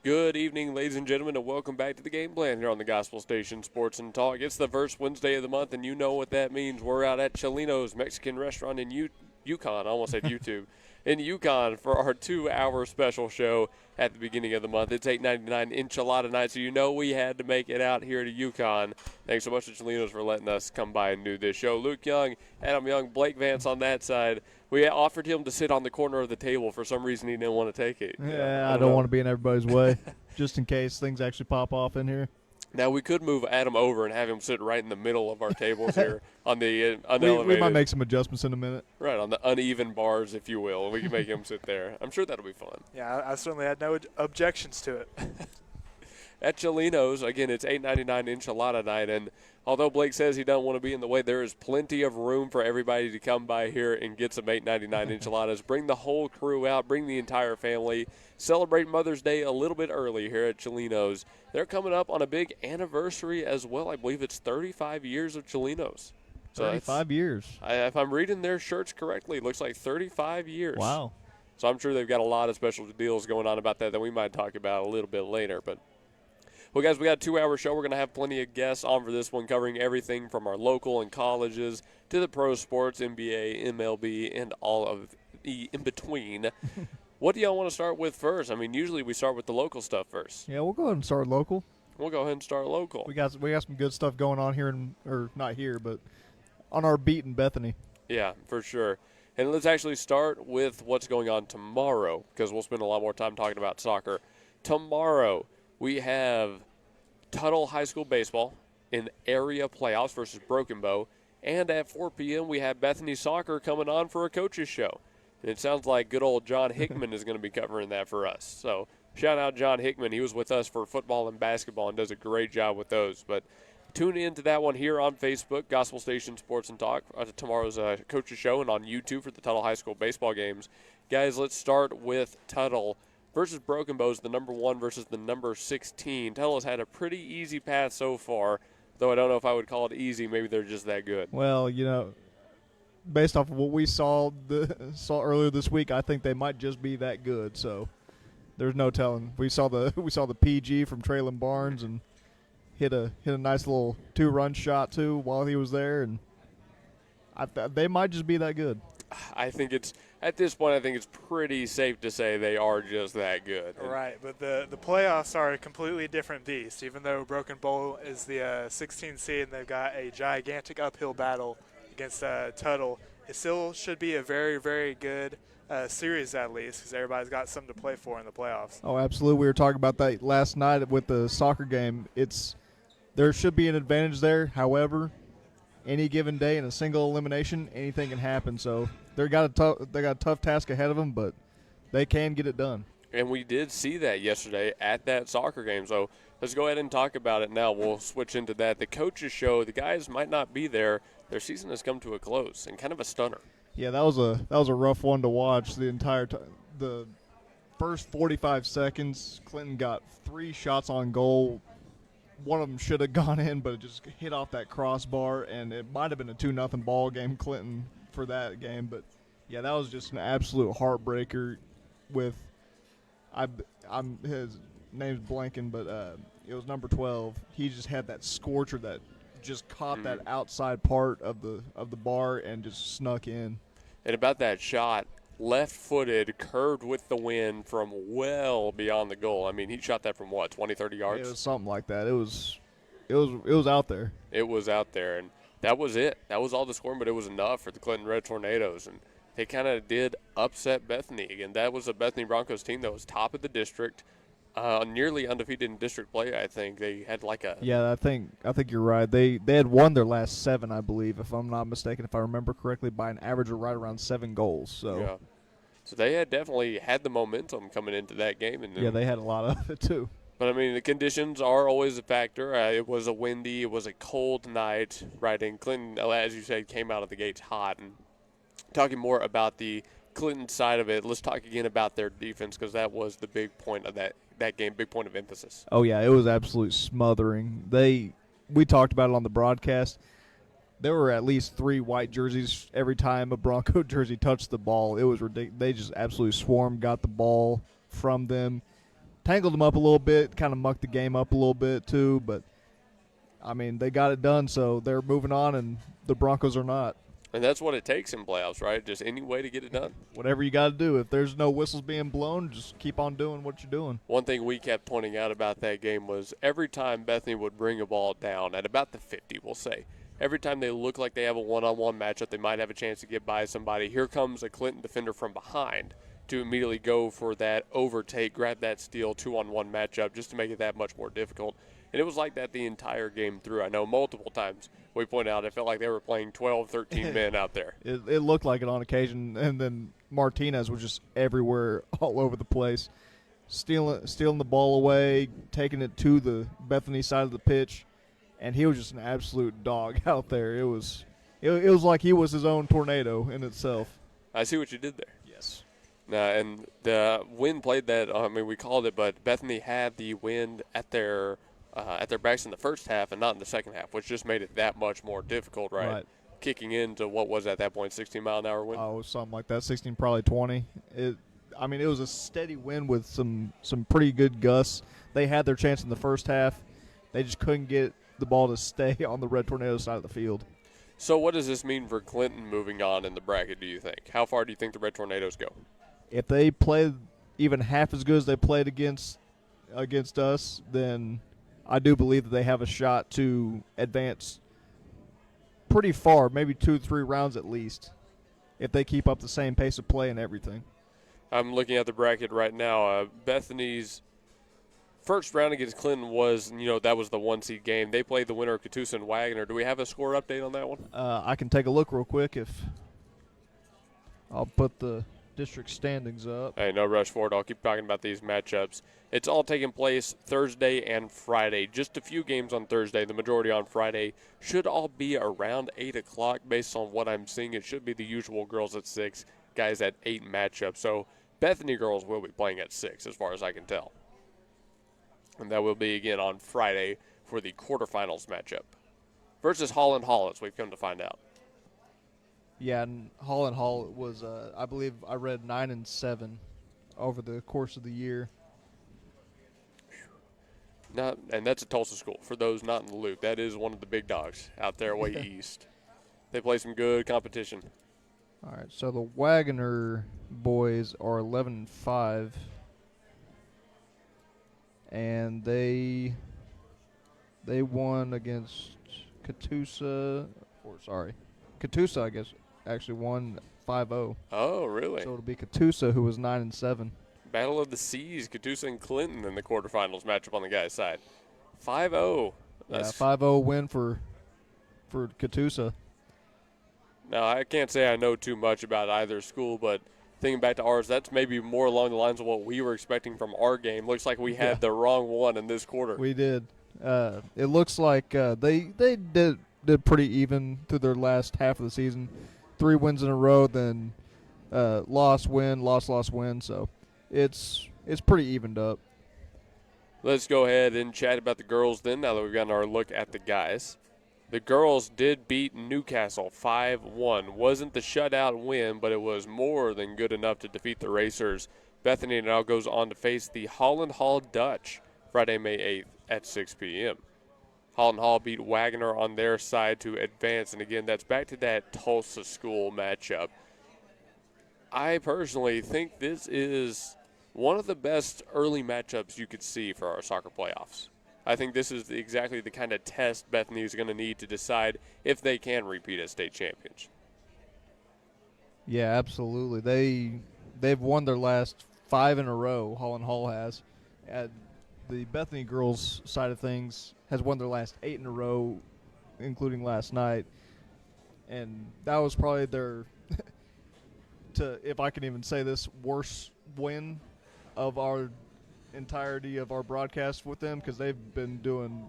Good evening, ladies and gentlemen, and welcome back to the Game Plan here on the Gospel Station Sports and Talk. It's the first Wednesday of the month, and you know what that means. We're out at Chelinos Mexican Restaurant in Yukon. I almost said YouTube. In Yukon for our 2-hour special show at the beginning of the month. It's $8.99 enchilada night, so you know we had to make it out here to Yukon. Thanks so much to Chelinos for letting us come by and do this show. Luke Young, Adam Young, Blake Vance on that side. We offered him to sit on the corner of the table. For some reason, he didn't want to take it. Yeah, I don't want to be in everybody's way, just in case things actually pop off in here. Now, we could move Adam over and have him sit right in the middle of our tables here on the unelevated. We might make some adjustments in a minute. Right, on the uneven bars, if you will. We can make him sit there. I'm sure that'll be fun. Yeah, I certainly had no objections to it. At Chelinos, again, it's $8.99 enchilada night, and although Blake says he doesn't want to be in the way, there is plenty of room for everybody to come by here and get some $8.99 enchiladas. Bring the whole crew out. Bring the entire family. Celebrate Mother's Day a little bit early here at Chelinos. They're coming up on a big anniversary as well. I believe it's 35 years of Chelinos. So 35 years. If I'm reading their shirts correctly, it looks like 35 years. Wow. So I'm sure they've got a lot of special deals going on about that we might talk about a little bit later. Well, guys, we got a 2-hour show. We're going to have plenty of guests on for this one, covering everything from our local and colleges to the pro sports, NBA, MLB, and all of the in-between. What do y'all want to start with first? I mean, usually we start with the local stuff first. Yeah, we'll go ahead and start local. We'll go ahead and start local. We got some good stuff going on here, or not here, but on our beat in Bethany. Yeah, for sure. And let's actually start with what's going on tomorrow, because we'll spend a lot more time talking about soccer. Tomorrow, we have Tuttle High School baseball in area playoffs versus Broken Bow. And at 4 p.m., we have Bethany Soccer coming on for a coach's show. And it sounds like good old John Hickman is going to be covering that for us. So shout out John Hickman. He was with us for football and basketball and does a great job with those. But tune into that one here on Facebook, Gospel Station Sports and Talk, tomorrow's coach's show, and on YouTube for the Tuttle High School baseball games. Guys, let's start with Tuttle versus Broken Bows, the number 1 versus the number 16. Tuttle has had a pretty easy path so far, though I don't know if I would call it easy. Maybe they're just that good. Well, based off of what we saw earlier this week, I think they might just be that good. So there's no telling. We saw the PG from Traylon Barnes and hit a nice little 2-run shot too while he was there, and they might just be that good. I think at this point, I think it's pretty safe to say they are just that good. Right, but the playoffs are a completely different beast. Even though Broken Bowl is the 16th seed and they've got a gigantic uphill battle against Tuttle, it still should be a very, very good series at least, because everybody's got something to play for in the playoffs. Oh, absolutely. We were talking about that last night with the soccer game. There should be an advantage there. However, any given day in a single elimination, anything can happen. So they got a tough task ahead of them, but they can get it done. And we did see that yesterday at that soccer game. So let's go ahead and talk about it now. We'll switch into that. The coaches show, the guys might not be there. Their season has come to a close, and kind of a stunner. Yeah, that was a rough one to watch the entire time. The first 45 seconds, Clinton got 3 shots on goal. One of them should have gone in, but it just hit off that crossbar, and it might have been a 2-0 ball game, Clinton, for that game. But, yeah, that was just an absolute heartbreaker with his name's blanking, but it was number 12. He just had that scorcher that just caught that outside part of the bar and just snuck in. And about that shot, left-footed, curved with the wind from well beyond the goal. I mean, he shot that from what, 20, 30 yards? It was something like that. It was out there. It was out there, and that was it. That was all the scoring, but it was enough for the Clinton Red Tornadoes, and they kind of did upset Bethany. Again, that was a Bethany Broncos team that was top of the district, nearly undefeated in district play, I think. They had like a – Yeah, I think you're right. They had won their last 7, I believe, if I'm not mistaken, if I remember correctly, by an average of right around 7 goals. So. Yeah. So they had definitely had the momentum coming into that game. And yeah, they had a lot of it too. But, I mean, the conditions are always a factor. It was a windy, it was a cold night, right? And Clinton, as you said, came out of the gates hot. And talking more about the Clinton side of it, let's talk again about their defense, because that was the big point of that game, big point of emphasis. Oh, yeah, it was absolute smothering. We talked about it on the broadcast. There were at least 3 white jerseys every time a Bronco jersey touched the ball. It was ridiculous. They just absolutely swarmed, got the ball from them. tangled them up a little bit, kind of mucked the game up a little bit too. But I mean, they got it done, so they're moving on, and the Broncos are not. And that's what it takes in playoffs, right? Just any way to get it done. Whatever you got to do. If there's no whistles being blown, just keep on doing what you're doing. One thing we kept pointing out about that game was every time Bethany would bring a ball down at about the 50, we'll say, every time they look like they have a one-on-one matchup, they might have a chance to get by somebody. Here comes a Clinton defender from behind to immediately go for that overtake, grab that steal, 2-on-1 matchup just to make it that much more difficult. And it was like that the entire game through. I know multiple times we pointed out it felt like they were playing 12, 13 men out there. It looked like it on occasion, and then Martinez was just everywhere, all over the place, stealing the ball away, taking it to the Bethany side of the pitch, and he was just an absolute dog out there. It was like he was his own tornado in itself. I see what you did there. Yes. And the wind played that. I mean, we called it, but Bethany had the wind at their backs in the first half and not in the second half, which just made it that much more difficult, right? Kicking into what was at that point 16-mile-an-hour wind. Oh, something like that, 16, probably 20. It was a steady wind with some pretty good gusts. They had their chance in the first half. They just couldn't get the ball to stay on the Red Tornado side of the field. So what does this mean for Clinton moving on in the bracket, do you think? How far do you think the Red Tornadoes go? If they play even half as good as they played against us, then I do believe that they have a shot to advance pretty far, maybe 2 or 3 rounds at least, if they keep up the same pace of play and everything. I'm looking at the bracket right now. Bethany's first round against Clinton was, that was the 1-seed game. They played the winner of Catoosa and Wagner. Do we have a score update on that one? I can take a look real quick if I'll put the district standings up. Hey, no rush for it. I'll keep talking about these matchups. It's all taking place Thursday and Friday. Just a few games on Thursday, the majority on Friday. Should all be around 8 o'clock based on what I'm seeing. It should be the usual girls at 6, guys at 8 matchups. So Bethany girls will be playing at 6 as far as I can tell. And that will be again on Friday for the quarterfinals matchup versus Holland Hall, as we've come to find out. Yeah, and Holland Hall was, I believe I read 9-7 over the course of the year. And that's a Tulsa school. For those not in the loop, that is one of the big dogs out there way east. They play some good competition. All right, so the Wagner boys are 11-5, and they won against Catoosa. Catoosa, I guess, actually won 5-0. Oh, really? So it'll be Catoosa, who was 9-7. Battle of the Seas, Catoosa and Clinton in the quarterfinals matchup on the guys' side. 5-0. Yeah, 5-0 win for Catoosa. Now, I can't say I know too much about either school, but thinking back to ours, that's maybe more along the lines of what we were expecting from our game. Looks like we had the wrong one in this quarter. We did. It looks like they did pretty even through their last half of the season. 3 wins in a row, then loss, win, loss, win. So it's pretty evened up. Let's go ahead and chat about the girls then, now that we've gotten our look at the guys. The girls did beat Newcastle 5-1. Wasn't the shutout win, but it was more than good enough to defeat the Racers. Bethany now goes on to face the Holland Hall Dutch Friday, May 8th at 6 p.m. Holland Hall beat Wagner on their side to advance, and again, that's back to that Tulsa school matchup. I personally think this is one of the best early matchups you could see for our soccer playoffs. I think this is exactly the kind of test Bethany is going to need to decide if they can repeat as state champions. Yeah, absolutely. They've won their last 5 in a row, Holland Hall has. The Bethany girls side of things has won their last 8 in a row, including last night. And that was probably their, if I can even say this, worst win of our entirety of our broadcast with them, because they've been doing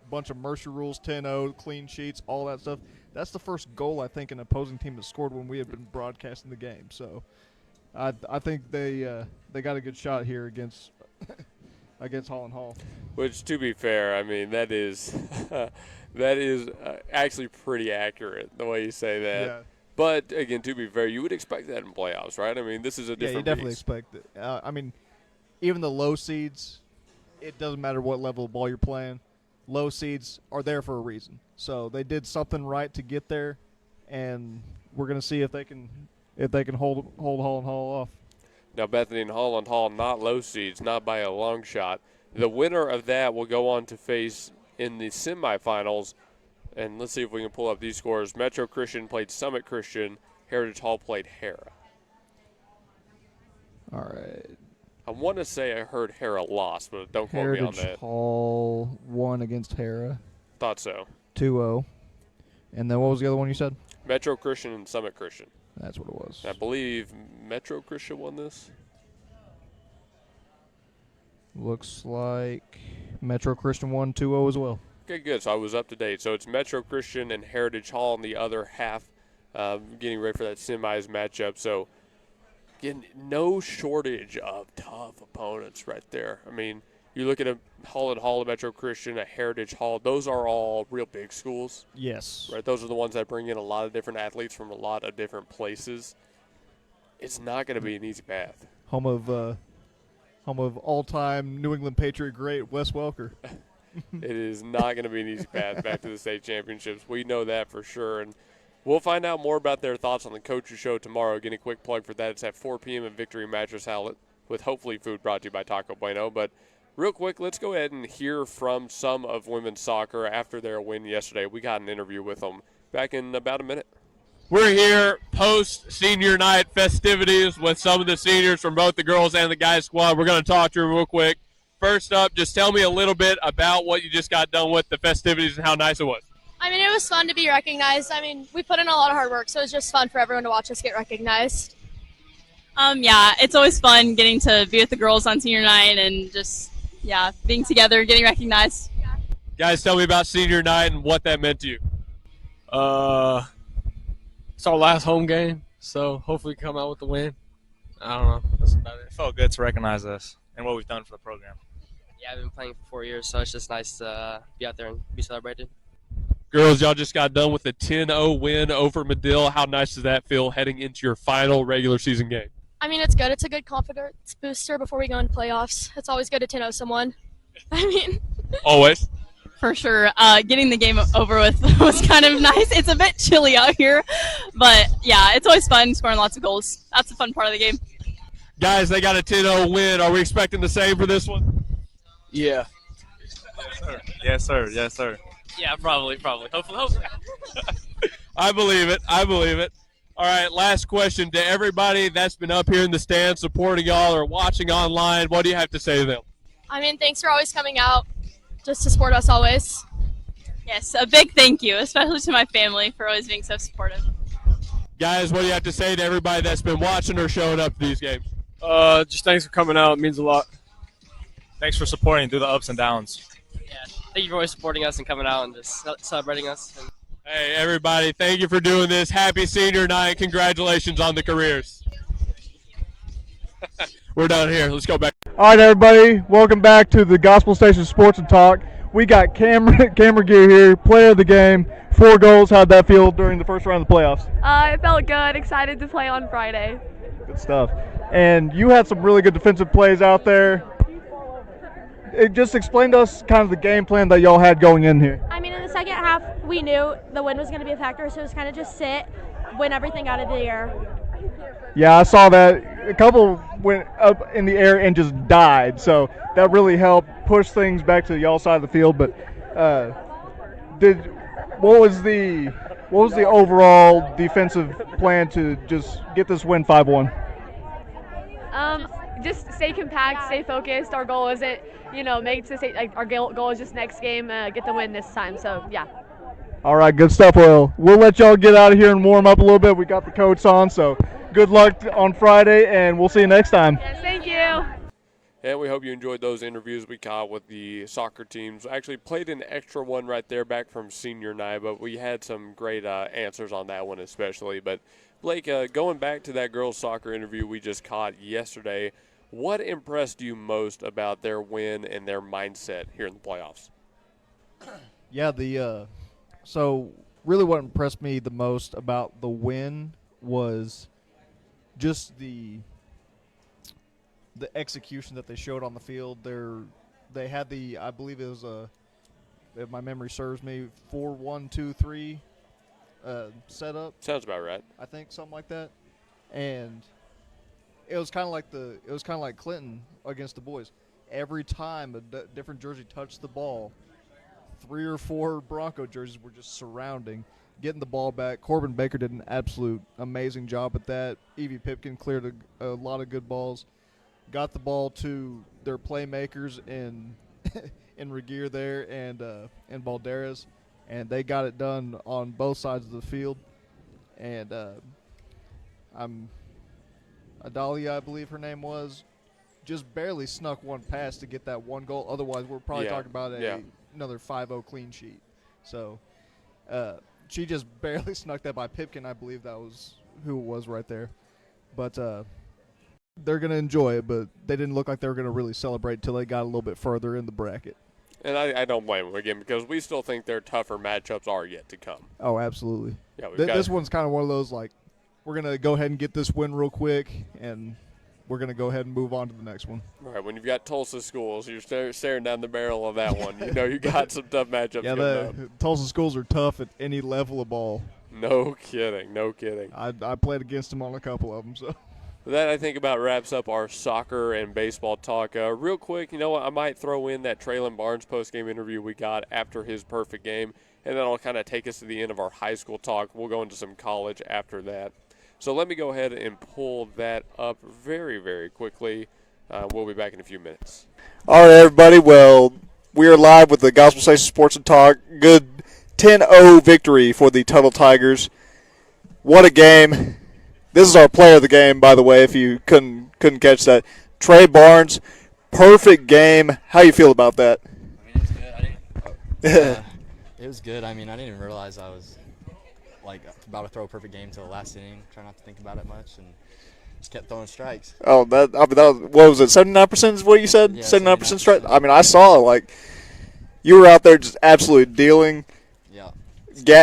a bunch of mercy rules, 10-0, clean sheets, all that stuff. That's the first goal I think an opposing team has scored when we have been broadcasting the game. So I think they got a good shot here against Holland Hall. Which, to be fair, I mean, that is actually pretty accurate the way you say that. Yeah. But again, to be fair, you would expect that in playoffs, right? I mean, this is a different. Yeah, you definitely beast. expect it. I mean, even the low seeds, it doesn't matter what level of ball you're playing. Low seeds are there for a reason. So they did something right to get there, and we're going to see if they can hold Hall and Hall off. Now, Bethany and Hall not low seeds, not by a long shot. The winner of that will go on to face in the semifinals, and let's see if we can pull up these scores. Metro Christian played Summit Christian. Heritage Hall played Hera. All right. I want to say I heard Hera lost, but don't quote me on Heritage that. Hall won against Hera. Thought so. 2-0. And then what was the other one you said? Metro Christian and Summit Christian. That's what it was. I believe Metro Christian won this. Looks like Metro Christian won 2-0 as well. Okay, good. So I was up to date. So it's Metro Christian and Heritage Hall in the other half, getting ready for that semis matchup. So, again, no shortage of tough opponents right there. I mean, you look at a Hall and Metro Christian, a Heritage Hall. Those are all real big schools. Yes. Right. Those are the ones that bring in a lot of different athletes from a lot of different places. It's not going to be an easy path. Home of all-time New England Patriot great Wes Welker. It is not going to be an easy path back to the state championships. We know that for sure. And we'll find out more about their thoughts on the Coaches Show tomorrow. Again, a quick plug for that. It's at 4 p.m. at Victory Mattress Outlet with hopefully food brought to you by Taco Bueno. But real quick, let's go ahead and hear from some of women's soccer after their win yesterday. We got an interview with them back in about a minute. We're here post-senior night festivities with some of the seniors from both the girls and the guys squad. We're going to talk to them real quick. First up, just tell me a little bit about what you just got done with the festivities and how nice it was. I mean, it was fun to be recognized. I mean, we put in a lot of hard work, so it was just fun for everyone to watch us get recognized. Yeah, it's always fun getting to be with the girls on senior night and just, being together, getting recognized. Guys, tell me about senior night and what that meant to you. It's our last home game, so hopefully we come out with the win. I don't know. That's about it. It felt good to recognize us and what we've done for the program. Yeah, I've been playing for 4 years, so it's just nice to be out there and be celebrated. Girls, y'all just got done with a 10-0 win over Medill. How nice does that feel heading into your final regular season game? I mean, it's good. It's a good confidence booster before we go into playoffs. It's always good to 10-0 someone. I mean. Always. For sure. Getting the game over with was kind of nice. It's a bit chilly out here, but yeah, it's always fun scoring lots of goals. That's the fun part of the game. Guys, they got a 10-0 win. Are we expecting the same for this one? Yeah. Yes, sir. Yes, sir. Yeah, probably. Hopefully. I believe it. All right, last question to everybody that's been up here in the stands supporting y'all or watching online. What do you have to say to them? I mean, thanks for always coming out just to support us always. Yes, a big thank you, especially to my family for always being so supportive. Guys, what do you have to say to everybody that's been watching or showing up to these games? Just thanks for coming out. It means a lot. Thanks for supporting through the ups and downs. Yeah, thank you for always supporting us and coming out and just celebrating us. Hey, everybody, thank you for doing this. Happy senior night. Congratulations on the careers. We're done here. Let's go back. All right, everybody, welcome back to the Gospel Station Sports and Talk. We got Cameron Gear here, player of the game, 4 goals. How'd that feel during the first round of the playoffs? It felt good. Excited to play on Friday. Good stuff. And you had some really good defensive plays out there. Just explain to us kind of the game plan that y'all had going in here. I mean, in the second half, we knew the wind was going to be a factor, so it was kind of just sit, win everything out of the air. Yeah, I saw that. A couple went up in the air and just died, so that really helped push things back to y'all side of the field. But what was the overall defensive plan to just get this win 5-1? Just stay compact, stay focused. Our goal isn't, make it to state. Like our goal is just next game, get the win this time. So yeah. All right, good stuff. Well, we'll let y'all get out of here and warm up a little bit. We got the coats on, so good luck on Friday, and we'll see you next time. Yes, thank you. And we hope you enjoyed those interviews we caught with the soccer teams. Actually played an extra one right there back from senior night, but we had some great answers on that one especially. But, Blake, going back to that girls' soccer interview we just caught yesterday, what impressed you most about their win and their mindset here in the playoffs? Yeah, so really what impressed me the most about the win was just the the execution that they showed on the field. They had I believe it was if my memory serves me, 4-1-2-3 setup. Sounds about right. I think something like that, and it was kind of like Clinton against the boys. Every time a different jersey touched the ball, 3 or 4 Bronco jerseys were just surrounding, getting the ball back. Corbin Baker did an absolute amazing job at that. Evie Pipkin cleared a lot of good balls, got the ball to their playmakers in in Regier there and Balderas, and they got it done on both sides of the field. And Adalia, I believe her name was, just barely snuck one past to get that one goal. Otherwise, we're probably talking about another 5-0 clean sheet. So she just barely snuck that by Pipkin. I believe that was who it was right there. But they're going to enjoy it, but they didn't look like they were going to really celebrate until they got a little bit further in the bracket. And I don't blame them, again, because we still think their tougher matchups are yet to come. Oh, absolutely. Yeah, this one's kind of one of those, like, we're going to go ahead and get this win real quick, and we're going to go ahead and move on to the next one. All right, when you've got Tulsa Schools, you're staring down the barrel of that one. You know you got some tough matchups coming up. Tulsa Schools are tough at any level of ball. No kidding, no kidding. I played against them on a couple of them, so. That, I think, about wraps up our soccer and baseball talk. Real quick, you know what? I might throw in that Traylon Barnes post-game interview we got after his perfect game, and then I'll kind of take us to the end of our high school talk. We'll go into some college after that. So let me go ahead and pull that up very, very quickly. We'll be back in a few minutes. All right, everybody. Well, we are live with the Gospel Station Sports and Talk. Good 10-0 victory for the Tuttle Tigers. What a game. This is our player of the game, by the way, if you couldn't catch that. Trey Barnes, perfect game. How you feel about that? I mean, it was good. It was good. I mean, I didn't even realize I was about to throw a perfect game till the last inning. Try not to think about it much, and just kept throwing strikes. Oh, that was, what was it? 79% is what you said. Yeah, 79% strike. I mean, I saw you were out there just absolutely dealing. Yeah.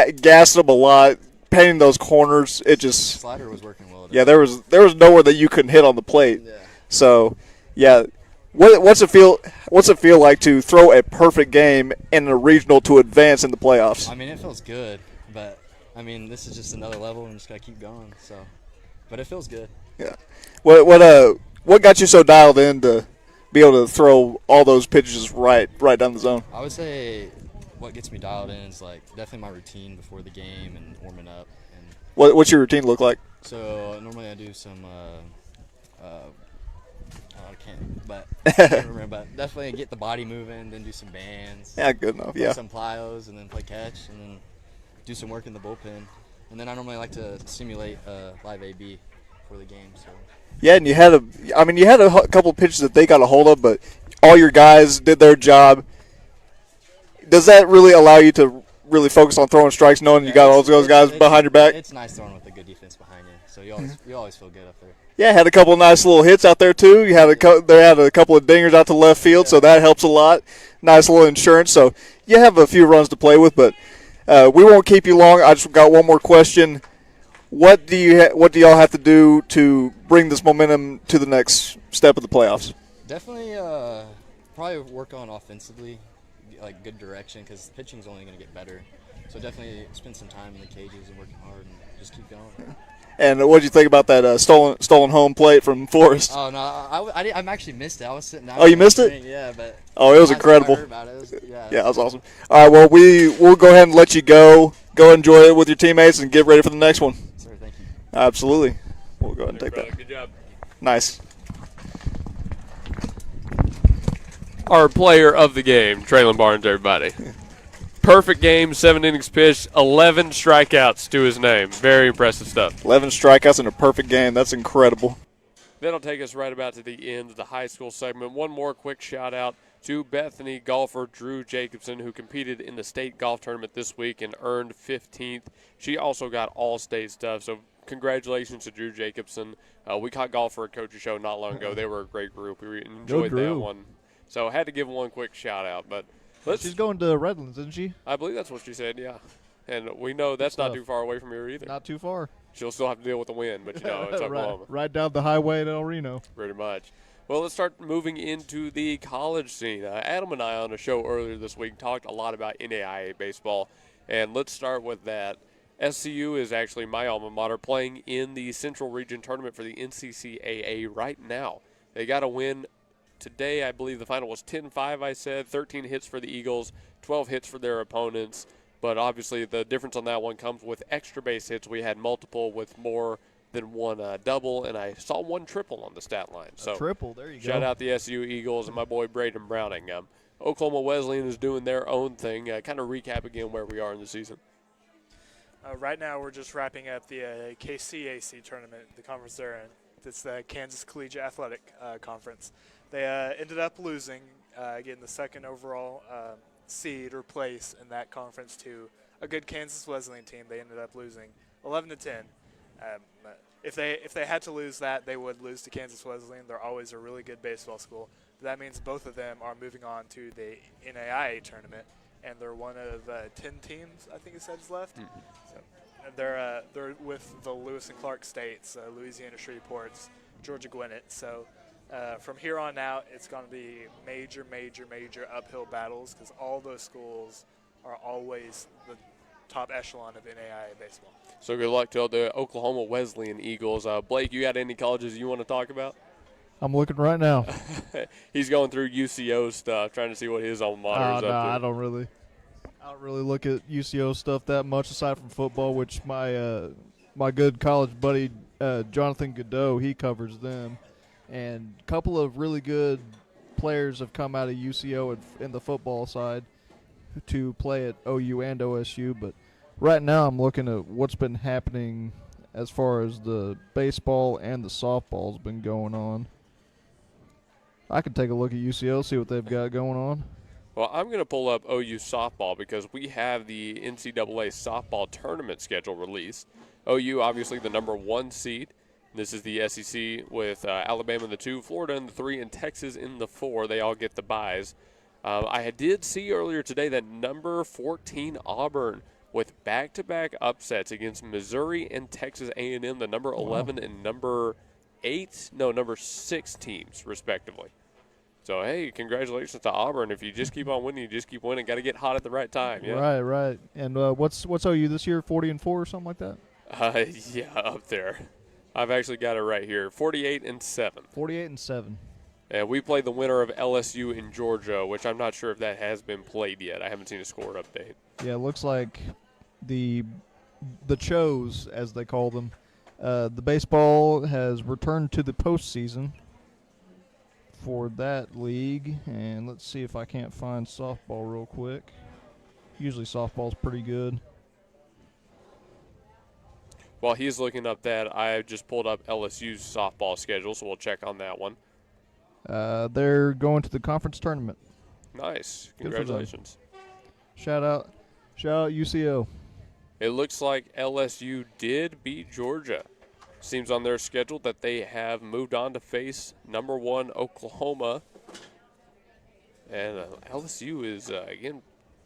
Gassed them a lot. Painting those corners, it just slider was working well. Yeah, there was nowhere that you couldn't hit on the plate. Yeah. So, yeah, what's it feel like to throw a perfect game in a regional to advance in the playoffs? I mean, it feels good, but I mean, this is just another level, and just gotta keep going. So, but it feels good. Yeah. What got you so dialed in to be able to throw all those pitches right down the zone? I would say what gets me dialed in is definitely my routine before the game and warming up. And what's your routine look like? So normally I do some I can't remember, but definitely get the body moving, then do some bands. Yeah, good enough. Yeah. Some plyos, and then play catch, and then do some work in the bullpen, and then I normally like to simulate live AB for the game. So. Yeah, and you had a couple of pitches that they got a hold of, but all your guys did their job. Does that really allow you to really focus on throwing strikes, knowing you got all those guys behind your back? It's nice throwing with a good defense behind you, so you always feel good up there. Yeah, had a couple of nice little hits out there too. They had a couple of dingers out to left field, so that helps a lot. Nice little insurance. So you have a few runs to play with, but we won't keep you long. I just got one more question. What do y'all have to do to bring this momentum to the next step of the playoffs? Definitely, probably work on offensively. Good direction, because pitching's only going to get better. So definitely spend some time in the cages and working hard and just keep going. And what did you think about that stolen home plate from Forrest? Oh no, I actually missed it. I was sitting down. Oh, you missed it? Yeah, but it was incredible. I heard about it. Yeah, that was awesome. All right, well we'll go ahead and let you go. Go enjoy it with your teammates and get ready for the next one. Sir, thank you. Absolutely. We'll go ahead and take that. Good job. Nice. Our player of the game, Traylon Barnes, everybody. Perfect game, 7 innings pitched, 11 strikeouts to his name. Very impressive stuff. 11 strikeouts in a perfect game. That's incredible. That'll take us right about to the end of the high school segment. One more quick shout-out to Bethany golfer Drew Jacobson, who competed in the state golf tournament this week and earned 15th. She also got all-state stuff, so congratulations to Drew Jacobson. We caught golf for a coach's show not long ago. They were a great group. We enjoyed that one. So I had to give one quick shout-out. But she's going to Redlands, isn't she? I believe that's what she said, yeah. And we know that's not too far away from here either. Not too far. She'll still have to deal with the wind, but, it's Oklahoma. Right down the highway at El Reno. Pretty much. Well, let's start moving into the college scene. Adam and I on a show earlier this week talked a lot about NAIA baseball, and let's start with that. SCU is actually my alma mater, playing in the Central Region Tournament for the NCCAA right now. They got a win today. I believe the final was 10-5, I said. 13 hits for the Eagles, 12 hits for their opponents. But obviously the difference on that one comes with extra base hits. We had multiple with more than one double, and I saw one triple on the stat line. So triple, there you go. Shout out the SCU Eagles and my boy Braden Browning. Oklahoma Wesleyan is doing their own thing. Kind of recap again where we are in the season. Right now, we're just wrapping up the KCAC tournament, the conference they're in. It's the Kansas Collegiate Athletic Conference. They ended up losing, getting the second overall seed or place in that conference to a good Kansas Wesleyan team. They ended up losing 11-10. If they had to lose that, they would lose to Kansas Wesleyan. They're always a really good baseball school. But that means both of them are moving on to the NAIA tournament, and they're one of 10 teams, I think it says, left. So they're with the Lewis and Clark states, Louisiana Shreveports, Georgia Gwinnett. So from here on out, it's going to be major uphill battles because all those schools are always the top echelon of NAIA baseball. So good luck to the Oklahoma Wesleyan Eagles. Blake, you got any colleges you want to talk about? I'm looking right now. He's going through UCO stuff, trying to see what his alma mater is up to. I don't really look at UCO stuff that much aside from football, which my good college buddy Jonathan Godot, he covers them, and a couple of really good players have come out of UCO in the football side to play at OU and OSU. But right now, I'm looking at what's been happening as far as the baseball and the softball's been going on. I could take a look at UCO, see what they've got going on. Well, I'm going to pull up OU softball because we have the NCAA softball tournament schedule released. OU, obviously, the number 1 seed. This is the SEC with Alabama in the 2, Florida in the 3, and Texas in the 4. They all get the byes. I did see earlier today that number 14 Auburn with back-to-back upsets against Missouri and Texas A&M, the number 11 and number 6 teams, respectively. So, hey, congratulations to Auburn. If you just keep on winning, you just keep winning. Got to get hot at the right time. Yeah? Right. And what's OU this year, 40-4 or something like that? Yeah, up there. I've actually got it right here, 48-7. 48-7. And we play the winner of LSU in Georgia, which I'm not sure if that has been played yet. I haven't seen a score update. Yeah, it looks like the Chos, as they call them, the baseball has returned to the postseason for that league. And let's see if I can't find softball real quick. Usually softball's pretty good. While he's looking up that, I just pulled up LSU's softball schedule, so we'll check on that one. They're going to the conference tournament. Nice. Congratulations. Shout out UCO. It looks like LSU did beat Georgia. Seems on their schedule that they have moved on to face number 1 Oklahoma. And LSU is, again,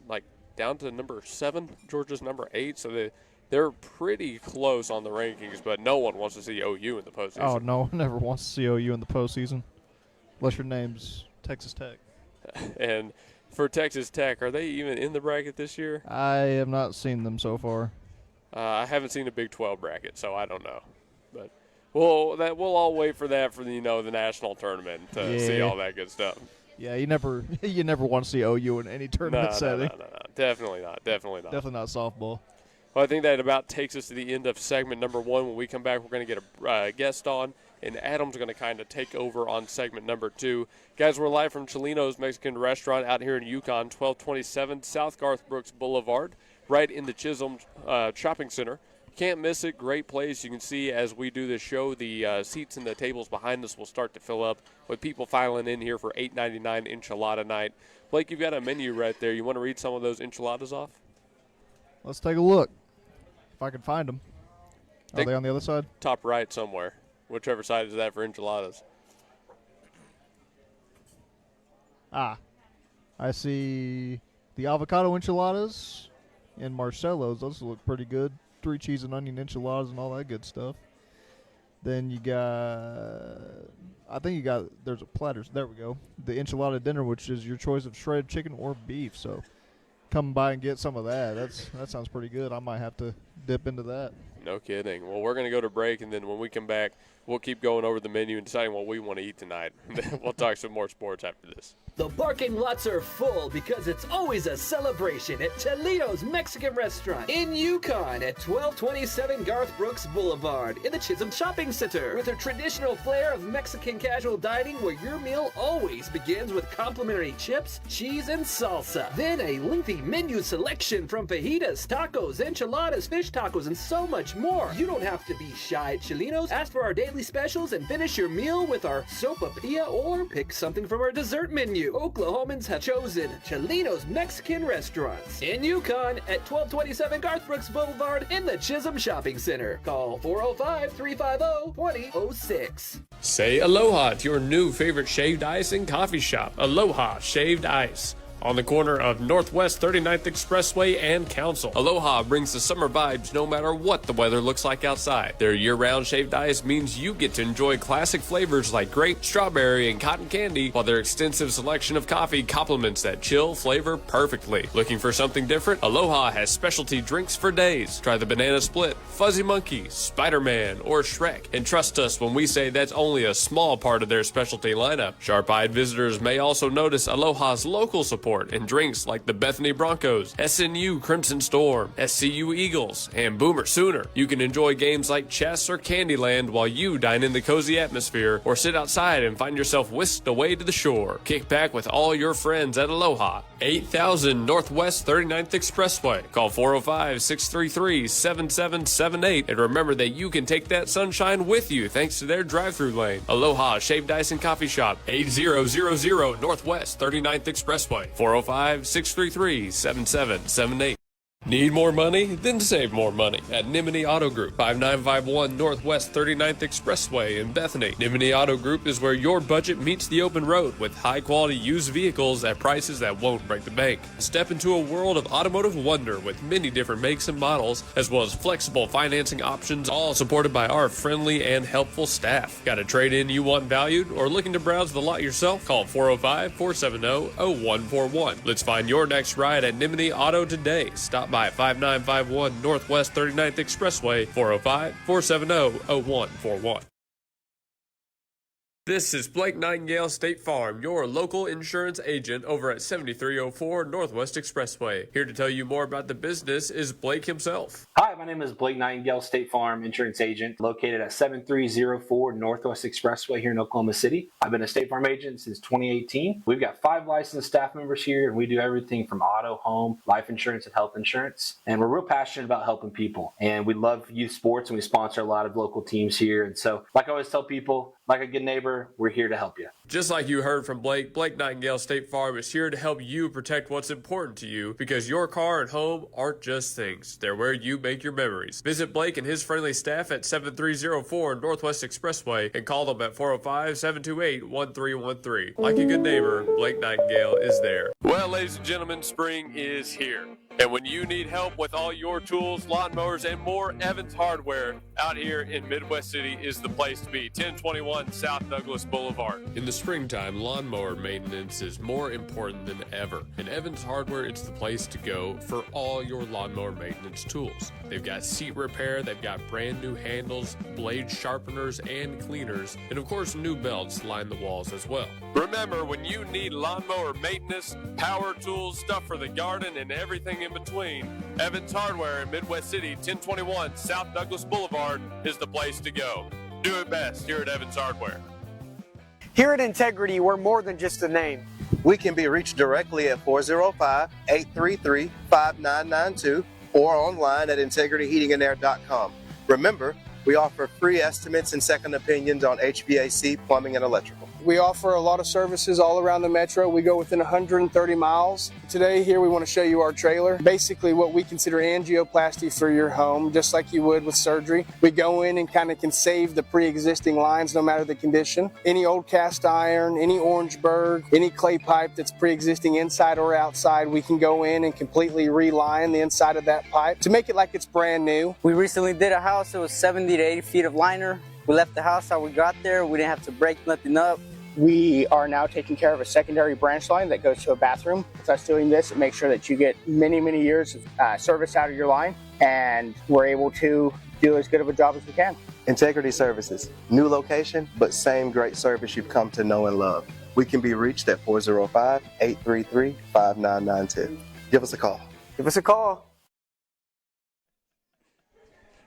like down to number 7. Georgia's number 8. So they're pretty close on the rankings, but no one wants to see OU in the postseason. Oh, no one ever wants to see OU in the postseason. Unless your name's Texas Tech. And for Texas Tech, are they even in the bracket this year? I have not seen them so far. I haven't seen a Big 12 bracket, so I don't know. But we'll all wait for that for the national tournament to see all that good stuff. Yeah, you never want to see OU in any tournament setting. No. Definitely not. Definitely not softball. Well, I think that about takes us to the end of segment number 1. When we come back, we're going to get a guest on, and Adam's going to kind of take over on segment number 2. Guys, we're live from Chelinos Mexican Restaurant out here in Yukon, 1227 South Garth Brooks Boulevard, right in the Chisholm Shopping Center. Can't miss it. Great place. You can see as we do this show, the seats and the tables behind us will start to fill up with people filing in here for $8.99 enchilada night. Blake, you've got a menu right there. You want to read some of those enchiladas off? Let's take a look. If I can find them. Are they on the other side? Top right somewhere. Whichever side is that for enchiladas. I see the avocado enchiladas and Marcelo's. Those look pretty good. 3 cheese and onion enchiladas and all that good stuff. Then you got, there's a platters. There we go. The enchilada dinner, which is your choice of shredded chicken or beef. So come by and get some of that. That sounds pretty good. I might have to dip into that. No kidding. Well, we're going to go to break, and then when we come back, we'll keep going over the menu and deciding what we want to eat tonight. We'll talk some more sports after this. The parking lots are full because it's always a celebration at Chelinos Mexican Restaurant in Yukon at 1227 Garth Brooks Boulevard in the Chisholm Shopping Center. With a traditional flair of Mexican casual dining where your meal always begins with complimentary chips, cheese, and salsa. Then a lengthy menu selection from fajitas, tacos, enchiladas, fish tacos, and so much more. You don't have to be shy at Chelinos. Ask for our daily specials and finish your meal with our sopapilla or pick something from our dessert menu. Oklahomans have chosen Chelinos Mexican Restaurants in Yukon at 1227 Garth Brooks Boulevard in the Chisholm Shopping Center. Call 405-350-2006. Say aloha to your new favorite shaved ice and coffee shop, Aloha Shaved Ice. On the corner of Northwest 39th Expressway and Council. Aloha brings the summer vibes no matter what the weather looks like outside. Their year-round shaved ice means you get to enjoy classic flavors like grape, strawberry, and cotton candy, while their extensive selection of coffee complements that chill flavor perfectly. Looking for something different? Aloha has specialty drinks for days. Try the Banana Split, Fuzzy Monkey, Spider-Man, or Shrek. And trust us when we say that's only a small part of their specialty lineup. Sharp-eyed visitors may also notice Aloha's local support and drinks like the Bethany Broncos, SNU Crimson Storm, SCU Eagles, and Boomer Sooner. You can enjoy games like chess or Candyland while you dine in the cozy atmosphere, or sit outside and find yourself whisked away to the shore. Kick back with all your friends at Aloha, 8000 Northwest 39th Expressway. Call 405-633-7778, and remember that you can take that sunshine with you thanks to their drive-thru lane. Aloha Shaved Ice and Coffee Shop, 8000 Northwest 39th Expressway. 405-633-7778. Need more money? Then save more money at Nimini Auto Group, 5951 Northwest 39th Expressway in Bethany. Nimini Auto Group is where your budget meets the open road with high-quality used vehicles at prices that won't break the bank. Step into a world of automotive wonder with many different makes and models, as well as flexible financing options, all supported by our friendly and helpful staff. Got a trade-in you want valued or looking to browse the lot yourself? Call 405-470-0141. Let's find your next ride at Nimini Auto today. Stop by 5951 Northwest 39th Expressway, 405-470-0141. This is Blake Nightingale State Farm, your local insurance agent over at 7304 Northwest Expressway. Here to tell you more about the business is Blake himself. Hi, my name is Blake Nightingale, State Farm insurance agent located at 7304 Northwest Expressway here in Oklahoma City. I've been a State Farm agent since 2018. We've got 5 licensed staff members here, and we do everything from auto, home, life insurance, and health insurance. And we're real passionate about helping people. And we love youth sports, and we sponsor a lot of local teams here. And so, like I always tell people, like a good neighbor, we're here to help you. Just like you heard from Blake, Blake Nightingale State Farm is here to help you protect what's important to you, because your car and home aren't just things. They're where you make your memories. Visit Blake and his friendly staff at 7304 Northwest Expressway and call them at 405-728-1313. Like a good neighbor, Blake Nightingale is there. Well, ladies and gentlemen, spring is here. And when you need help with all your tools, lawnmowers, and more, Evans Hardware out here in Midwest City is the place to be. 1021 South Douglas Boulevard. In the springtime, lawnmower maintenance is more important than ever. In Evans Hardware, it's the place to go for all your lawnmower maintenance tools. They've got seat repair, they've got brand new handles, blade sharpeners, and cleaners, and of course new belts line the walls as well. Remember, when you need lawnmower maintenance, power tools, stuff for the garden, and everything in between, Evans Hardware in Midwest City, 1021 South Douglas Boulevard is the place to go. Do it best here at Evans Hardware. Here at Integrity, we're more than just a name. We can be reached directly at 405-833-5992 or online at integrityheatingandair.com. Remember, we offer free estimates and second opinions on HVAC, plumbing, and electrical. We offer a lot of services all around the metro. We go within 130 miles. Today here we want to show you our trailer. Basically what we consider angioplasty for your home, just like you would with surgery. We go in and kind of can save the pre-existing lines no matter the condition. Any old cast iron, any Orangeburg, any clay pipe that's pre-existing inside or outside, we can go in and completely reline the inside of that pipe to make it like it's brand new. We recently did a house that was 70 to 80 feet of liner. We left the house how we got there. We didn't have to break nothing up. We are now taking care of a secondary branch line that goes to a bathroom. With us doing this, it makes sure that you get many, many years of service out of your line, and we're able to do as good of a job as we can. Integrity Services, new location, but same great service you've come to know and love. We can be reached at 405-833-5992. Give us a call. Give us a call.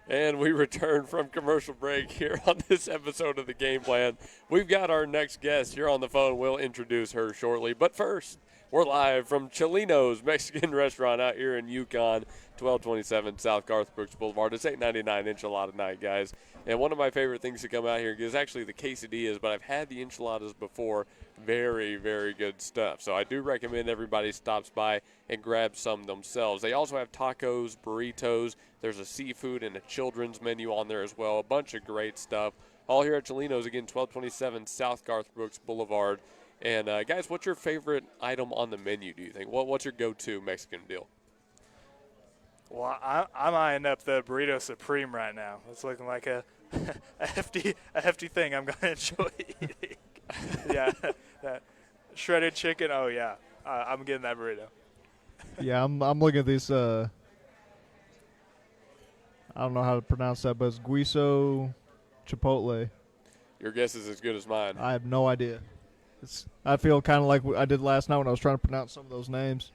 And we return from commercial break here on this episode of The Game Plan. We've got our next guest here on the phone. We'll introduce her shortly. But first, we're live from Chelinos Mexican Restaurant out here in Yukon, 1227 South Garth Brooks Boulevard. It's $8.99 enchilada night, guys. And one of my favorite things to come out here is actually the quesadillas, but I've had the enchiladas before. Very, very good stuff. So I do recommend everybody stops by and grabs some themselves. They also have tacos, burritos. There's a seafood and a children's menu on there as well. A bunch of great stuff. All here at Chelinos, again, 1227 South Garth Brooks Boulevard. And, guys, what's your favorite item on the menu, do you think? What's your go-to Mexican deal? Well, I'm eyeing up the Burrito Supreme right now. It's looking like a hefty thing I'm going to enjoy eating. Yeah, that shredded chicken. Oh, yeah. I'm getting that burrito. Yeah, I'm looking at this. I don't know how to pronounce that, but it's guiso chipotle. Your guess is as good as mine. I have no idea. I feel kind of like I did last night when I was trying to pronounce some of those names.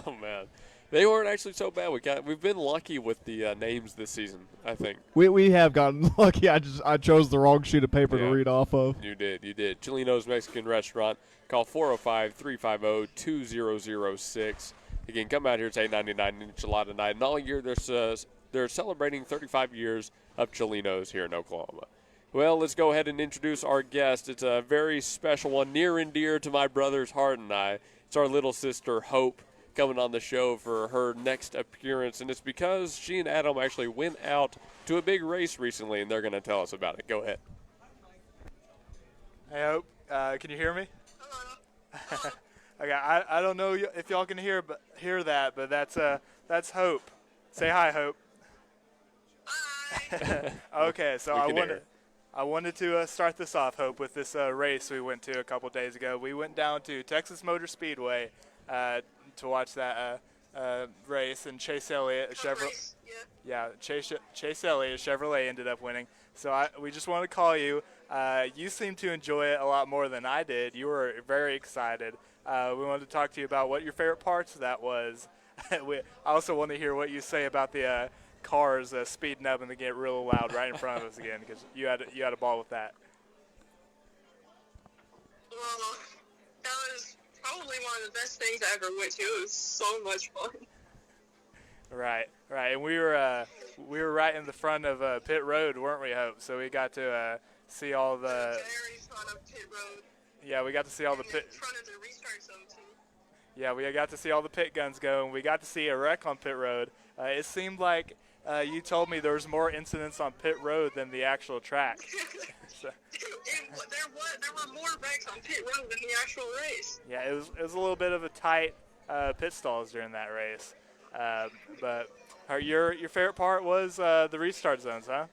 Oh, man. They weren't actually so bad. We've been lucky with the names this season, I think. We have gotten lucky. I chose the wrong sheet of paper to read off of. You did. Chelinos Mexican Restaurant. Call 405-350-2006. Again, come out here. It's $8.99 enchilada night. And all year they're celebrating 35 years of Chelinos here in Oklahoma. Well, let's go ahead and introduce our guest. It's a very special one, near and dear to my brother's heart and I. It's our little sister, Hope, coming on the show for her next appearance, and it's because she and Adam actually went out to a big race recently, and they're going to tell us about it. Go ahead. Hey, Hope, can you hear me? Okay, I don't know if y'all can hear that, but that's Hope. Say hi, Hope. Hi. Okay, so I wanted to start this off, Hope, with this race we went to a couple days ago. We went down to Texas Motor Speedway to watch that race, and Chase Elliott, Chase Elliott, Chevrolet ended up winning. So we just wanted to call you. You seemed to enjoy it a lot more than I did. You were very excited. We wanted to talk to you about what your favorite parts of that was. I also want to hear what you say about the cars speeding up and they get real loud right in front of us again, because you had a ball with that. Well, that was probably one of the best things I ever went to. It was so much fun. Right, and we were right in the front of pit road, weren't we, Hope? So we got to see all the. Very front of pit road. Yeah, we got to see all the pit. In front of the restart zone too. Yeah, we got to see all the pit guns go, and we got to see a wreck on pit road. It seemed like you told me there was more incidents on pit road than the actual track. So. There were more wrecks on pit road than the actual race. Yeah, it was a little bit of a tight pit stalls during that race. But your favorite part was the restart zones, huh?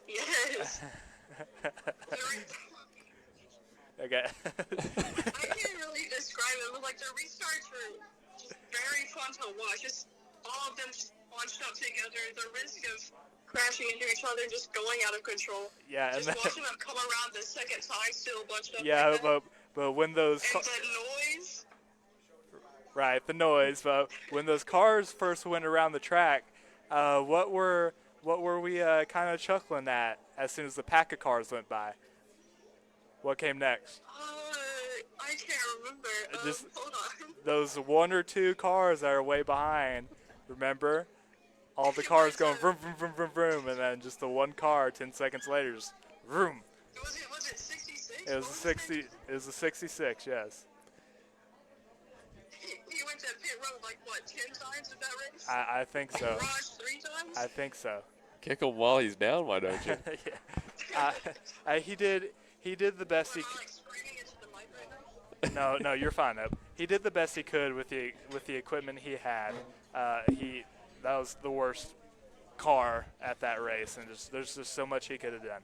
Yes. Okay. I can't really describe it, but like the restarts were very fun to watch. Just all of them just bunched up together. The risk of crashing into each other just going out of control. Yeah, just watching them come around the second time still bunched up. Yeah, like that. but when those and the noise. Right, the noise. But when those cars first went around the track, what were we kind of chuckling at as soon as the pack of cars went by? What came next? I can't remember. Just hold on. Those one or two cars that are way behind. Remember? All the cars going vroom, vroom, vroom, vroom, vroom, and then just the one car 10 seconds later just vroom. Was it 66? It was a 60. It was a 66. Yes. He went to pit road like what 10 times in that race? I think so. Garage 3 times? I think so. Kick him while he's down, why don't you? Yeah. He did the best he could. No, you're fine. He did the best he could with the equipment he had. That was the worst car at that race, and there's just so much he could have done.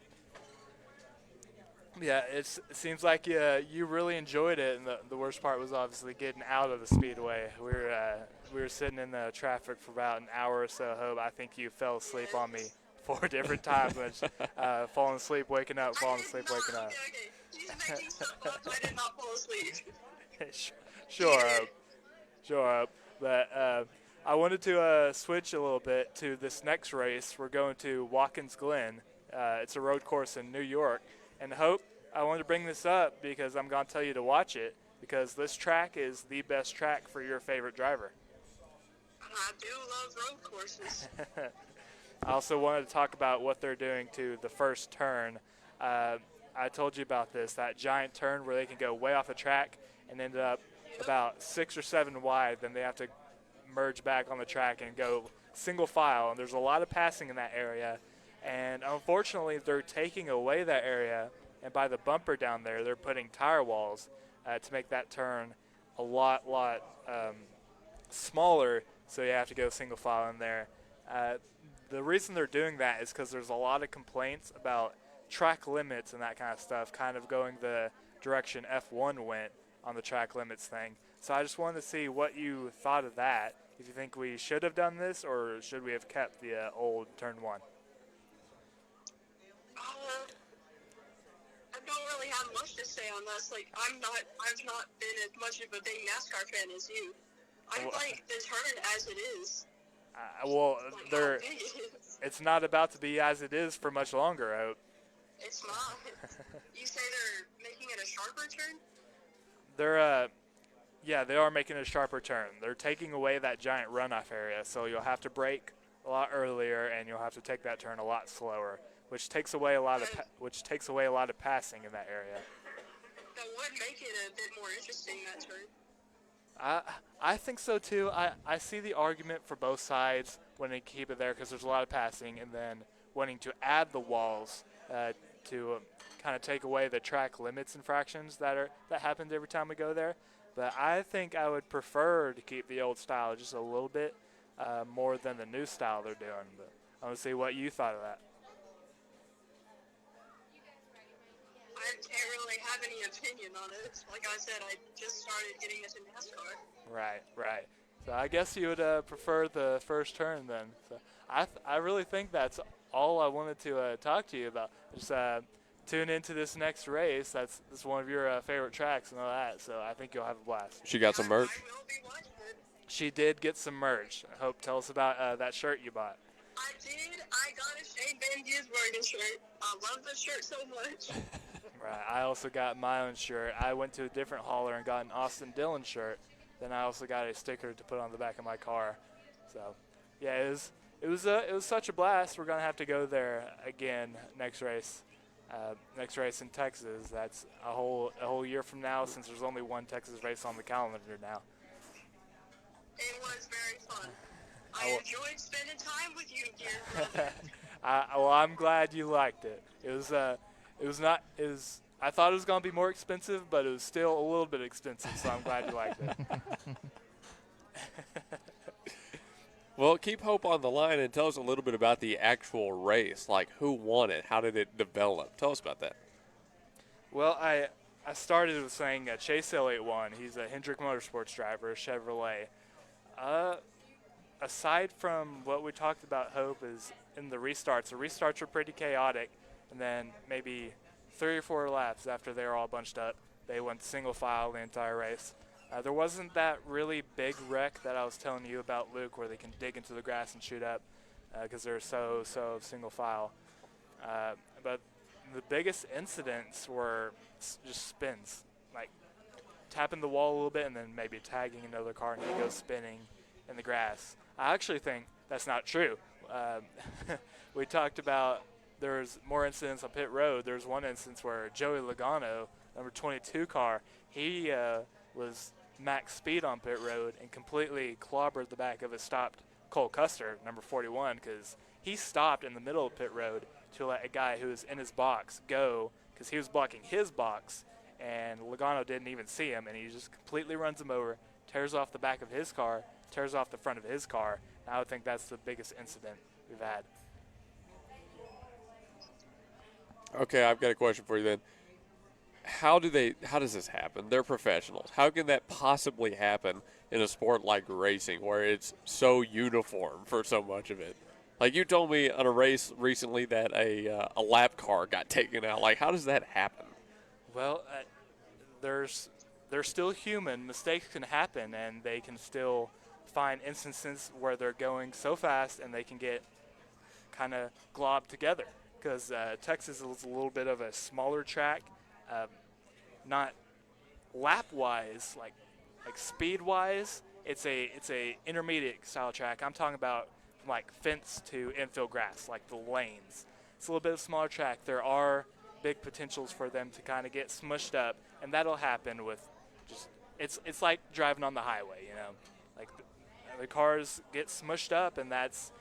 Yeah, it seems like you really enjoyed it, and the worst part was obviously getting out of the speedway. We were sitting in the traffic for about an hour or so. Hope I think you fell asleep on me 4 different times, falling asleep, waking up, falling asleep, waking up. He's making stuff up. I did not fall asleep. Sure. But I wanted to switch a little bit to this next race. We're going to Watkins Glen. It's a road course in New York. And Hope, I wanted to bring this up because I'm going to tell you to watch it, because this track is the best track for your favorite driver. I do love road courses. I also wanted to talk about what they're doing to the first turn. I told you about this, that giant turn where they can go way off the track and end up about 6 or 7 wide. Then they have to merge back on the track and go single file. And there's a lot of passing in that area. And unfortunately, they're taking away that area. And by the bumper down there, they're putting tire walls to make that turn a lot smaller. So you have to go single file in there. The reason they're doing that is because there's a lot of complaints about track limits and that kind of stuff, kind of going the direction F1 went on the track limits thing. So I just wanted to see what you thought of that. If you think we should have done this, or should we have kept the old turn 1? I don't really have much to say on this. Like, I've not been as much of a big NASCAR fan as you. I like the turn as it is. It's not about to be as it is for much longer, I hope. It's not. You say they're making it a sharper turn? They are making a sharper turn. They're taking away that giant runoff area, so you'll have to brake a lot earlier, and you'll have to take that turn a lot slower, which takes away a lot of passing in that area. That would make it a bit more interesting, that turn. I think so too. I see the argument for both sides when they keep it there because there's a lot of passing, and then wanting to add the walls to kind of take away the track limits infractions that happens every time we go there. But I think I would prefer to keep the old style just a little bit more than the new style they're doing. But I want to see what you thought of that. I can't really have any opinion on it. Like I said, I just started getting into NASCAR. Right. So I guess you would prefer the first turn then. So I really think that's all I wanted to talk to you about. Just tune into this next race. That's one of your favorite tracks and all that. So I think you'll have a blast. She got some merch? I will be watching it. She did get some merch. Hope, tell us about that shirt you bought. I did. I got a Shane Van Gisbergen shirt. I love the shirt so much. Right. I also got my own shirt. I went to a different hauler and got an Austin Dillon shirt. Then I also got a sticker to put on the back of my car. So, yeah, it was such a blast. We're gonna have to go there again next race. Next race in Texas. That's a whole year from now, since there's only one Texas race on the calendar now. It was very fun. I enjoyed spending time with you, dear brother. I'm glad you liked it. I thought it was going to be more expensive, but it was still a little bit expensive, so I'm glad you liked it. Well, keep Hope on the line and tell us a little bit about the actual race. Like, who won it? How did it develop? Tell us about that. Well, I started with saying Chase Elliott won. He's a Hendrick Motorsports driver, Chevrolet. Aside from what we talked about, Hope, is in the restarts were pretty chaotic, and then maybe 3 or 4 laps after they were all bunched up, they went single file the entire race. There wasn't that really big wreck that I was telling you about, Luke, where they can dig into the grass and shoot up because they're so single file. But the biggest incidents were just spins, like tapping the wall a little bit and then maybe tagging another car and he goes spinning in the grass. I actually think that's not true. We talked about there's more incidents on pit road. There's one instance where Joey Logano, number 22 car, he was max speed on pit road and completely clobbered the back of his stopped Cole Custer, number 41, because he stopped in the middle of pit road to let a guy who was in his box go because he was blocking his box, and Logano didn't even see him, and he just completely runs him over, tears off the back of his car, tears off the front of his car. And I would think that's the biggest incident we've had. Okay, I've got a question for you then. how does this happen? They're professionals. How can that possibly happen in a sport like racing where it's so uniform for so much of it? Like you told me on a race recently that a lap car got taken out. Like, how does that happen? Well, they're still human. Mistakes can happen, and they can still find instances where they're going so fast and they can get kind of globbed together. Because Texas is a little bit of a smaller track, not lap-wise, like speed-wise. It's a intermediate style track. I'm talking about from like fence to infield grass, like the lanes. It's a little bit of a smaller track. There are big potentials for them to kind of get smushed up, and that'll happen with just it's like driving on the highway, you know, like the cars get smushed up, and that's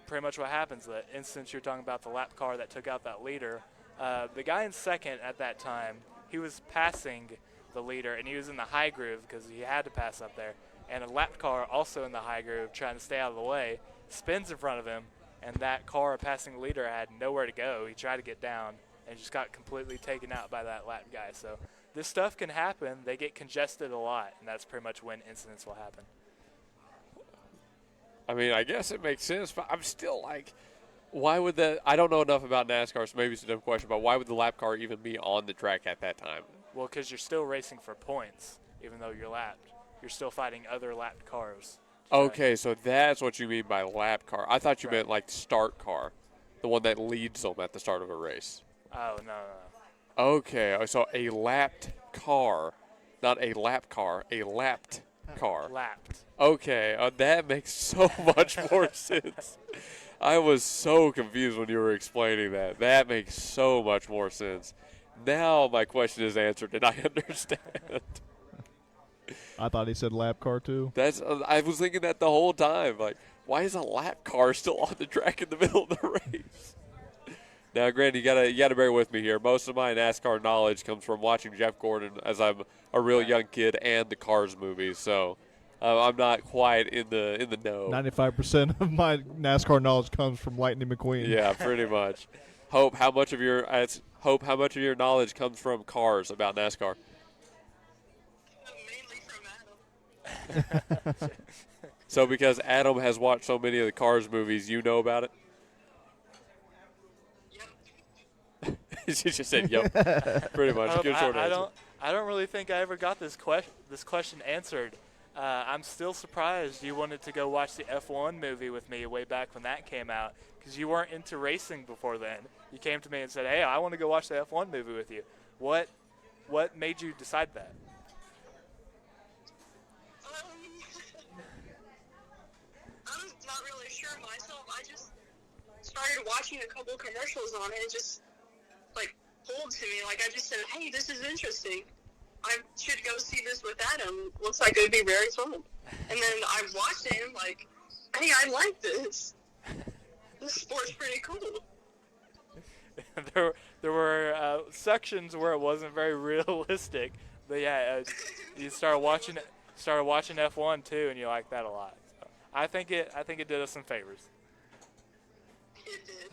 pretty much what happens. The instance you're talking about, the lap car that took out that leader, the guy in second at that time, he was passing the leader, and he was in the high groove because he had to pass up there. And a lap car also in the high groove trying to stay out of the way spins in front of him, and that car passing the leader had nowhere to go. He tried to get down and just got completely taken out by that lap guy. So this stuff can happen. They get congested a lot, and that's pretty much when incidents will happen. I mean, I guess it makes sense, but I'm still like, why would that? I don't know enough about NASCAR, so maybe it's a dumb question, but why would the lap car even be on the track at that time? Well, because you're still racing for points, even though you're lapped. You're still fighting other lapped cars. Okay, so that's what you mean by lap car. I thought you meant like start car, the one that leads them at the start of a race. Oh, no. Okay, so a lapped car, not a lap car, a lapped car. Lapped. Okay, that makes so much more sense. I was so confused when you were explaining that. That makes so much more sense. Now my question is answered, and I understand. I thought he said lap car too. I was thinking that the whole time. Like, why is a lap car still on the track in the middle of the race? Now, granted, you gotta bear with me here. Most of my NASCAR knowledge comes from watching Jeff Gordon as I'm a real young kid and the Cars movies. So I'm not quite in the know. 95% of my NASCAR knowledge comes from Lightning McQueen. Yeah, pretty much. Hope, how much of your knowledge comes from Cars about NASCAR? So because Adam has watched so many of the Cars movies, you know about it? Yep. She just said, yep. Pretty much. Good short answer. I don't really think I ever got this question answered. I'm still surprised you wanted to go watch the F1 movie with me way back when that came out, because you weren't into racing before then. You came to me and said, hey, I want to go watch the F1 movie with you. What made you decide that? I'm not really sure myself. I just started watching a couple commercials on it and just, pulled to me. I just said, hey, this is interesting. I should go see this with Adam. Looks like it would be very fun. And then I watched it and I'm like, hey, I like this. This sport's pretty cool. There were sections where it wasn't very realistic, but yeah, you started watching F1 too, and you liked that a lot. So I think it did us some favors. It did.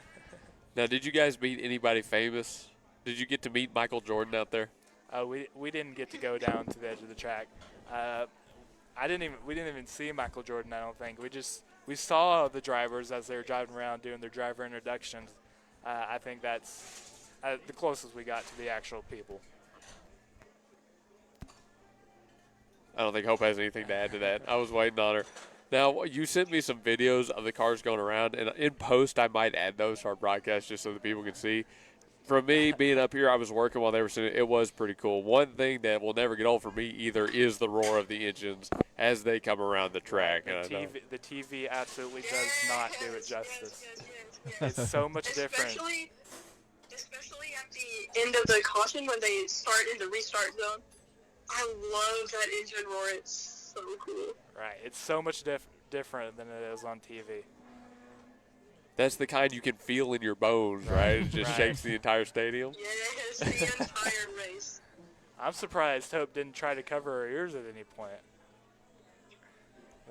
Now, did you guys meet anybody famous? Did you get to meet Michael Jordan out there? We didn't get to go down to the edge of the track. We didn't even see Michael Jordan. I don't think we saw the drivers as they were driving around doing their driver introductions. I think that's the closest we got to the actual people. I don't think Hope has anything to add to that. I was waiting on her. Now, you sent me some videos of the cars going around, and in post I might add those to our broadcast just so that people can see. From me being up here, I was working while they were sitting. It was pretty cool. One thing that will never get old for me either is the roar of the engines as they come around the track. The TV absolutely does not do it justice. It's so much different. Especially at the end of the caution when they start in the restart zone. I love that engine roar. It's so cool. Right. It's so much different than it is on TV. That's the kind you can feel in your bones, right? It just shakes the entire stadium. Yes, the entire race. I'm surprised Hope didn't try to cover her ears at any point.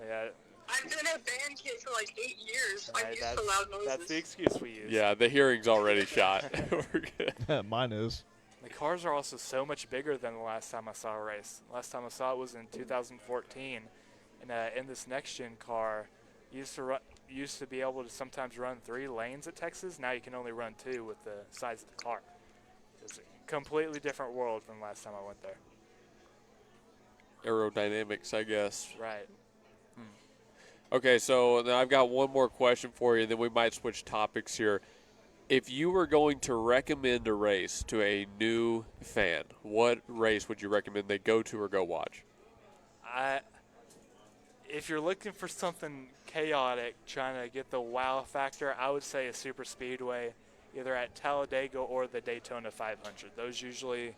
Yeah. I've been a band kid for 8 years. I'm used to loud noises. That's the excuse we use. Yeah, the hearing's already shot. We're good. Mine is. The cars are also so much bigger than the last time I saw a race. Last time I saw it was in 2014, and in this next-gen car, you used to be able to sometimes run 3 lanes at Texas. Now you can only run 2 with the size of the car. It's a completely different world from last time I went there. Aerodynamics, I guess. Right. Okay, so now I've got one more question for you, then we might switch topics here. If you were going to recommend a race to a new fan, what race would you recommend they go to or go watch? If you're looking for something chaotic, trying to get the wow factor, I would say a super speedway, either at Talladega or the Daytona 500. Those usually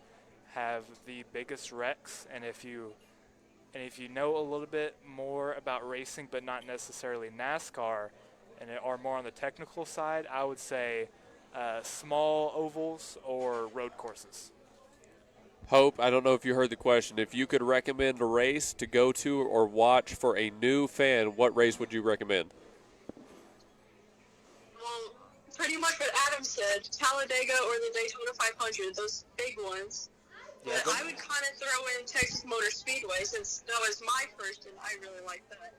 have the biggest wrecks, and if you know a little bit more about racing but not necessarily NASCAR and are more on the technical side, I would say small ovals or road courses. Hope, I don't know if you heard the question. If you could recommend a race to go to or watch for a new fan, what race would you recommend? Well, pretty much what Adam said, Talladega or the Daytona 500, those big ones. Yeah, but I would kind of throw in Texas Motor Speedway since that was my first, and I really like that.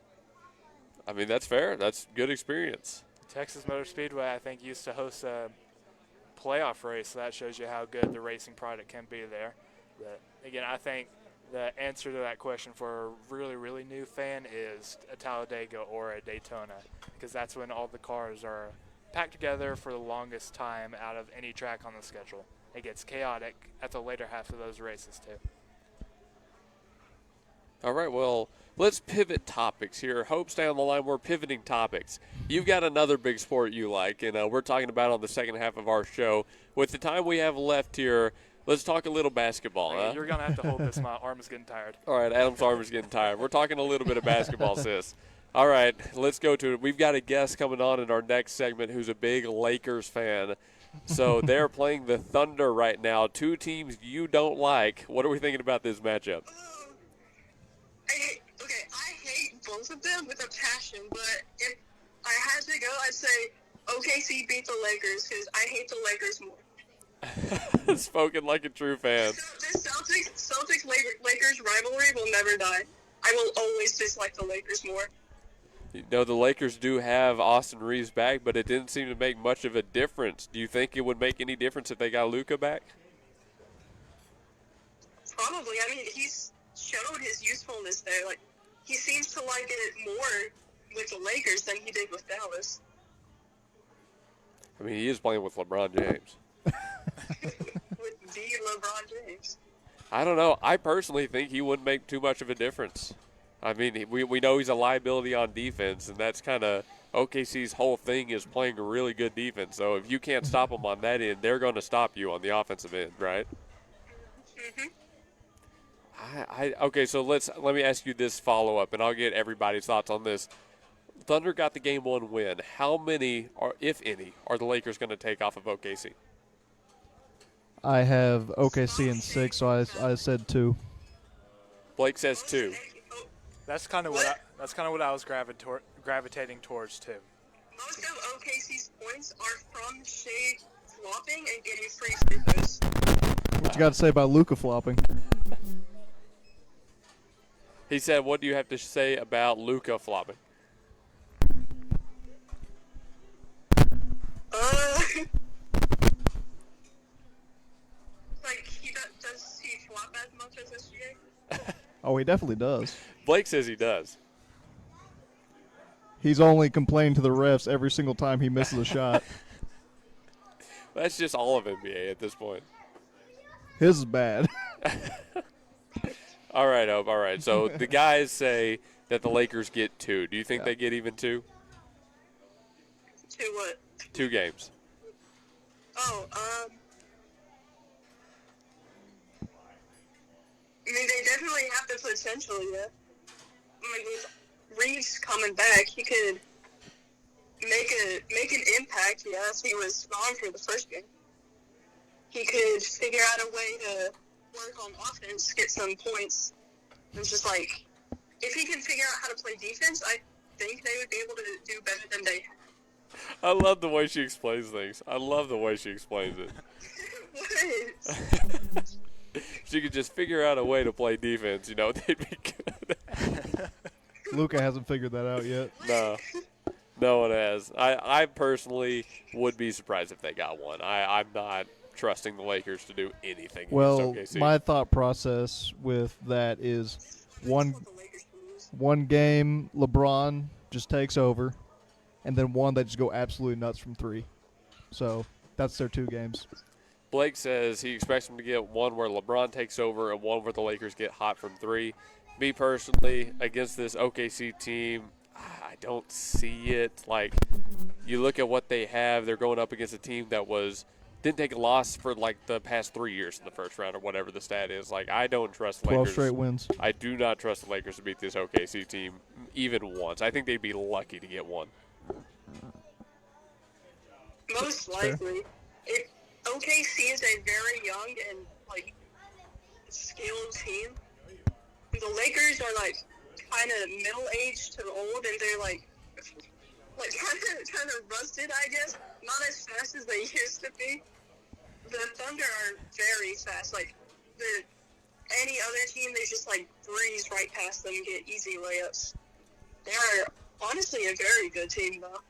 I mean, that's fair. That's good experience. Texas Motor Speedway, I think, used to host a playoff race, so that shows you how good the racing product can be there. But, again, I think the answer to that question for a really, really new fan is a Talladega or a Daytona, because that's when all the cars are packed together for the longest time out of any track on the schedule. It gets chaotic at the later half of those races, too. All right, well, let's pivot topics here. Hope, stay on the line. We're pivoting topics. You've got another big sport you like, and we're talking about it on the second half of our show. With the time we have left here, let's talk a little basketball. Hey, you're going to have to hold this. My arm is getting tired. All right, Adam's arm is getting tired. We're talking a little bit of basketball, sis. All right, let's go to it. We've got a guest coming on in our next segment who's a big Lakers fan. So they're playing the Thunder right now, 2 teams you don't like. What are we thinking about this matchup? I hate both of them with a passion, but if I had to go, I'd say OKC beat the Lakers because I hate the Lakers more. Spoken like a true fan. The Celtics-Lakers rivalry will never die. I will always dislike the Lakers more. You know, the Lakers do have Austin Reeves back, but it didn't seem to make much of a difference. Do you think it would make any difference if they got Luka back? Probably. I mean, he's showed his usefulness there. Like, he seems to like it more with the Lakers than he did with Dallas. I mean, he is playing with LeBron James. With the LeBron James. I don't know. I personally think he wouldn't make too much of a difference. I mean, we know he's a liability on defense, and that's kind of OKC's whole thing is playing a really good defense. So if you can't stop them on that end, they're going to stop you on the offensive end, right? Mm-hmm. Okay, so let me ask you this follow-up, and I'll get everybody's thoughts on this. Thunder got the Game 1 win. How many, or if any, are the Lakers going to take off of OKC? I have OKC in 6, so I said 2. Blake says 2. That's kind of what I was gravitating towards too. Most of OKC's points are from Shea flopping and getting free free throws. What you got to say about Luka flopping? He said, what do you have to say about Luka flopping? Like, does he flop as much as SGA? Oh, he definitely does. Blake says he does. He's only complained to the refs every single time he misses a shot. That's just all of NBA at this point. His is bad. All right, Hope. All right. So the guys say that the Lakers get 2. Do you think they get even 2? 2 what? 2 games. Oh, I mean, they definitely have the potential, yeah. I mean, with Reeves coming back, he could make an impact, yes. He was gone for the first game. He could figure out a way to work on offense, get some points. It's just like, if he can figure out how to play defense, I think they would be able to do better than they have. I love the way she explains things. I love the way she explains it. What? She could just figure out a way to play defense, they'd be good. Luka hasn't figured that out yet. No. No one has. I personally would be surprised if they got one. I'm not trusting the Lakers to do anything Well, against OKC. my thought process with that is one game LeBron just takes over, and then one that just go absolutely nuts from three. So that's their 2 games. Blake says he expects them to get one where LeBron takes over and one where the Lakers get hot from 3. Me personally, against this OKC team, I don't see it. Like, you look at what they have, they're going up against a team that didn't take a loss for like the past 3 years in the first round or whatever the stat is. Like, I don't trust the 12 Lakers. straight wins. I do not trust the Lakers to beat this OKC team even once. I think they'd be lucky to get one. Most likely. OKC is a very young and, skilled team. The Lakers are, kind of middle-aged to old, and they're, kind of rusted, I guess. Not as fast as they used to be. The Thunder are very fast. Any other team, they just, breeze right past them and get easy layups. They are, honestly, a very good team, though.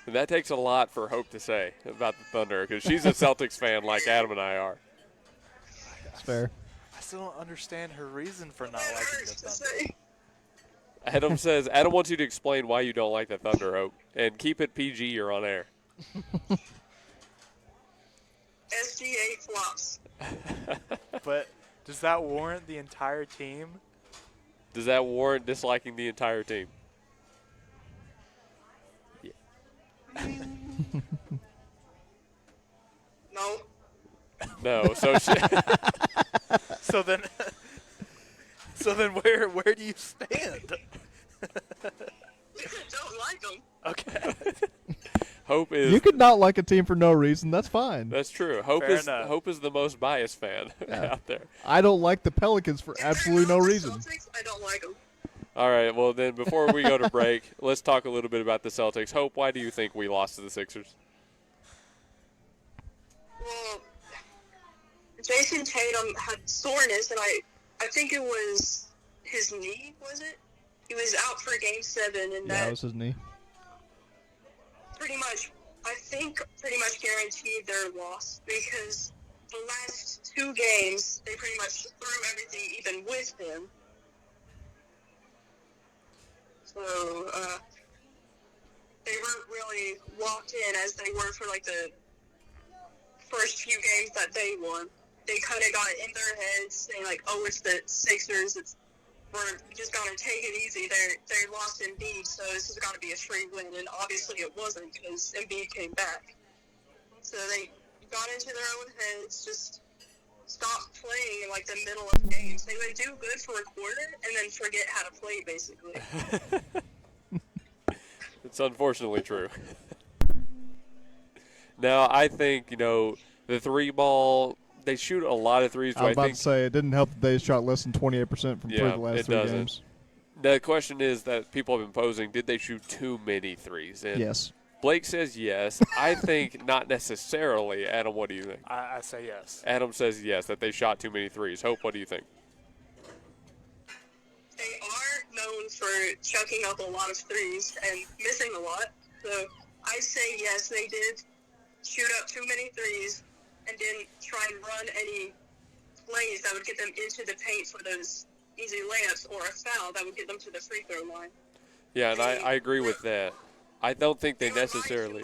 And that takes a lot for Hope to say about the Thunder, because she's a Celtics fan like Adam and I are. That's fair. I still don't understand her reason for not liking the Thunder. Adam wants you to explain why you don't like the Thunder, Hope. And keep it PG, you're on air. SGA flops. But does that warrant the entire team? Does that warrant disliking the entire team? No. No. So so then where do you stand? Don't like them. Okay. Hope is. You could not like a team for no reason. That's fine. That's true. Hope Fair enough. Hope is the most biased fan out there. I don't like the Pelicans for absolutely no reason. Celtics, I don't like them. All right. Well, then before we go to break, let's talk a little bit about the Celtics. Hope, why do you think we lost to the Sixers? Well, Jason Tatum had soreness, and I think it was his knee, was it? He was out for Game 7, and Yeah, that was his knee. pretty much guaranteed their loss, because the last 2 games, they pretty much threw everything even with him. So, they weren't really locked in as they were for, the first few games that they won. They kind of got in their heads saying, it's the Sixers, we're just going to take it easy. They lost Embiid, so this has got to be a free win, and obviously it wasn't, because Embiid came back. So they got into their own heads, just stopped playing in, the middle of games. They would do good for a quarter, and then forget how to play, basically. It's unfortunately true. Now, I think, the 3-ball, they shoot a lot of threes. I was about to say, it didn't help that they shot less than 28% from 3 the last 3 games. The question is that people have been posing, did they shoot too many threes? And yes. Blake says yes. I think not necessarily. Adam, what do you think? I say yes. Adam says yes, that they shot too many threes. Hope, what do you think? They are known for chucking up a lot of threes and missing a lot. So I say yes, they did shoot up too many threes and didn't try and run any plays that would get them into the paint for those easy layups or a foul that would get them to the free throw line. Yeah, and I agree with that. I don't think they necessarily.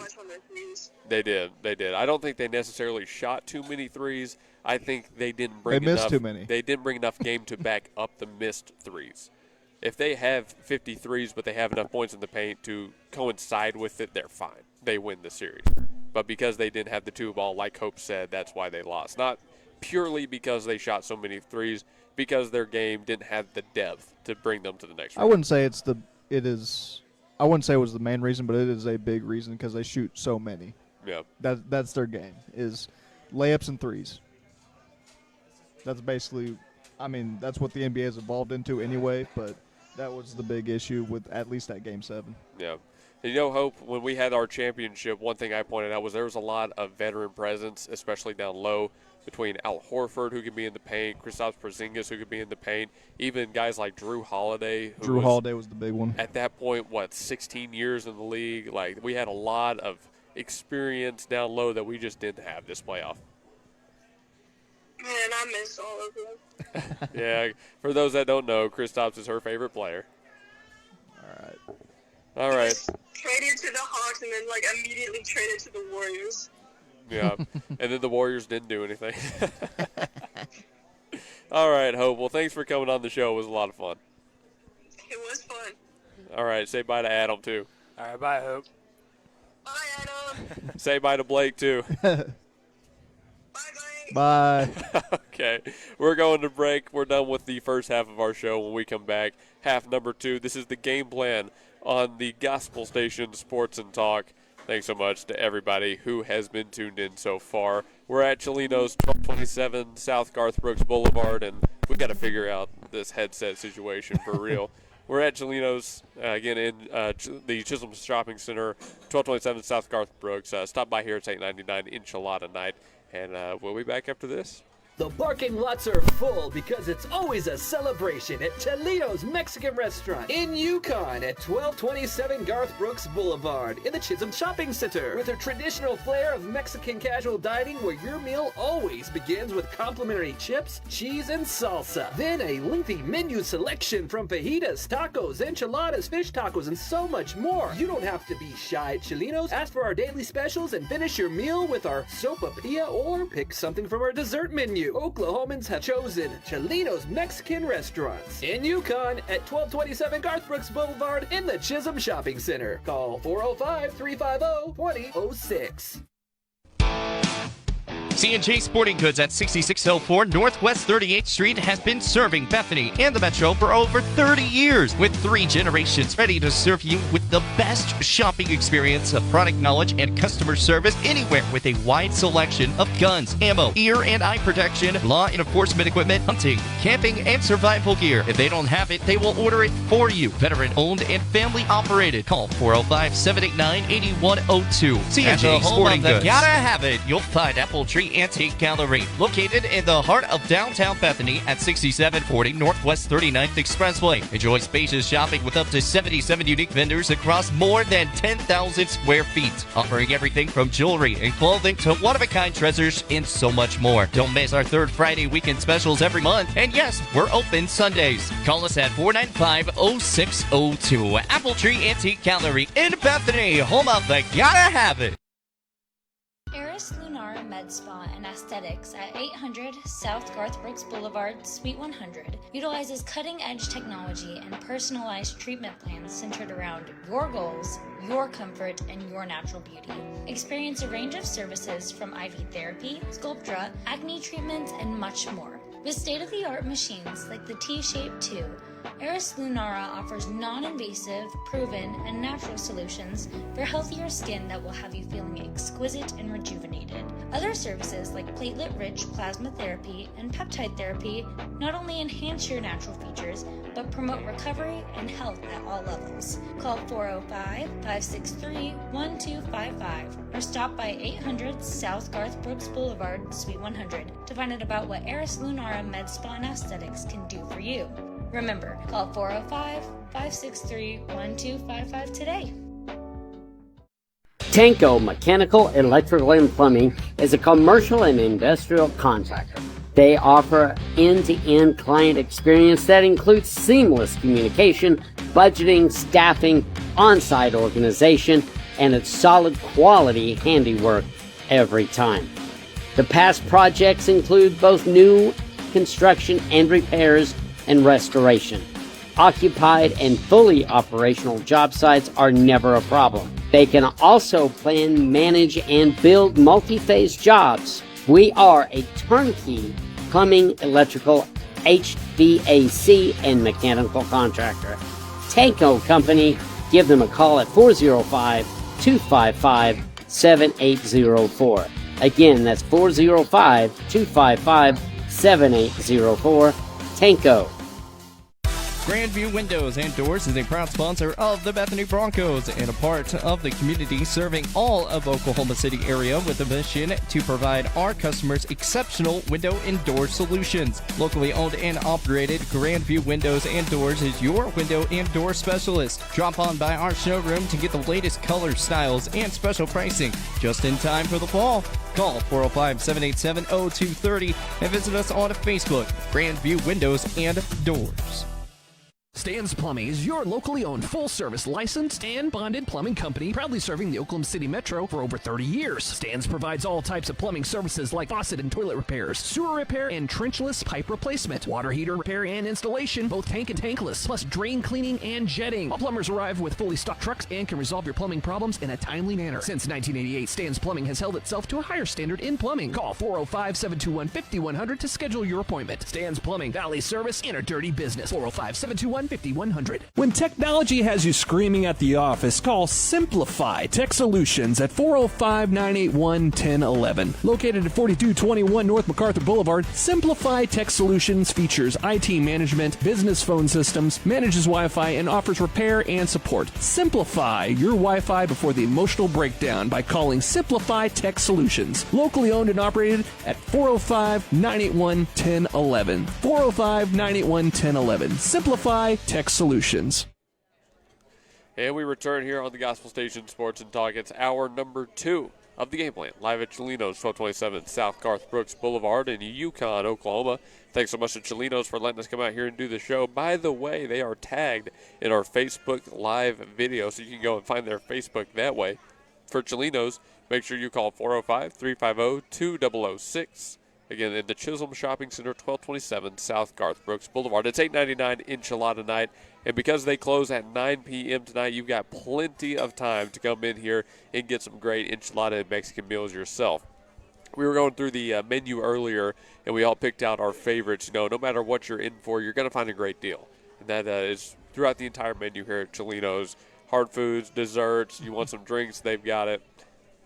They did. I don't think they necessarily shot too many threes. I think they didn't bring They missed enough. too many. They didn't bring enough game to back up the missed threes. If they have 50 threes, but they have enough points in the paint to coincide with it, they're fine. They win the series. But because they didn't have the 2-ball, like Hope said, that's why they lost. Not purely because they shot so many threes, because their game didn't have the depth to bring them to the next round. I wouldn't say I wouldn't say it was the main reason, but it is a big reason because they shoot so many. Yeah. That's their game, is layups and threes. That's basically, that's what the NBA has evolved into anyway, but that was the big issue with at least that Game 7. Yeah. And, Hope, when we had our championship, one thing I pointed out was there was a lot of veteran presence, especially down low, between Al Horford, who could be in the paint, Kristaps Porzingis, who could be in the paint, even guys like Drew Holiday. Drew Holiday was the big one. At that point, 16 years in the league? Like, we had a lot of experience down low that we just didn't have this playoff. Man, I miss all of them. Yeah, for those that don't know, Kristaps is her favorite player. All right. Traded to the Hawks and then immediately traded to the Warriors. Yeah, and then the Warriors didn't do anything. All right, Hope. Well, thanks for coming on the show. It was a lot of fun. It was fun. All right, say bye to Adam, too. All right, bye, Hope. Bye, Adam. Say bye to Blake, too. Bye. Okay, we're going to break. We're done with the first half of our show. When we come back, half number 2. This is the game plan on the Gospel Station Sports and Talk. Thanks so much to everybody who has been tuned in so far. We're at Chelinos, 1227 South Garth Brooks Boulevard, and we got to figure out this headset situation for real. We're at Chelinos, again, in the Chisholm Shopping Center, 1227 South Garth Brooks. Stop by here. It's $8.99 enchilada night, and we'll be back after this. The parking lots are full because it's always a celebration at Chelinos Mexican Restaurant in Yukon at 1227 Garth Brooks Boulevard in the Chisholm Shopping Center with a traditional flair of Mexican casual dining where your meal always begins with complimentary chips, cheese, and salsa. Then a lengthy menu selection from fajitas, tacos, enchiladas, fish tacos, and so much more. You don't have to be shy at Chelinos. Ask for our daily specials and finish your meal with our sopapilla or pick something from our dessert menu. Oklahomans have chosen Chelinos Mexican Restaurants in Yukon at 1227 Garth Brooks Boulevard in the Chisholm Shopping Center. Call 405-350-2006. C&J Sporting Goods at 6604 Northwest 38th Street has been serving Bethany and the Metro for over 30 years with 3 generations ready to serve you with the best shopping experience of product knowledge and customer service anywhere with a wide selection of guns, ammo, ear and eye protection, law and enforcement equipment, hunting, camping, and survival gear. If they don't have it, they will order it for you. Veteran owned and family operated. Call 405-789-8102. C&J Sporting Goods. Gotta have it. You'll find Apple Tree Antique Gallery, located in the heart of downtown Bethany at 6740 Northwest 39th Expressway. Enjoy spacious shopping with up to 77 unique vendors across more than 10,000 square feet, offering everything from jewelry and clothing to one-of-a-kind treasures and so much more. Don't miss our third Friday weekend specials every month. And yes, we're open Sundays. Call us at 495-0602. Apple Tree Antique Gallery in Bethany, home of the Gotta Have It. Eris Lunara Med Spa and Aesthetics at 800 South Garth Brooks Boulevard, Suite 100 utilizes cutting-edge technology and personalized treatment plans centered around your goals, your comfort, and your natural beauty. Experience a range of services from IV therapy, Sculptra, acne treatments, and much more. With state-of-the-art machines like the T-Shape 2, Eris Lunara offers non-invasive, proven, and natural solutions for healthier skin that will have you feeling exquisite and rejuvenated. Other services like platelet-rich plasma therapy and peptide therapy not only enhance your natural features, but promote recovery and health at all levels. Call 405-563-1255 or stop by 800 South Garth Brooks Boulevard, Suite 100 to find out about what Eris Lunara Med Spa and Aesthetics can do for you. Remember, call 405-563-1255 today. Tanko Mechanical, Electrical, and Plumbing is a commercial and industrial contractor. They offer end-to-end client experience that includes seamless communication, budgeting, staffing, on-site organization, and it's solid quality handiwork every time. The past projects include both new construction and repairs and restoration. Occupied and fully operational job sites are never a problem. They can also plan, manage, and build multi-phase jobs. We are a turnkey plumbing, electrical, HVAC, and mechanical contractor. Tanko Company, give them a call at 405-255-7804. Again, that's 405-255-7804. Tanko. Grandview Windows and Doors is a proud sponsor of the Bethany Broncos and a part of the community serving all of Oklahoma City area with a mission to provide our customers exceptional window and door solutions. Locally owned and operated, Grandview Windows and Doors is your window and door specialist. Drop on by our showroom to get the latest colors, styles, and special pricing just in time for the fall. Call 405-787-0230 and visit us on Facebook, Grandview Windows and Doors. Stan's Plumbing is your locally owned full-service licensed and bonded plumbing company proudly serving the Oklahoma City Metro for over 30 years. Stan's provides all types of plumbing services like faucet and toilet repairs, sewer repair and trenchless pipe replacement, water heater repair and installation, both tank and tankless, plus drain cleaning and jetting. All plumbers arrive with fully stocked trucks and can resolve your plumbing problems in a timely manner. Since 1988, Stan's Plumbing has held itself to a higher standard in plumbing. Call 405-721-5100 to schedule your appointment. Stan's Plumbing, Valley Service in a dirty business. 405-721-5100. When technology has you screaming at the office, call Simplify Tech Solutions at 405-981-1011. Located at 4221 North MacArthur Boulevard, Simplify Tech Solutions features IT management, business phone systems, manages Wi-Fi, and offers repair and support. Simplify your Wi-Fi before the emotional breakdown by calling Simplify Tech Solutions. Locally owned and operated at 405-981-1011. 405-981-1011. Simplify Tech Solutions. And we return here on the Gospel Station Sports and Talk. It's hour number 2 of the game plan, live at Chelinos, 1227 South Garth Brooks Boulevard in Yukon, Oklahoma. Thanks so much to Chelinos for letting us come out here and do the show. By the way, they are tagged in our Facebook Live video, so you can go and find their Facebook that way. For Chelinos, make sure you call 405-350-2006. Again, in the Chisholm Shopping Center, 1227 South Garth Brooks Boulevard. It's $8.99 enchilada night, and because they close at 9 p.m. tonight, you've got plenty of time to come in here and get some great enchilada and Mexican meals yourself. We were going through the menu earlier, and we all picked out our favorites. You know, no matter what you're in for, you're going to find a great deal. And that is throughout the entire menu here at Chelinos. Hard foods, desserts, you want some drinks, they've got it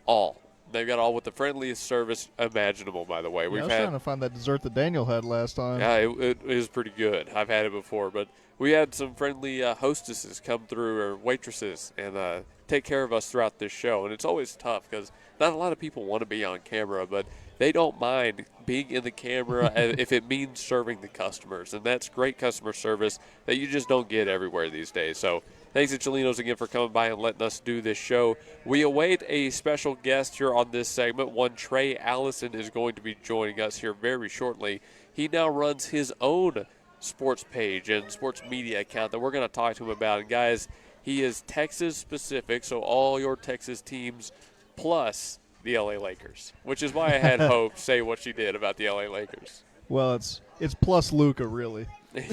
all. They've got all with the friendliest service imaginable, by the way. I was trying to find that dessert that Daniel had last time. Yeah, it is pretty good. I've had it before. But we had some friendly hostesses come through, or waitresses, and take care of us throughout this show. And it's always tough because not a lot of people want to be on camera, but they don't mind being in the camera if it means serving the customers. And that's great customer service that you just don't get everywhere these days. So thanks to Chelinos again for coming by and letting us do this show. We await a special guest here on this segment. One Trey Allison is going to be joining us here very shortly. He now runs his own sports page and sports media account that we're going to talk to him about. And guys, he is Texas specific, so all your Texas teams plus the LA Lakers, which is why I had Hope say what she did about the LA Lakers. Well, it's plus Luka, really.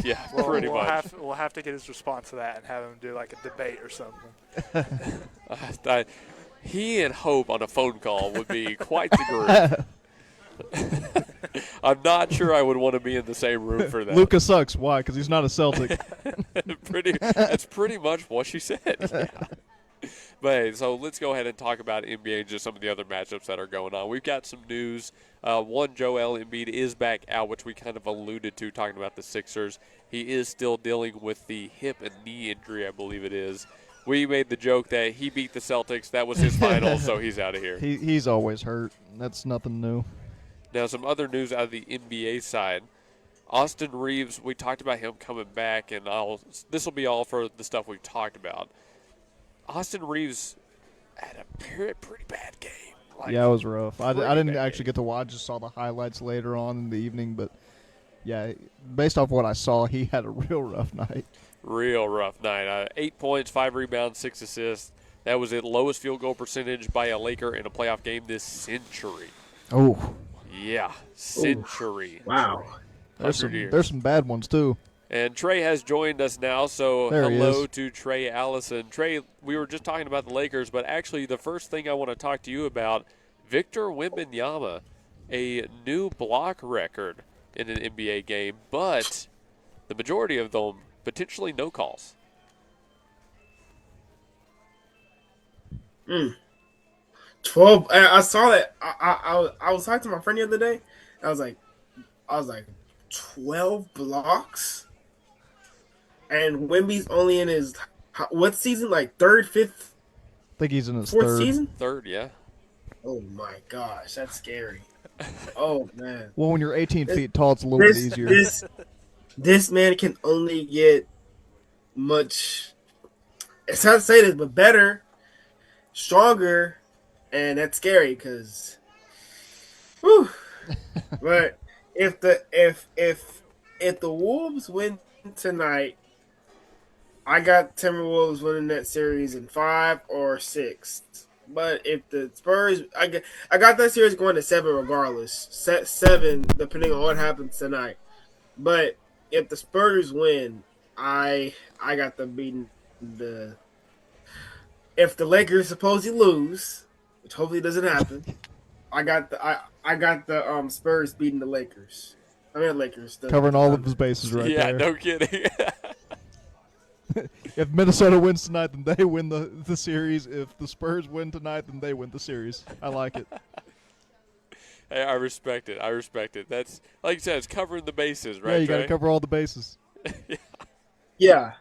Yeah, well, pretty much. We'll have to get his response to that and have him do like a debate or something. He and Hope on a phone call would be quite the group. I'm not sure I would want to be in the same room for that. Luka sucks. Why? Because he's not a Celtic. That's pretty much what she said. Yeah. But hey, so let's go ahead and talk about NBA and just some of the other matchups that are going on. We've got some news. One, Joel Embiid is back out, which we kind of alluded to talking about the Sixers. He is still dealing with the hip and knee injury, I believe it is. We made the joke that he beat the Celtics. That was his final, so he's out of here. He's always hurt. That's nothing new. Now, some other news out of the NBA side. Austin Reeves, we talked about him coming back, and this will be all for the stuff we've talked about. Austin Reeves had a pretty bad game. Yeah, it was rough. I didn't actually get to watch. Just saw the highlights later on in the evening. But, yeah, based off what I saw, he had a real rough night. Real rough night. 8 points, 5 rebounds, 6 assists. That was the lowest field goal percentage by a Laker in a playoff game this century. Oh. Yeah, century. Ooh. Wow. There's some bad ones, too. And Trey has joined us now, so hello to Trey Allison. Trey, we were just talking about the Lakers, but actually the first thing I want to talk to you about, Victor Wembanyama, a new block record in an NBA game, but the majority of them potentially no calls. 12. I saw that. I was talking to my friend the other day. I was like, 12 blocks. and Wemby's only in his what season? Like third, fifth, I think he's in his fourth third. season. Third, yeah. Oh my gosh, that's scary. Oh man. Well, when you're 18 feet tall, it's a little bit easier. This man can only get much. It's not to say this, but better, stronger, and that's scary because. But if the Wolves win tonight, I got Timberwolves winning that series in 5 or 6. But if the Spurs, I got that series going to 7 regardless. 7 depending on what happens tonight. But if the Spurs win, I got them beating the. If the Lakers supposedly lose, which hopefully doesn't happen, I got the Spurs beating the Lakers. I mean Lakers. Covering all of his bases right there. Yeah, no kidding. If Minnesota wins tonight, then they win the series. If the Spurs win tonight, then they win the series. I like it. Hey, I respect it. That's, like you said, it's covering the bases, right? Yeah, you got Trey? to cover all the bases. Yeah.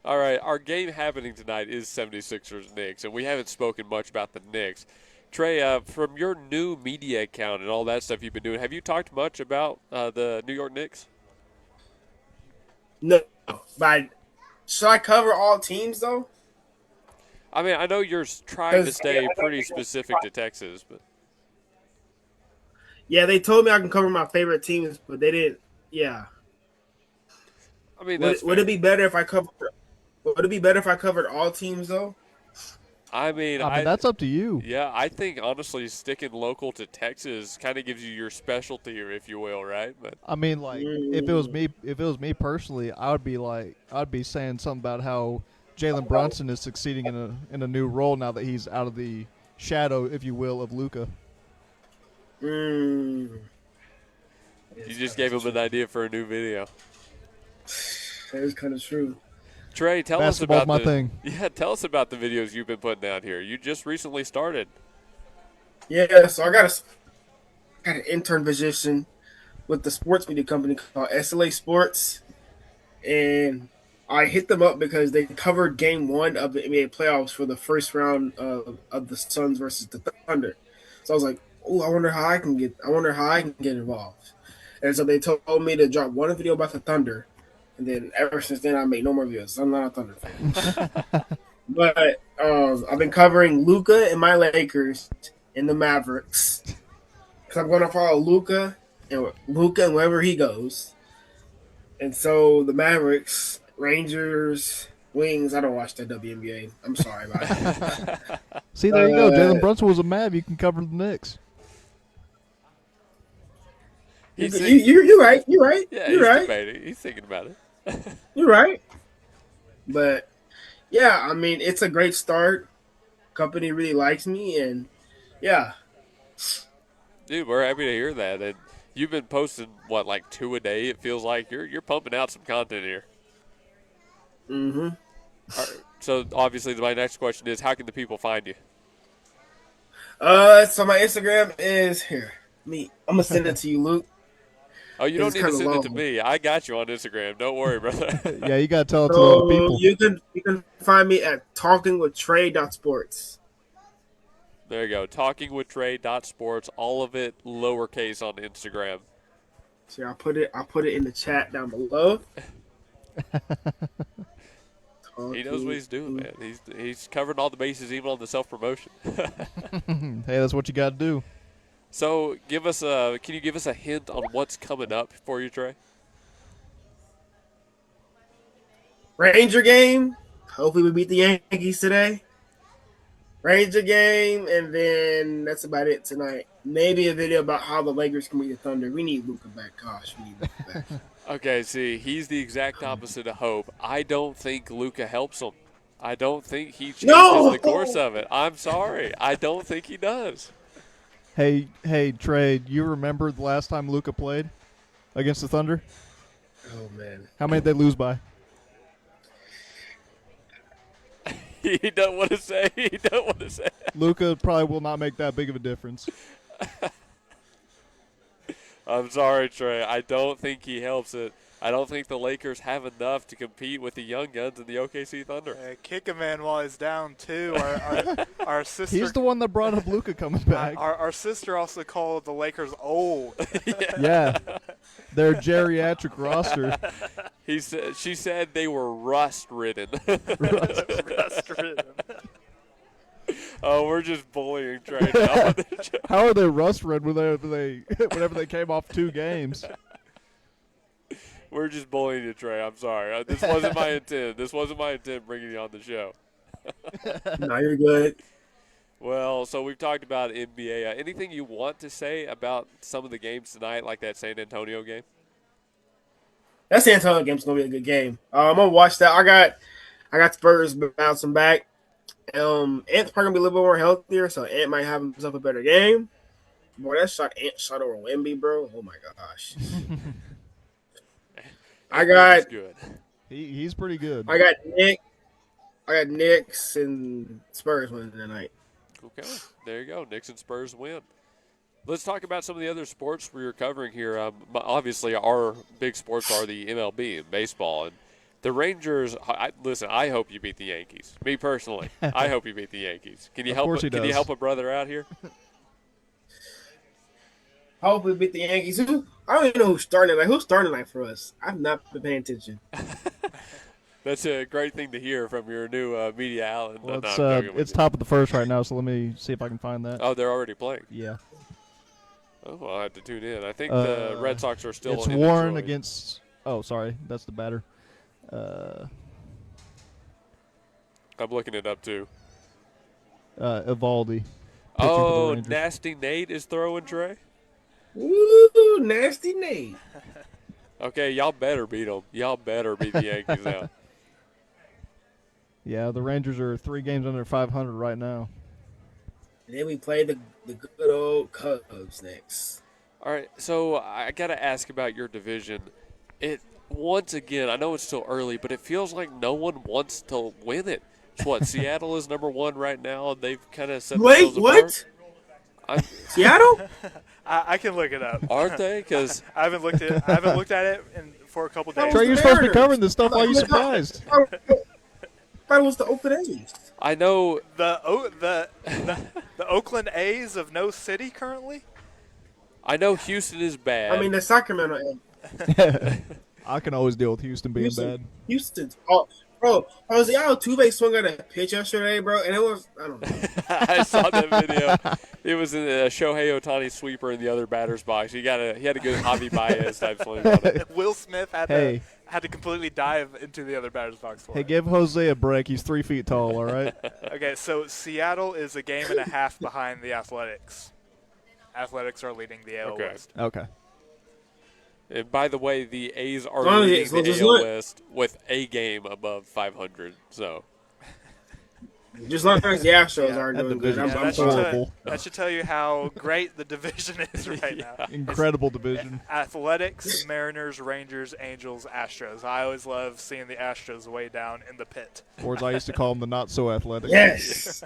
All right, our game happening tonight is 76ers Knicks, and we haven't spoken much about the Knicks. Trey, from your new media account and all that stuff you've been doing, have you talked much about the New York Knicks? No, but should I cover all teams though? I mean, I know you're trying to stay pretty specific to Texas, but yeah, they told me I can cover my favorite teams, but they didn't. Yeah. I mean, would it be better if I covered? Would it be better if I covered all teams though? I mean, that's up to you. Yeah, I think honestly sticking local to Texas kind of gives you your specialty, if you will, right? But I mean, like if it was me personally, I'd be saying something about how Jalen Brunson is succeeding in a new role now that he's out of the shadow, if you will, of Luka. you just gave him an idea for a new video. That is kind of true. Trey, tell us Basketball's about my thing. Yeah, tell us about the videos you've been putting out here. You just recently started. Yeah, so I got an intern position with the sports media company called SLA Sports, and I hit them up because they covered Game 1 of the NBA playoffs for the first round of the Suns versus the Thunder. So I was like, "Oh, I wonder how I can get involved." And so they told me to drop one video about the Thunder. And then ever since then, I made no more videos. I'm not a Thunder fan. But I've been covering Luka and my Lakers and the Mavericks. Because I'm going to follow Luka and wherever he goes. And so the Mavericks, Rangers, Wings. I don't watch the WNBA. I'm sorry about it. See, there you go. Jalen Brunson was a Mav. You can cover the Knicks. You're right. You're right. Yeah, you're he's right. debating. He's thinking about it. You're right. But, yeah, I mean, it's a great start. Company really likes me, and, yeah. Dude, we're happy to hear that. And you've been posting, what, like 2 a day? It feels like you're pumping out some content here. Mm-hmm. So, obviously, my next question is, how can the people find you? So my Instagram is here. I'm gonna send it to you, Luke. Oh, you don't It's need to kinda send it to long. me. I got you on Instagram. Don't worry, brother. Yeah, you gotta tell it to all the people. You can find me at talkingwithtrey.sports. There you go. Talkingwithtrey.sports. All of it lowercase on Instagram. See, I'll put it in the chat down below. He knows what he's doing, man. He's covering all the bases, even on the self-promotion. Hey, that's what you got to do. So, can you give us a hint on what's coming up for you, Trey? Ranger game. Hopefully we beat the Yankees today. Ranger game, and then that's about it tonight. Maybe a video about how the Lakers can beat the Thunder. We need Luka back. Gosh, we need Luka back. Okay, see, he's the exact opposite of Hope. I don't think Luka helps him. I don't think he changes the course of it. I'm sorry. I don't think he does. Hey, Trey, do you remember the last time Luka played against the Thunder? Oh, man. How many did they lose by? He don't want to say. He don't want to say. Luka probably will not make that big of a difference. I'm sorry, Trey. I don't think he helps it. I don't think the Lakers have enough to compete with the young guns in the OKC Thunder. Kick a man while he's down too. Our sister. He's the one that brought up Luka coming back. Our sister also called the Lakers old. Yeah, their geriatric roster. She said they were rust-ridden. Rust-ridden. Oh, we're just bullying Trey now. How are they rust-ridden whenever they came off 2 games? We're just bullying you, Trey. I'm sorry. This wasn't my intent. This wasn't my intent bringing you on the show. No, you're good. Well, so we've talked about NBA. Anything you want to say about some of the games tonight, like that San Antonio game? That San Antonio game's gonna be a good game. I'm gonna watch that. I got Spurs bouncing back. Ant's probably gonna be a little bit more healthier, so Ant might have himself a better game. Boy, that shot Ant shot over Wemby, bro. Oh my gosh. I got good. He's pretty good. I got Knicks and Spurs winning tonight. Okay, there you go. Knicks and Spurs win. Let's talk about some of the other sports we're covering here. Obviously, our big sports are the MLB and baseball. And the Rangers, listen, I hope you beat the Yankees. Me personally, I hope you beat the Yankees. Can you Can you help a brother out here? Hopefully beat the Yankees. I don't even know who's starting tonight. Who's starting tonight for us? I've not been paying attention. That's a great thing to hear from your new media outlet. Well, it's top of the first right now, so let me see if I can find that. Oh, they're already playing? Yeah. Oh, well, I'll have to tune in. I think the Red Sox are still It's in Warren Detroit. against – oh, sorry. That's the batter. I'm looking it up, too. Evaldi. Oh, Nasty Nate is throwing, Trey? Ooh, Nasty Nate. Okay, y'all better beat them. Y'all better beat the Yankees now. Yeah, the Rangers are 3 games under 500 right now. And then we play the good old Cubs next. All right, so I got to ask about your division. Once again, I know it's still early, but it feels like no one wants to win it. It's what, Seattle is number 1 right now. They've kind of set themselves apart. Seattle? I can look it up. Aren't they? Because I haven't looked at it for a couple days. Trey, you're supposed to be covering this stuff. Why are you surprised? I was the Oakland A's. I know the Oakland A's of no city currently. I know Houston is bad. I mean the Sacramento A's. I can always deal with Houston being bad. Houston's bro. Jose Altuve swung at a pitch yesterday, bro, and it was I don't know. I saw that video. It was in a Shohei Ohtani sweeper in the other batter's box. He had a good Javi Baez type swing on it. Will Smith had to completely dive into the other batter's box for Hey, it. give Jose a break. He's 3 feet tall, all right? Okay, so Seattle is a game and a half behind the Athletics. Athletics are leading the AL West. Okay. And by the way, the A's are leading the AL West with a game above 500. So, just like the Astros are doing good. That should tell you how great the division is right now. Incredible division. Athletics, Mariners, Rangers, Angels, Astros. I always love seeing the Astros way down in the pit. Or as I used to call them, the not-so-athletic. Yes.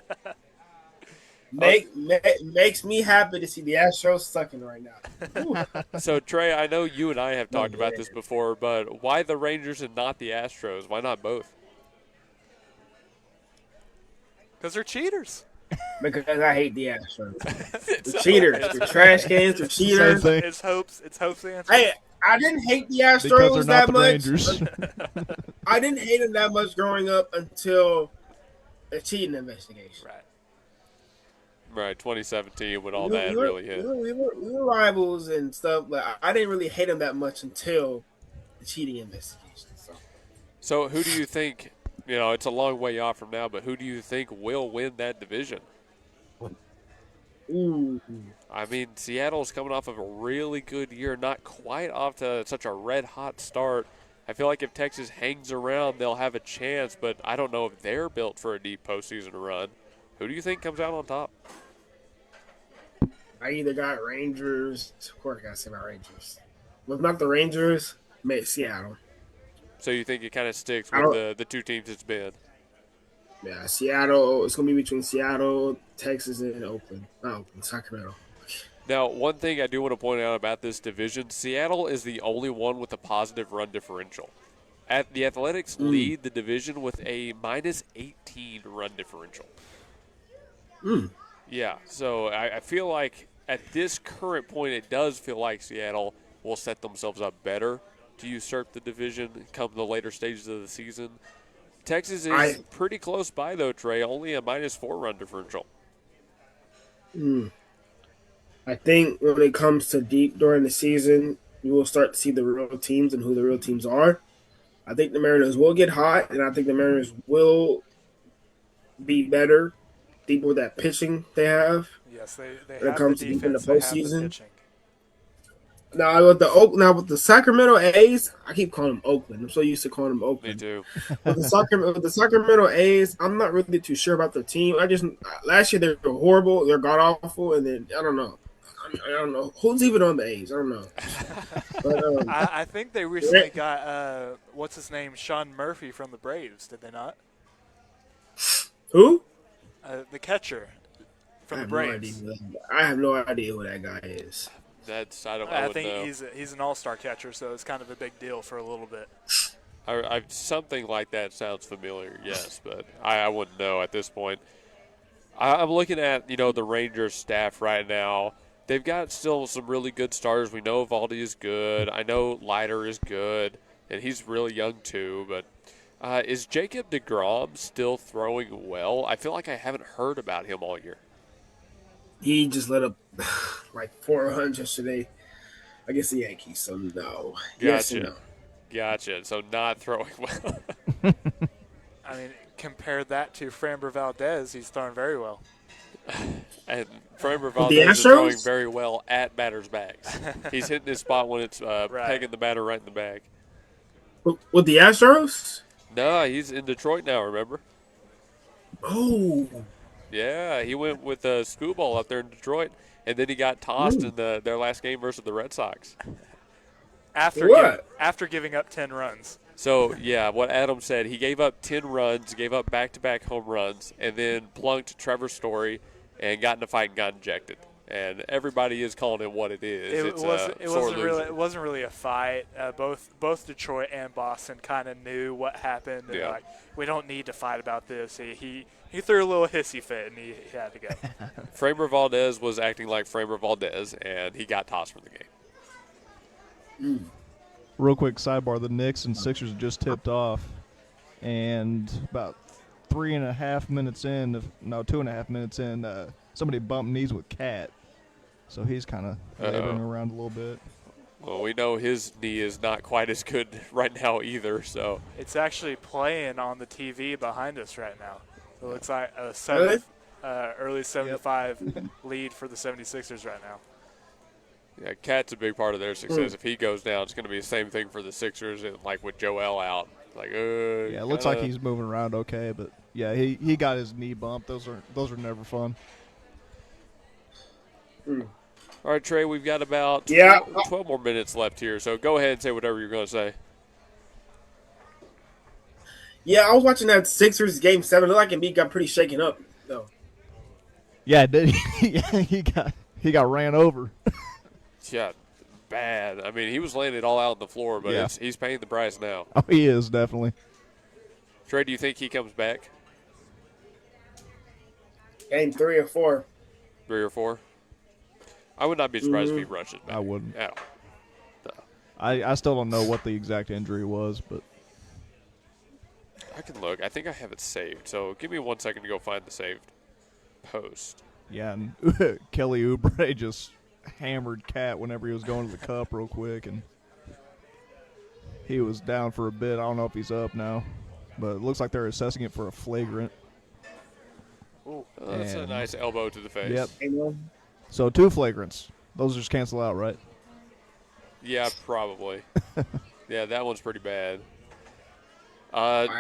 Makes me happy to see the Astros sucking right now. So Trey, I know you and I have talked about this before, but why the Rangers and not the Astros? Why not both? Because they're cheaters. Because I hate the Astros. They're cheaters. They're trash cans. They're cheaters. It's Hope's answer. Hey, I didn't hate the Astros that much. Rangers. I didn't hate them that much growing up until a cheating investigation. Right, 2017 when all that really hit. We were rivals and stuff, but I didn't really hate them that much until the cheating investigation. So who do you think, it's a long way off from now, but who do you think will win that division? Ooh. I mean, Seattle's coming off of a really good year, not quite off to such a red-hot start. I feel like if Texas hangs around, they'll have a chance, but I don't know if they're built for a deep postseason run. Who do you think comes out on top? I either got Rangers. Of course, I got to say my Rangers. If not the Rangers, maybe Seattle. So you think it kind of sticks with the 2 teams it's been? Yeah, Seattle. It's going to be between Seattle, Texas, and Oakland. Not Oakland, Sacramento. Now, one thing I do want to point out about this division, Seattle is the only one with a positive run differential. The Athletics lead the division with a minus 18 run differential. Yeah, so I feel like at this current point, it does feel like Seattle will set themselves up better to usurp the division come the later stages of the season. Texas is pretty close by, though, Trey, only a minus 4 run differential. I think when it comes to deep during the season, you will start to see the real teams and who the real teams are. I think the Mariners will get hot, and I think the Mariners will be better deep with that pitching they have. Yes, they when it have comes the to deep in the defense, they have the postseason. pitching. Now with the Sacramento A's, I keep calling them Oakland. I'm so used to calling them Oakland. Me too. With the Sacramento A's, I'm not really too sure about their team. Last year they were horrible, they're god awful, and then I don't know who's even on the A's. I don't know. But, I think they recently got what's his name, Sean Murphy from the Braves. Did they not? Who? The catcher from the Braves. I have no idea who that guy is. I think know. he's an all-star catcher, so it's kind of a big deal for a little bit. Something like that sounds familiar, yes, but I wouldn't know at this point. I'm looking at the Rangers staff right now. They've got still some really good starters. We know Valdi is good. I know Leiter is good, and he's really young too. But is Jacob deGrom still throwing well? I feel like I haven't heard about him all year. He just let up like 4 runs yesterday against the Yankees, so no. Gotcha. Yes and no. Gotcha. So not throwing well. I mean, compare that to Framber Valdez. He's throwing very well. And Framber Valdez is throwing very well at batter's bags. He's hitting his spot when it's pegging the batter right in the bag. With the Astros? No, he's in Detroit now, remember? Oh. Yeah, he went with a screwball up there in Detroit, and then he got tossed in their last game versus the Red Sox. After giving up 10 runs. So, yeah, what Adam said, he gave up 10 runs, gave up back-to-back home runs, and then plunked Trevor Story and got in a fight and got injected. And everybody is calling it what it is. It wasn't really a fight. Both Detroit and Boston kind of knew what happened. And like, we don't need to fight about this. He threw a little hissy fit, and he had to go. Framber Valdez was acting like Framber Valdez, and he got tossed from the game. Real quick sidebar: the Knicks and Sixers just tipped off, and about 2.5 minutes in, somebody bumped knees with Cat, so he's kind of laboring around a little bit. Well, we know his knee is not quite as good right now either. So it's actually playing on the TV behind us right now. So it looks like a early 7-5 lead for the 76ers right now. Yeah, Cat's a big part of their success. If he goes down, it's going to be the same thing for the Sixers, and like with Joel out. Like, yeah, it looks like he's moving around okay, but yeah, he got his knee bumped. Those are never fun. All right, Trey, we've got about 12 more minutes left here, so go ahead and say whatever you're going to say. Yeah, I was watching that Sixers Game 7. It looked like Embiid got pretty shaken up, though. Yeah, did he got ran over. Yeah, bad. I mean, he was laying it all out on the floor, but he's paying the price now. Oh, he is, definitely. Trey, do you think he comes back? Game 3 or 4. 3 or 4? I would not be surprised if he rushes back. I wouldn't. At all. No. I still don't know what the exact injury was, but I can look. I think I have it saved, so give me 1 second to go find the saved post. Yeah, and Kelly Oubre just hammered Cat whenever he was going to the cup real quick, and he was down for a bit. I don't know if he's up now, but it looks like they're assessing it for a flagrant. Ooh, that's a nice elbow to the face. Yep. So 2 flagrants. Those just cancel out, right? Yeah, probably. Yeah, that one's pretty bad.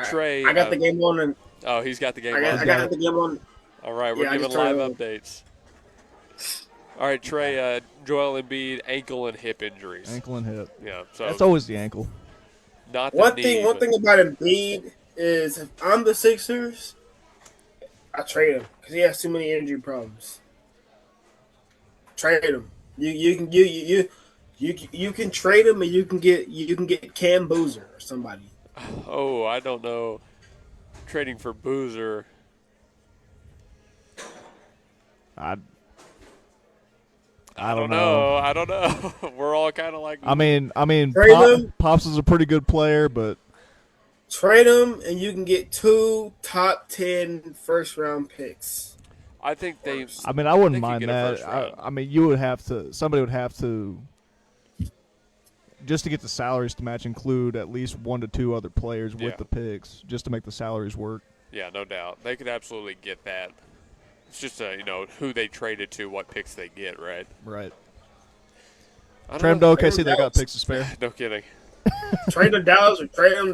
Trey. I got the game on. Oh, he's got the game on. I got the game on. All right, we're giving live updates. All right, Trey, Joel Embiid, ankle and hip injuries. Ankle and hip. Yeah, so that's always the ankle. Not the One knee, thing about Embiid is if I'm the Sixers, I trade him because he has too many injury problems. Trade him. You can trade him, and you can get Cam Boozer or somebody. Oh, I don't know. Trading for Boozer. I don't know. I don't know. We're all kind of like. I mean, Trade him. Pops is a pretty good player, but Trade him, and you can get 2 top 10 first-round picks. I think they. I mean, I wouldn't they could mind get a that. first round. I mean, you would have to. Somebody would have to. Just to get the salaries to match, include at least 1 to 2 other players Yeah. with the picks, just to make the salaries work. Yeah, no doubt. They could absolutely get that. It's just who they traded to, what picks they get, right? Right. I Trade don't them to OKC. They got picks to spare. No kidding. Trade to Dallas or trade him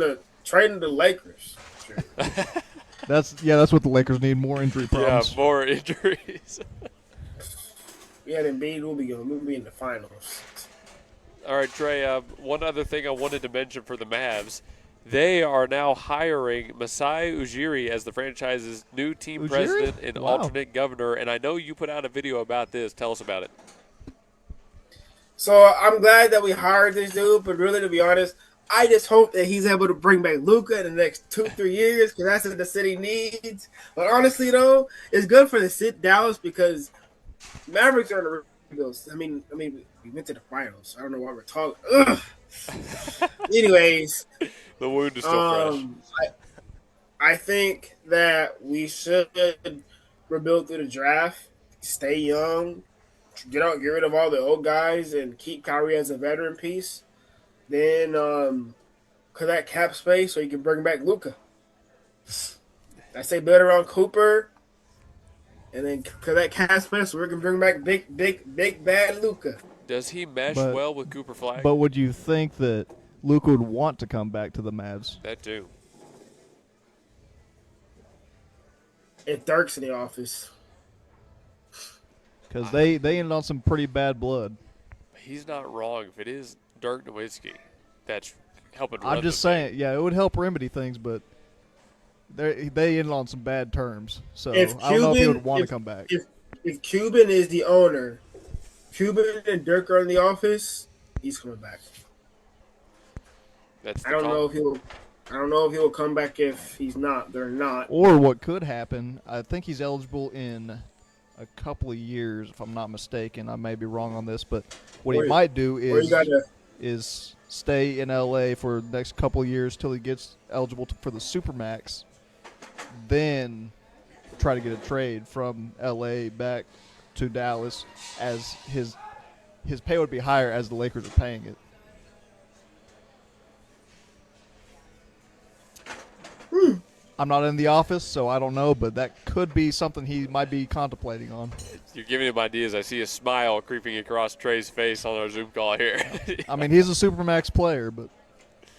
to Lakers. That's what the Lakers need, more injury problems. Yeah, more injuries. Yeah, then Embiid will be in the finals. All right, Trey, one other thing I wanted to mention for the Mavs. They are now hiring Masai Ujiri as the franchise's new team president and alternate governor, and I know you put out a video about this. Tell us about it. So I'm glad that we hired this dude, but really, to be honest, I just hope that he's able to bring back Luka in the next 2-3 years, because that's what the city needs. But honestly, though, it's good for the city Dallas because Mavericks are in the rebuilds. I mean, we went to the finals. I don't know why we're talking. Ugh. Anyways, the wound is still fresh. I think that we should rebuild through the draft, stay young, get rid of all the old guys, and keep Kyrie as a veteran piece. Then cause that cap space so you can bring back Luka. I say build around Cooper, and then cause that cap space so we can bring back big bad Luka. Does he mesh well with Cooper Flag? But would you think that Luka would want to come back to the Mavs? That too. If Dirk's in the office. Because they ended on some pretty bad blood. He's not wrong. If it is Dirk Nowitzki, that's helping run I'm just the thing. saying, yeah, it would help remedy things, but they ended on some bad terms. So If I don't know if he Cuban- would want to if- come back. If Cuban is the owner, Cuban and Dirk are in the office, he's coming back. That's I don't know if he'll come back if he's not. They're not. Or what could happen, I think he's eligible in a couple of years, if I'm not mistaken. I may be wrong on this, but what he might do is stay in LA for the next couple of years till he gets eligible for the Supermax, then try to get a trade from LA back to Dallas, as his pay would be higher as the Lakers are paying it. I'm not in the office, so I don't know, but that could be something he might be contemplating on. You're giving him ideas. I see a smile creeping across Trey's face on our Zoom call here. I mean, he's a Supermax player, but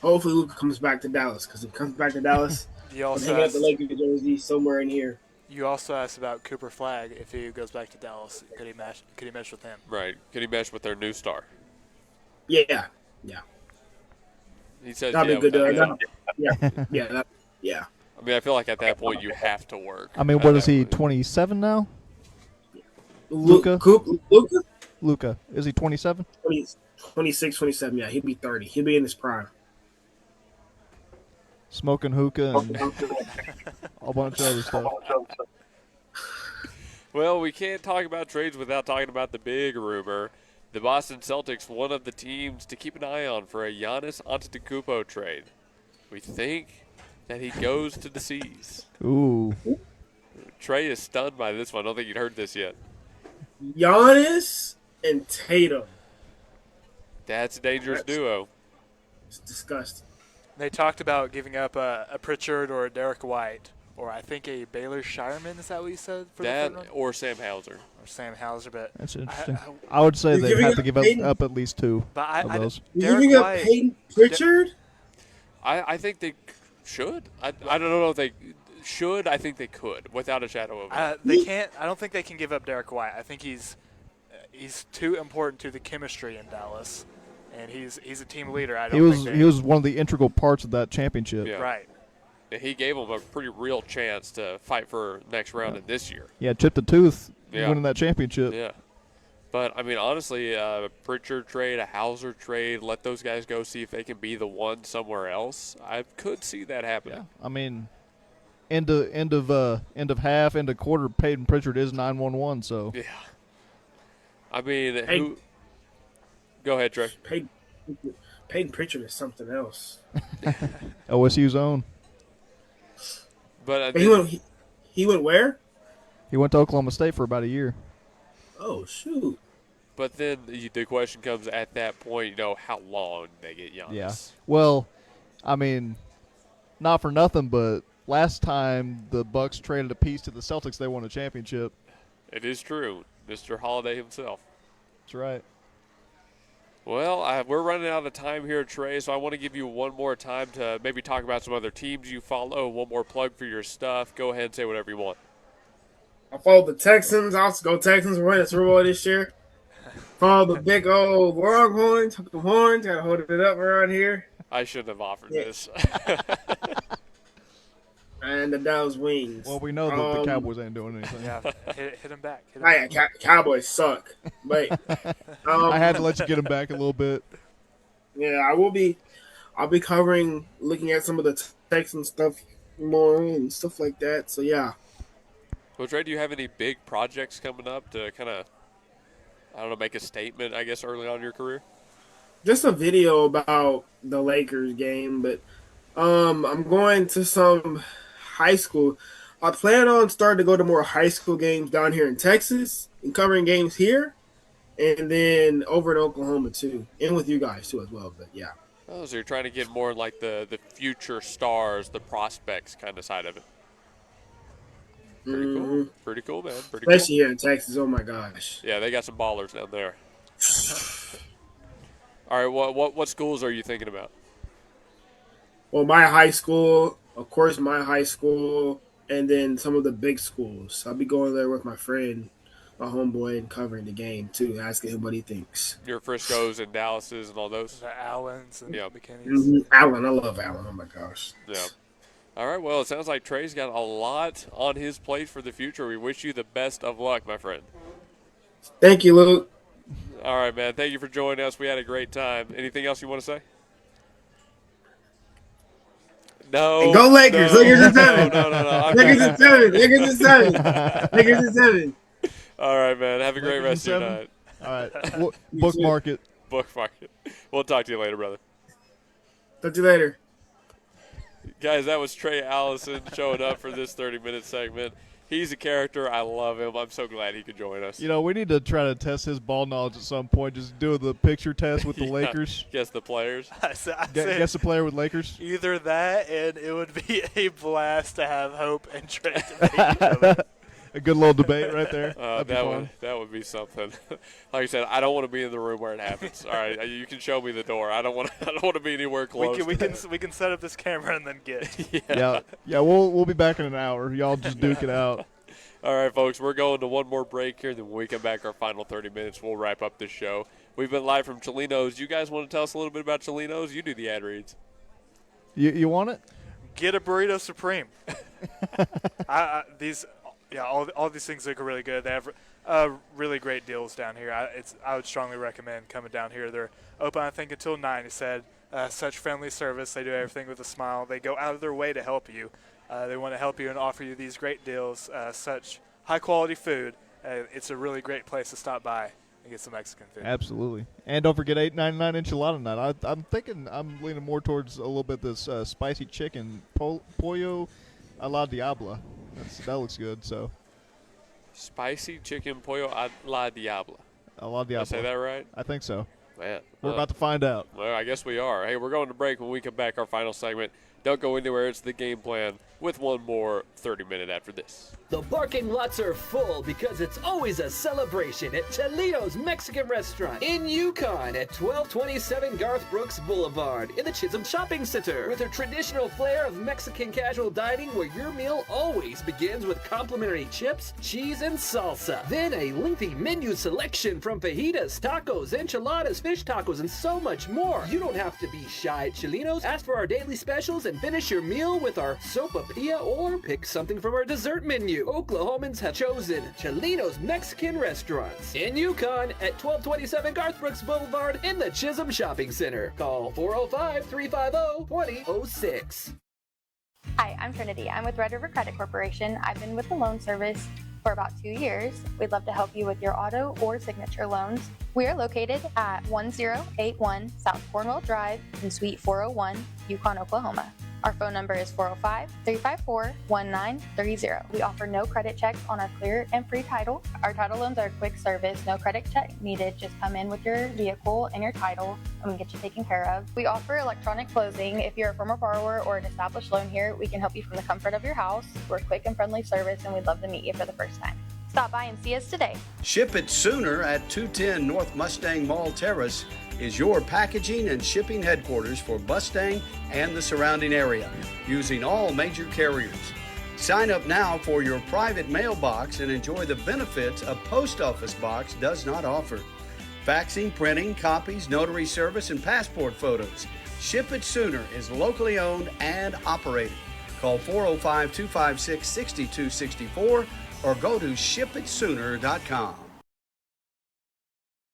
Hopefully Luka comes back to Dallas, because if he comes back to Dallas, You I'm also hanging out asked, the Lakers jersey somewhere in here. you also asked about Cooper Flag. If he goes back to Dallas, could he mesh with him? Right. Could he mesh with their new star? Yeah. He says, That'd be good. without Yeah. Yeah. I mean, I feel like at that point you have to work. I mean, what is he, 27 now? Luka? Luka. Is he 27? 26, 27. Yeah, he'd be 30. He'd be in his prime. Smoking hookah and a bunch of other stuff. Well, we can't talk about trades without talking about the big rumor. The Boston Celtics, one of the teams to keep an eye on for a Giannis Antetokounmpo trade. We think that he goes to the Seas. Ooh. Trey is stunned by this one. I don't think you'd heard this yet. Giannis and Tatum. That's a dangerous duo. It's disgusting. They talked about giving up a Pritchard or a Derek White, or I think a Baylor Shireman. Is that what you said? For That the third one? or Sam Hauser. Or Sam Hauser, but That's interesting. I would say they'd have to give up at least two of those. You're giving up Peyton Pritchard? I think they should. I don't know if they should. I think they could, without a shadow of a doubt. They can't. I don't think they can give up Derek White. I think he's too important to the chemistry in Dallas, and he's a team leader. I don't He was one of the integral parts of that championship. Yeah. Right. And he gave them a pretty real chance to fight for next round in this year. Yeah, chipped a tooth Yeah. winning that championship. Yeah. But, I mean, honestly, Pritchard trade, a Hauser trade, let those guys go see if they can be the one somewhere else. I could see that happening. Yeah, I mean, end of half, end of quarter, Peyton Pritchard is 9-1-1, so. Yeah. I mean, go ahead, Trey. Peyton Pritchard is something else. OSU's own. But he went where? He went to Oklahoma State for about a year. Oh, shoot. But then the question comes at that point, how long they get Giannis. Yeah. Well, I mean, not for nothing, but last time the Bucks traded a piece to the Celtics, they won a championship. It is true. Mr. Holiday himself. That's right. Well, we're running out of time here, Trey, so I want to give you one more time to maybe talk about some other teams you follow, one more plug for your stuff. Go ahead and say whatever you want. I follow the Texans. I'll go Texans. We're winning the Super Bowl this year. Follow the big old Longhorns. Took the horns. Got to hold it up around here. I shouldn't have offered this. And the Dallas Wings. Well, we know that the Cowboys ain't doing anything. Yeah, hit him back. Cowboys suck. But I had to let you get them back a little bit. Yeah, I'll be covering, looking at some of the Texan stuff more and stuff like that. So yeah. Well, Trey, do you have any big projects coming up to kind of, make a statement, I guess, early on in your career? Just a video about the Lakers game, but I'm going to some high school. I plan on starting to go to more high school games down here in Texas and covering games here, and then over in Oklahoma too, and with you guys too as well. But yeah. Oh, so you're trying to get more like the future stars, the prospects kind of side of it. Pretty cool. Pretty cool, man. Pretty cool. Especially here in Texas. Oh, my gosh. Yeah, they got some ballers down there. All right, what schools are you thinking about? Well, my high school, of course, and then some of the big schools. I'll be going there with my friend, my homeboy, and covering the game, too, asking him what he thinks. Your Frisco's and Dallases and all those? The Allens and McKinney's. Mm-hmm. Allen. I love Allen. Oh, my gosh. Yeah. All right, well, it sounds like Trey's got a lot on his plate for the future. We wish you the best of luck, my friend. Thank you, Luke. All right, man. Thank you for joining us. We had a great time. Anything else you want to say? No. Hey, go Lakers. No, Lakers at 7. No. Lakers at 7. Lakers at 7. Lakers at 7. All right, man. Have a great rest of your night. All right. Bookmark it. Bookmark it. We'll talk to you later, brother. Talk to you later. Guys, that was Trey Allison showing up for this 30-minute segment. He's a character. I love him. I'm so glad he could join us. We need to try to test his ball knowledge at some point. Just do the picture test with the Lakers. Guess the players. Guess the player with Lakers. Either that, and it would be a blast to have Hope and Trey debate each other. A good little debate right there. That would be something. Like I said, I don't want to be in the room where it happens. All right, you can show me the door. I don't want to be anywhere close. We can set up this camera and then get. Yeah. We'll be back in an hour. Y'all just duke it out. All right, folks, we're going to one more break here. Then when we come back, our final 30 minutes, we'll wrap up this show. We've been live from Chelinos. You guys want to tell us a little bit about Chelinos? You do the ad reads. You want it? Get a burrito supreme. All these things look really good. They have really great deals down here. I would strongly recommend coming down here. They're open, I think, until 9. He said such friendly service. They do everything with a smile. They go out of their way to help you. They want to help you and offer you these great deals. Such high quality food. It's a really great place to stop by and get some Mexican food. Absolutely. And don't forget $8.99 enchilada night. I'm leaning more towards a little bit this spicy chicken pollo a la diabla. That looks good. So, spicy chicken pollo a la diabla. A la diabla. Did I say that right? I think so. Man, we're about to find out. Well, I guess we are. Hey, we're going to break. When we come back, our final segment. Don't go anywhere. It's the game plan with one more 30-minute after this. The parking lots are full because it's always a celebration at Chelinos Mexican Restaurant in Yukon at 1227 Garth Brooks Boulevard in the Chisholm Shopping Center with a traditional flair of Mexican casual dining where your meal always begins with complimentary chips, cheese, and salsa. Then a lengthy menu selection from fajitas, tacos, enchiladas, fish tacos, tacos, and so much more. You don't have to be shy at Chelinos. Ask for our daily specials and finish your meal with our sopapilla or pick something from our dessert menu. Oklahomans have chosen Chelinos Mexican Restaurants in Yukon at 1227 Garth Brooks Boulevard in the Chisholm Shopping Center. Call 405-350-2006. Hi, I'm Trinity. I'm with Red River Credit Corporation. I've been with the loan service for about 2 years. We'd love to help you with your auto or signature loans. We are located at 1081 South Cornwall Drive in Suite 401, Yukon, Oklahoma. Our phone number is 405-354-1930. We offer no credit checks on our clear and free title. Our title loans are a quick service, no credit check needed. Just come in with your vehicle and your title and we get you taken care of. We offer electronic closing. If you're a former borrower or an established loan here, we can help you from the comfort of your house. We're a quick and friendly service and we'd love to meet you for the first time. Stop by and see us today. Ship it sooner at 210 North Mustang Mall Terrace is your packaging and shipping headquarters for Mustang and the surrounding area, using all major carriers. Sign up now for your private mailbox and enjoy the benefits a post office box does not offer. Faxing, printing, copies, notary service, and passport photos. Ship It Sooner is locally owned and operated. Call 405-256-6264 or go to shipitsooner.com.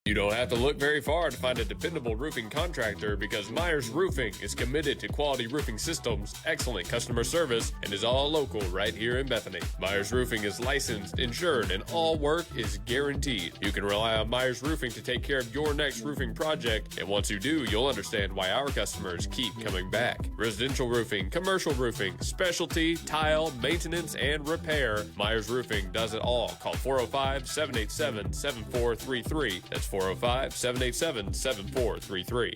You don't have to look very far to find a dependable roofing contractor because Myers Roofing is committed to quality roofing systems, excellent customer service, and is all local right here in Bethany. Myers Roofing is licensed, insured, and all work is guaranteed. You can rely on Myers Roofing to take care of your next roofing project, and once you do, you'll understand why our customers keep coming back. Residential roofing, commercial roofing, specialty, tile, maintenance, and repair. Myers Roofing does it all. Call 405-787-7433. That's 405-787-7433.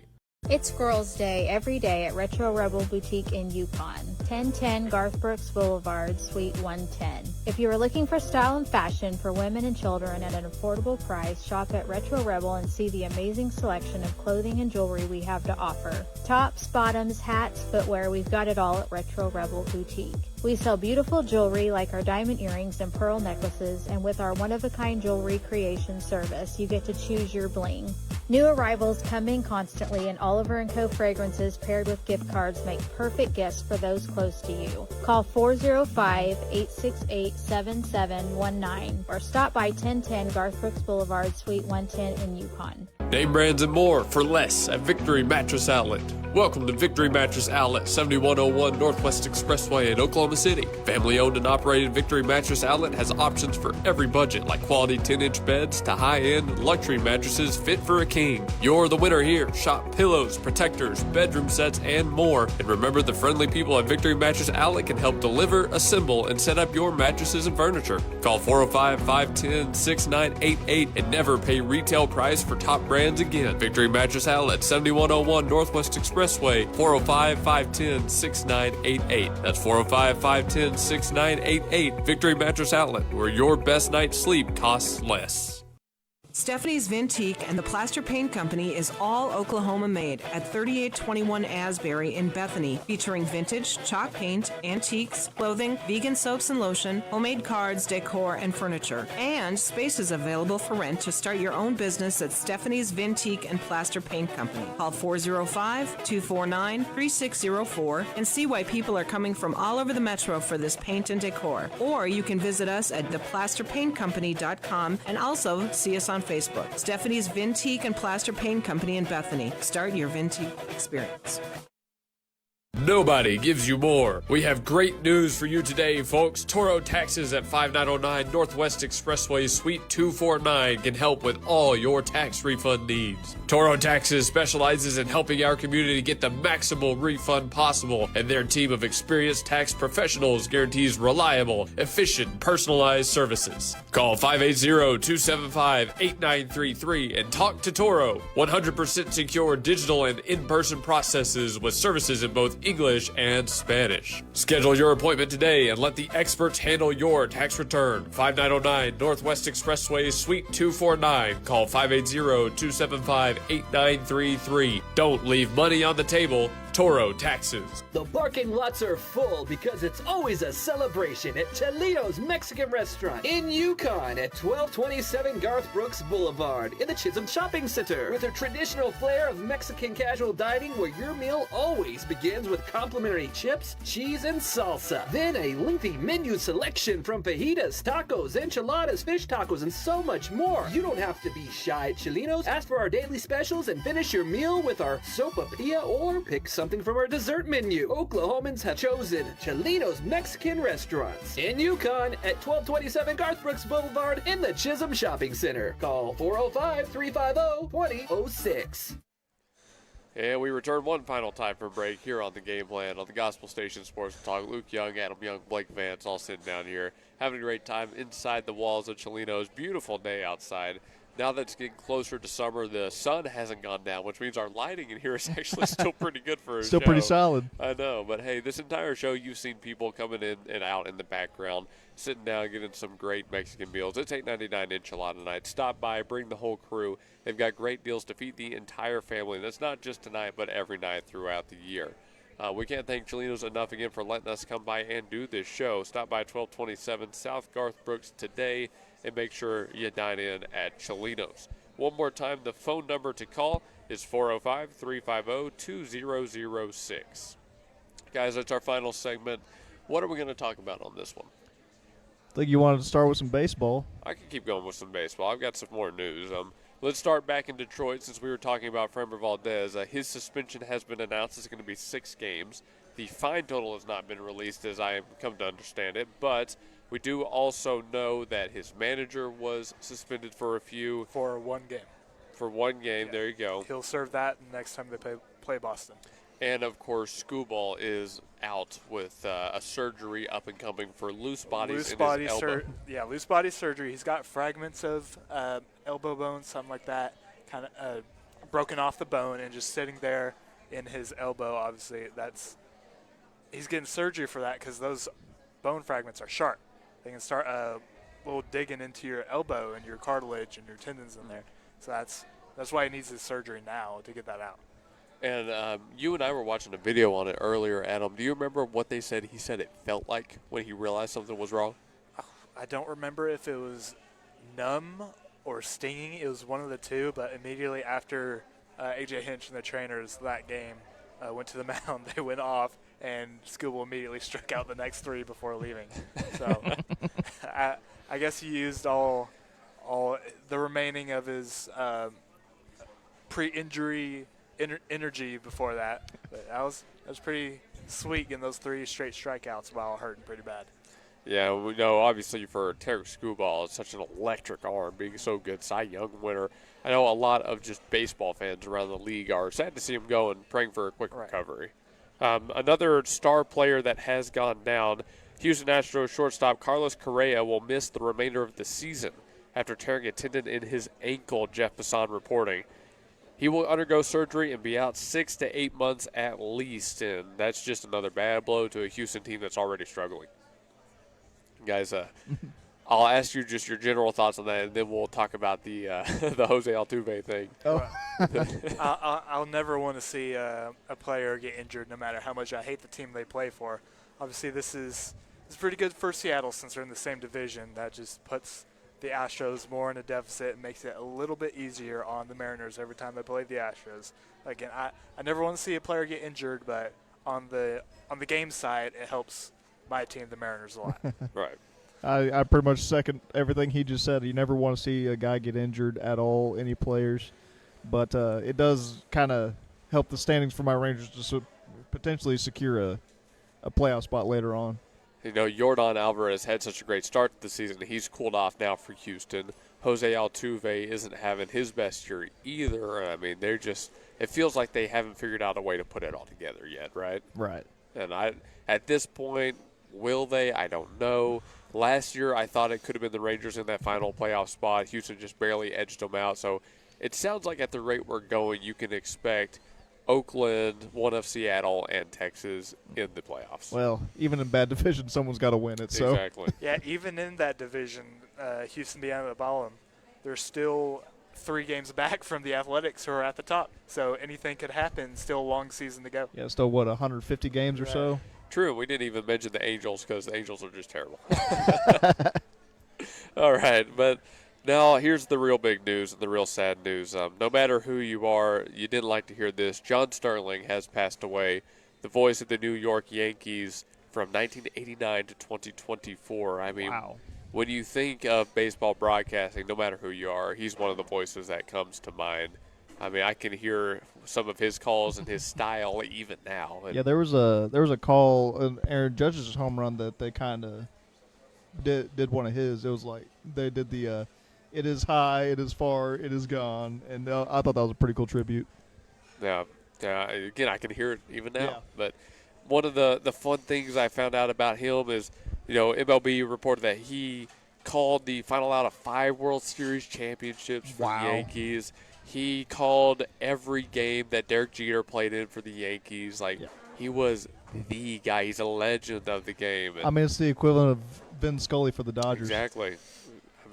It's Girls' Day every day at Retro Rebel Boutique in Yukon, 1010 Garth Brooks Boulevard, Suite 110. If you are looking for style and fashion for women and children at an affordable price, shop at Retro Rebel and see the amazing selection of clothing and jewelry we have to offer. Tops, bottoms, hats, footwear, we've got it all at Retro Rebel Boutique. We sell beautiful jewelry like our diamond earrings and pearl necklaces, and with our one-of-a-kind jewelry creation service, you get to choose your bling. New arrivals come in constantly, and Oliver & Co. fragrances paired with gift cards make perfect gifts for those close to you. Call 405-868-7719 or stop by 1010 Garth Brooks Boulevard, Suite 110 in Yukon. Name brands and more for less at Victory Mattress Outlet. Welcome to Victory Mattress Outlet, 7101 Northwest Expressway in Oklahoma City. Family owned and operated Victory Mattress Outlet has options for every budget, like quality 10-inch beds to high-end luxury mattresses fit for a king. You're the winner here. Shop pillows, protectors, bedroom sets, and more. And remember, the friendly people at Victory Mattress Outlet can help deliver, assemble, and set up your mattresses and furniture. Call 405-510-6988 and never pay retail price for top brands again. Victory Mattress Outlet, 7101 Northwest Expressway, 405-510-6988. That's 405-510-6988. Victory Mattress Outlet, where your best night's sleep costs less. Stephanie's Vintique and the Plaster Paint Company is all Oklahoma made at 3821 Asbury in Bethany, featuring vintage, chalk paint, antiques, clothing, vegan soaps and lotion, homemade cards, decor, and furniture. And space is available for rent to start your own business at Stephanie's Vintique and Plaster Paint Company. Call 405-249-3604 and see why people are coming from all over the metro for this paint and decor. Or you can visit us at theplasterpaintcompany.com and also see us on Facebook. Stephanie's Vintique and Plaster Paint Company in Bethany. Start your Vintique experience. Nobody gives you more. We have great news for you today, folks. Toro Taxes at 5909 Northwest Expressway, Suite 249 can help with all your tax refund needs. Toro Taxes specializes in helping our community get the maximal refund possible, and their team of experienced tax professionals guarantees reliable, efficient, personalized services. Call 580-275-8933 and talk to Toro. 100% secure digital and in-person processes with services in both English and Spanish. Schedule your appointment today and let the experts handle your tax return. 5909 Northwest Expressway, Suite 249. Call 580-275-8933. Don't leave money on the table. Toro Taxes. The parking lots are full because it's always a celebration at Chelinos Mexican Restaurant in Yukon at 1227 Garth Brooks Boulevard in the Chisholm Shopping Center. With a traditional flair of Mexican casual dining where your meal always begins with complimentary chips, cheese, and salsa. Then a lengthy menu selection from fajitas, tacos, enchiladas, fish tacos, and so much more. You don't have to be shy at Chelinos. Ask for our daily specials and finish your meal with our sopapilla or pick something from our dessert menu. Oklahomans have chosen Chelinos Mexican Restaurants in Yukon at 1227 Garth Brooks Boulevard in the Chisholm Shopping Center. Call 405-350-2006. And we return one final time for break here on the Game Plan on the Gospel Station Sports Talk. Luke Young, Adam Young, Blake Vance all sitting down here having a great time inside the walls of Chelinos. Beautiful day outside. Now that it's getting closer to summer, the sun hasn't gone down, which means our lighting in here is actually still pretty good for a Still show. pretty solid. I know, but hey, this entire show you've seen people coming in and out in the background, sitting down, getting some great Mexican meals. It's $8.99 enchilada night. Stop by, bring the whole crew. They've got great deals to feed the entire family. And that's not just tonight, but every night throughout the year. We can't thank Chelinos enough again for letting us come by and do this show. Stop by 1227 South Garth Brooks today and make sure you dine in at Chelinos. One more time, the phone number to call is 405-350-2006. Guys, that's our final segment. What are we going to talk about on this one? I think you wanted to start with some baseball. I can keep going with some baseball. I've got some more news. Let's start back in Detroit since we were talking about Framber Valdez. His suspension has been announced. It's going to be 6 games. The fine total has not been released as I have come to understand it, but we do also know that his manager was suspended for For one game. For one game, there you go. He'll serve that next time they play Boston. And, of course, Skubal is out with a surgery up and coming for loose bodies in his elbow. Loose body surgery. He's got fragments of elbow bone, something like that, kind of broken off the bone and just sitting there in his elbow. Obviously, he's getting surgery for that because those bone fragments are sharp. They can start little digging into your elbow and your cartilage and your tendons in there. So that's why he needs his surgery now to get that out. And you and I were watching a video on it earlier, Adam. Do you remember what they said he said it felt like when he realized something was wrong? I don't remember if it was numb or stinging. It was one of the two, but immediately after A.J. Hinch and the trainers that game went to the mound, they went off, and Skubal immediately struck out the next 3 before leaving. So I guess he used all the remaining of his pre-injury energy before that. But that was pretty sweet getting those 3 straight strikeouts while hurting pretty bad. Yeah, we know obviously for Tarek Skubal, it's such an electric arm, being so good, Cy Young winner. I know a lot of just baseball fans around the league are sad to see him go and praying for a quick recovery. Another star player that has gone down, Houston Astros shortstop Carlos Correa will miss the remainder of the season after tearing a tendon in his ankle, Jeff Passan reporting. He will undergo surgery and be out 6 to 8 months at least, and that's just another bad blow to a Houston team that's already struggling. Guys, I'll ask you just your general thoughts on that, and then we'll talk about the Jose Altuve thing. Oh. I'll never want to see a player get injured, no matter how much I hate the team they play for. Obviously, this is pretty good for Seattle since they're in the same division. That just puts the Astros more in a deficit and makes it a little bit easier on the Mariners every time they play the Astros. Again, I never want to see a player get injured, but on the game side, it helps my team, the Mariners, a lot. Right. I pretty much second everything he just said. You never want to see a guy get injured at all, any players. But it does kind of help the standings for my Rangers to potentially secure a playoff spot later on. You know, Yordan Alvarez had such a great start to the season. He's cooled off now for Houston. Jose Altuve isn't having his best year either. I mean, it feels like they haven't figured out a way to put it all together yet, right? Right. And at this point, will they? I don't know. Last year, I thought it could have been the Rangers in that final playoff spot. Houston just barely edged them out. So it sounds like at the rate we're going, you can expect Oakland, one of Seattle, and Texas in the playoffs. Well, even in bad division, someone's got to win it. So. Exactly. Yeah, even in that division, Houston being at the bottom, they're still 3 games back from the Athletics, who are at the top. So anything could happen. Still a long season to go. Yeah, still, 150 games or so? True. We didn't even mention the Angels because the Angels are just terrible. All right, but now here's the real big news and the real sad news. No matter who you are, you didn't like to hear this. John Sterling has passed away, the voice of the New York Yankees from 1989 to 2024. I mean, wow. When you think of baseball broadcasting, no matter who you are, he's one of the voices that comes to mind. I mean, I can hear some of his calls and his style even now. Yeah, there was a call, an Aaron Judge's home run that they kind of did one of his. It was like they did the it is high, it is far, it is gone, and I thought that was a pretty cool tribute. Yeah, again, I can hear it even now. Yeah. But one of the fun things I found out about him is, MLB reported that he called the final out of 5 World Series championships for the Yankees. He called every game that Derek Jeter played in for the Yankees. He was the guy. He's a legend of the game. I mean, it's the equivalent of Vin Scully for the Dodgers. Exactly.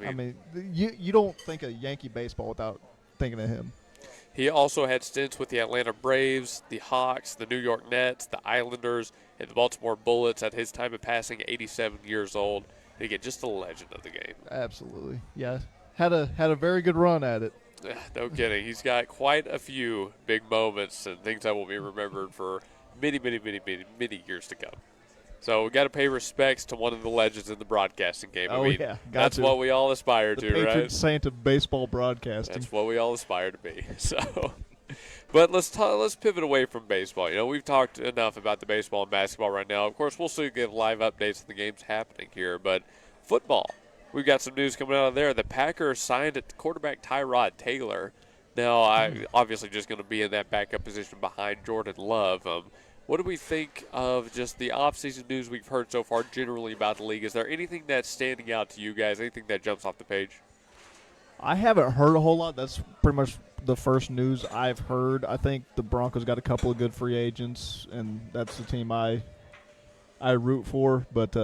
I mean, you don't think of Yankee baseball without thinking of him. He also had stints with the Atlanta Braves, the Hawks, the New York Nets, the Islanders, and the Baltimore Bullets at his time of passing, 87 years old. And again, just a legend of the game. Absolutely. Yeah. Had a very good run at it. No kidding. He's got quite a few big moments and things that will be remembered for many, many, many, many, many years to come. So we got to pay respects to one of the legends in the broadcasting game. Oh, I mean, yeah. That's what we all aspire the to, patron right? saint of baseball broadcasting. That's what we all aspire to be. So, but let's pivot away from baseball. We've talked enough about the baseball and basketball right now. Of course, we'll still give live updates of the games happening here, but football. We've got some news coming out of there. The Packers signed quarterback Tyrod Taylor. Now, obviously just going to be in that backup position behind Jordan Love. What do we think of just the offseason news we've heard so far generally about the league? Is there anything that's standing out to you guys, anything that jumps off the page? I haven't heard a whole lot. That's pretty much the first news I've heard. I think the Broncos got a couple of good free agents, and that's the team I root for. But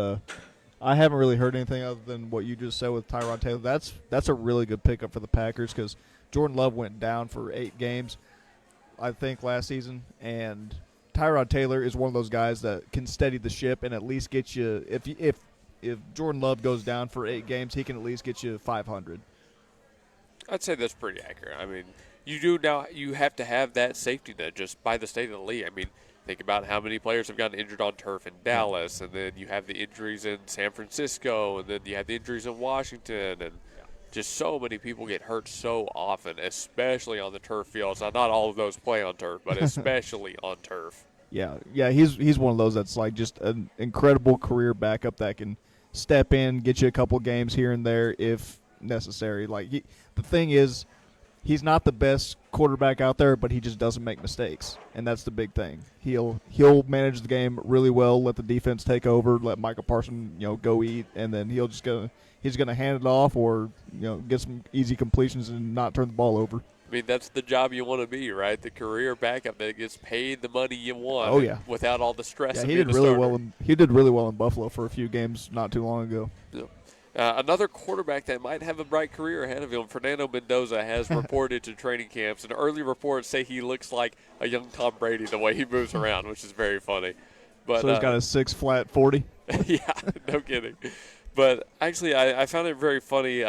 I haven't really heard anything other than what you just said with Tyrod Taylor. That's a really good pickup for the Packers because Jordan Love went down for 8 games, I think, last season, and Tyrod Taylor is one of those guys that can steady the ship and at least get you. If Jordan Love goes down for 8 games, he can at least get you 500. I'd say that's pretty accurate. I mean, you have to have that safety net just by the state of the league. I mean, think about how many players have gotten injured on turf in Dallas, and then you have the injuries in San Francisco, and then you have the injuries in Washington, and just so many people get hurt so often, especially on the turf fields. Now, not all of those play on turf, but especially on turf. Yeah, he's one of those that's like just an incredible career backup that can step in, get you a couple games here and there if necessary. The thing is, he's not the best quarterback out there, but he just doesn't make mistakes, and that's the big thing. He'll manage the game really well, let the defense take over, let Michael Parsons go eat, and then he's gonna hand it off or get some easy completions and not turn the ball over. I mean, that's the job you want to be, right? The career backup that gets paid the money you want. Oh, yeah. Without all the stress. Yeah, of he being did the really starter. well. He did really well in Buffalo for a few games not too long ago. Yeah. Another quarterback that might have a bright career ahead of him, Fernando Mendoza, has reported to training camps, and early reports say he looks like a young Tom Brady the way he moves around, which is very funny. But so he's got a 6-flat 40. Yeah, no kidding. But actually, I found it very funny.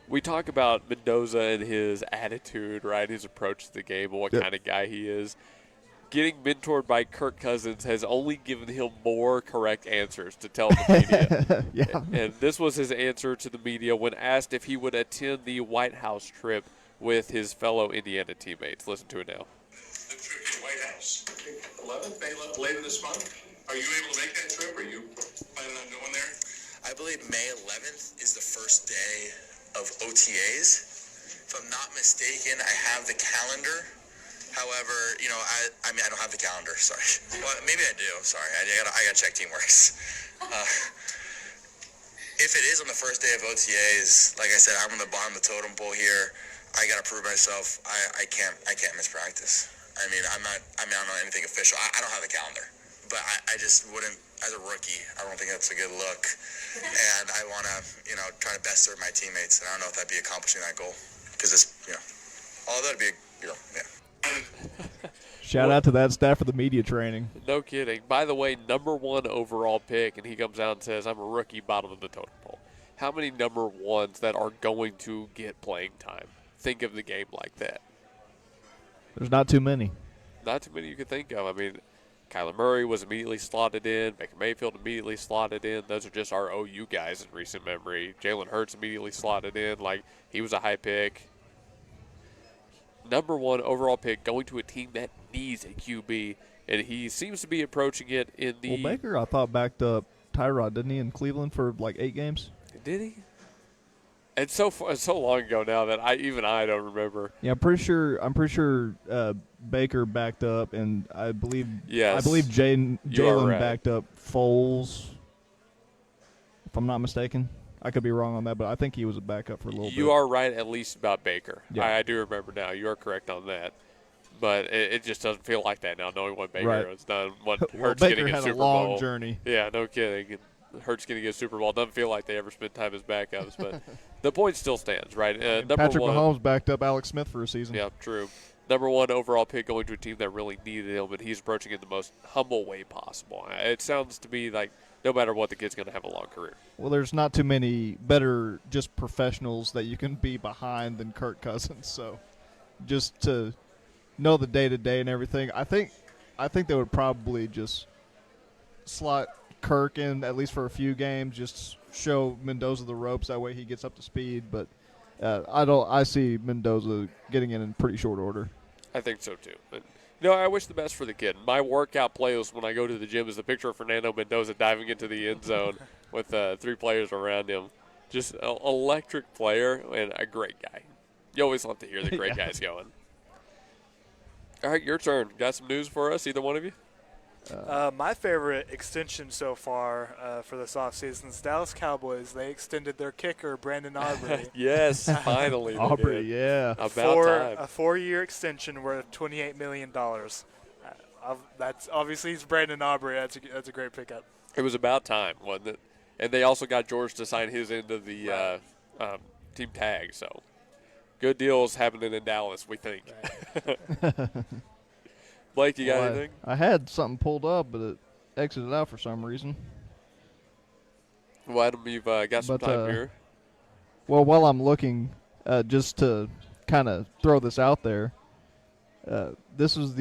We talk about Mendoza and his attitude, right, his approach to the game and what kind of guy he is. Getting mentored by Kirk Cousins has only given him more correct answers to tell the media. Yeah. And this was his answer to the media when asked if he would attend the White House trip with his fellow Indiana teammates. Listen to it now. The trip to the White House, 11th, later this month. Are you able to make that trip? Are you planning on going there? I believe May 11th is the first day of OTAs. If I'm not mistaken, I have the calendar. However, I don't have the calendar. Sorry. Well, maybe I do. Sorry. I gotta check Teamworks. If it is on the first day of OTAs, like I said, I'm on the bottom of the totem pole here. I gotta prove myself. I can't miss practice. I don't know anything official. I don't have the calendar, but I just wouldn't. As a rookie, I don't think that's a good look. And I want to, try to best serve my teammates. And I don't know if that'd be accomplishing that goal. because it's, although it'd be, yeah. Shout out to that staff for the media training. No kidding. By the way, number 1 overall pick, and he comes out and says, I'm a rookie, bottom of the totem pole. How many number 1s that are going to get playing time? Think of the game like that. There's not too many. Not too many you could think of. I mean, Kyler Murray was immediately slotted in. Baker Mayfield immediately slotted in. Those are just our OU guys in recent memory. Jalen Hurts immediately slotted in. Like, he was a high pick. Number 1 overall pick going to a team that needs a QB, and he seems to be approaching it in the. Well, Baker, I thought, backed up Tyrod, didn't he, in Cleveland for like 8 games? Did he? It's so long ago now that I don't remember. Yeah, I'm pretty sure Baker backed up, and I believe Jalen right. backed up Foles. If I'm not mistaken, I could be wrong on that, but I think he was a backup for a little bit. You are right, at least about Baker. Yeah. I do remember now. You are correct on that. But it just doesn't feel like that now, knowing what Baker has done. What Hurts Baker getting had Super a long Bowl. journey. Yeah, no kidding. Hurts getting a Super Bowl. Doesn't feel like they ever spent time as backups, but the point still stands, right? Number Patrick 1, Mahomes backed up Alex Smith for a season. Yeah, true. Number 1 overall pick going to a team that really needed him, but he's approaching it the most humble way possible. It sounds to me like no matter what, the kid's going to have a long career. Well, there's not too many better just professionals that you can be behind than Kirk Cousins. So just to know the day-to-day and everything, I think they would probably just slot Kirk in at least for a few games, just show Mendoza the ropes. That way he gets up to speed. But I see Mendoza getting in pretty short order. I think so too. But, I wish the best for the kid. My workout playlist when I go to the gym is the picture of Fernando Mendoza diving into the end zone with 3 players around him. Just an electric player and a great guy. You always love to hear the great guys going. All right, your turn. Got some news for us, either one of you? My favorite extension so far for this offseason is Dallas Cowboys. They extended their kicker, Brandon Aubrey. Yes, finally. Aubrey, yeah. About time. A 4-year extension worth $28 million. That's obviously he's Brandon Aubrey. That's a great pickup. It was about time, wasn't it? And they also got George to sign his end of the team tag. So good deals happening in Dallas, we think. Right. Blake, you got anything? I had something pulled up, but it exited out for some reason. Well, Adam, you've got some time here. Well, while I'm looking, just to kind of throw this out there, this was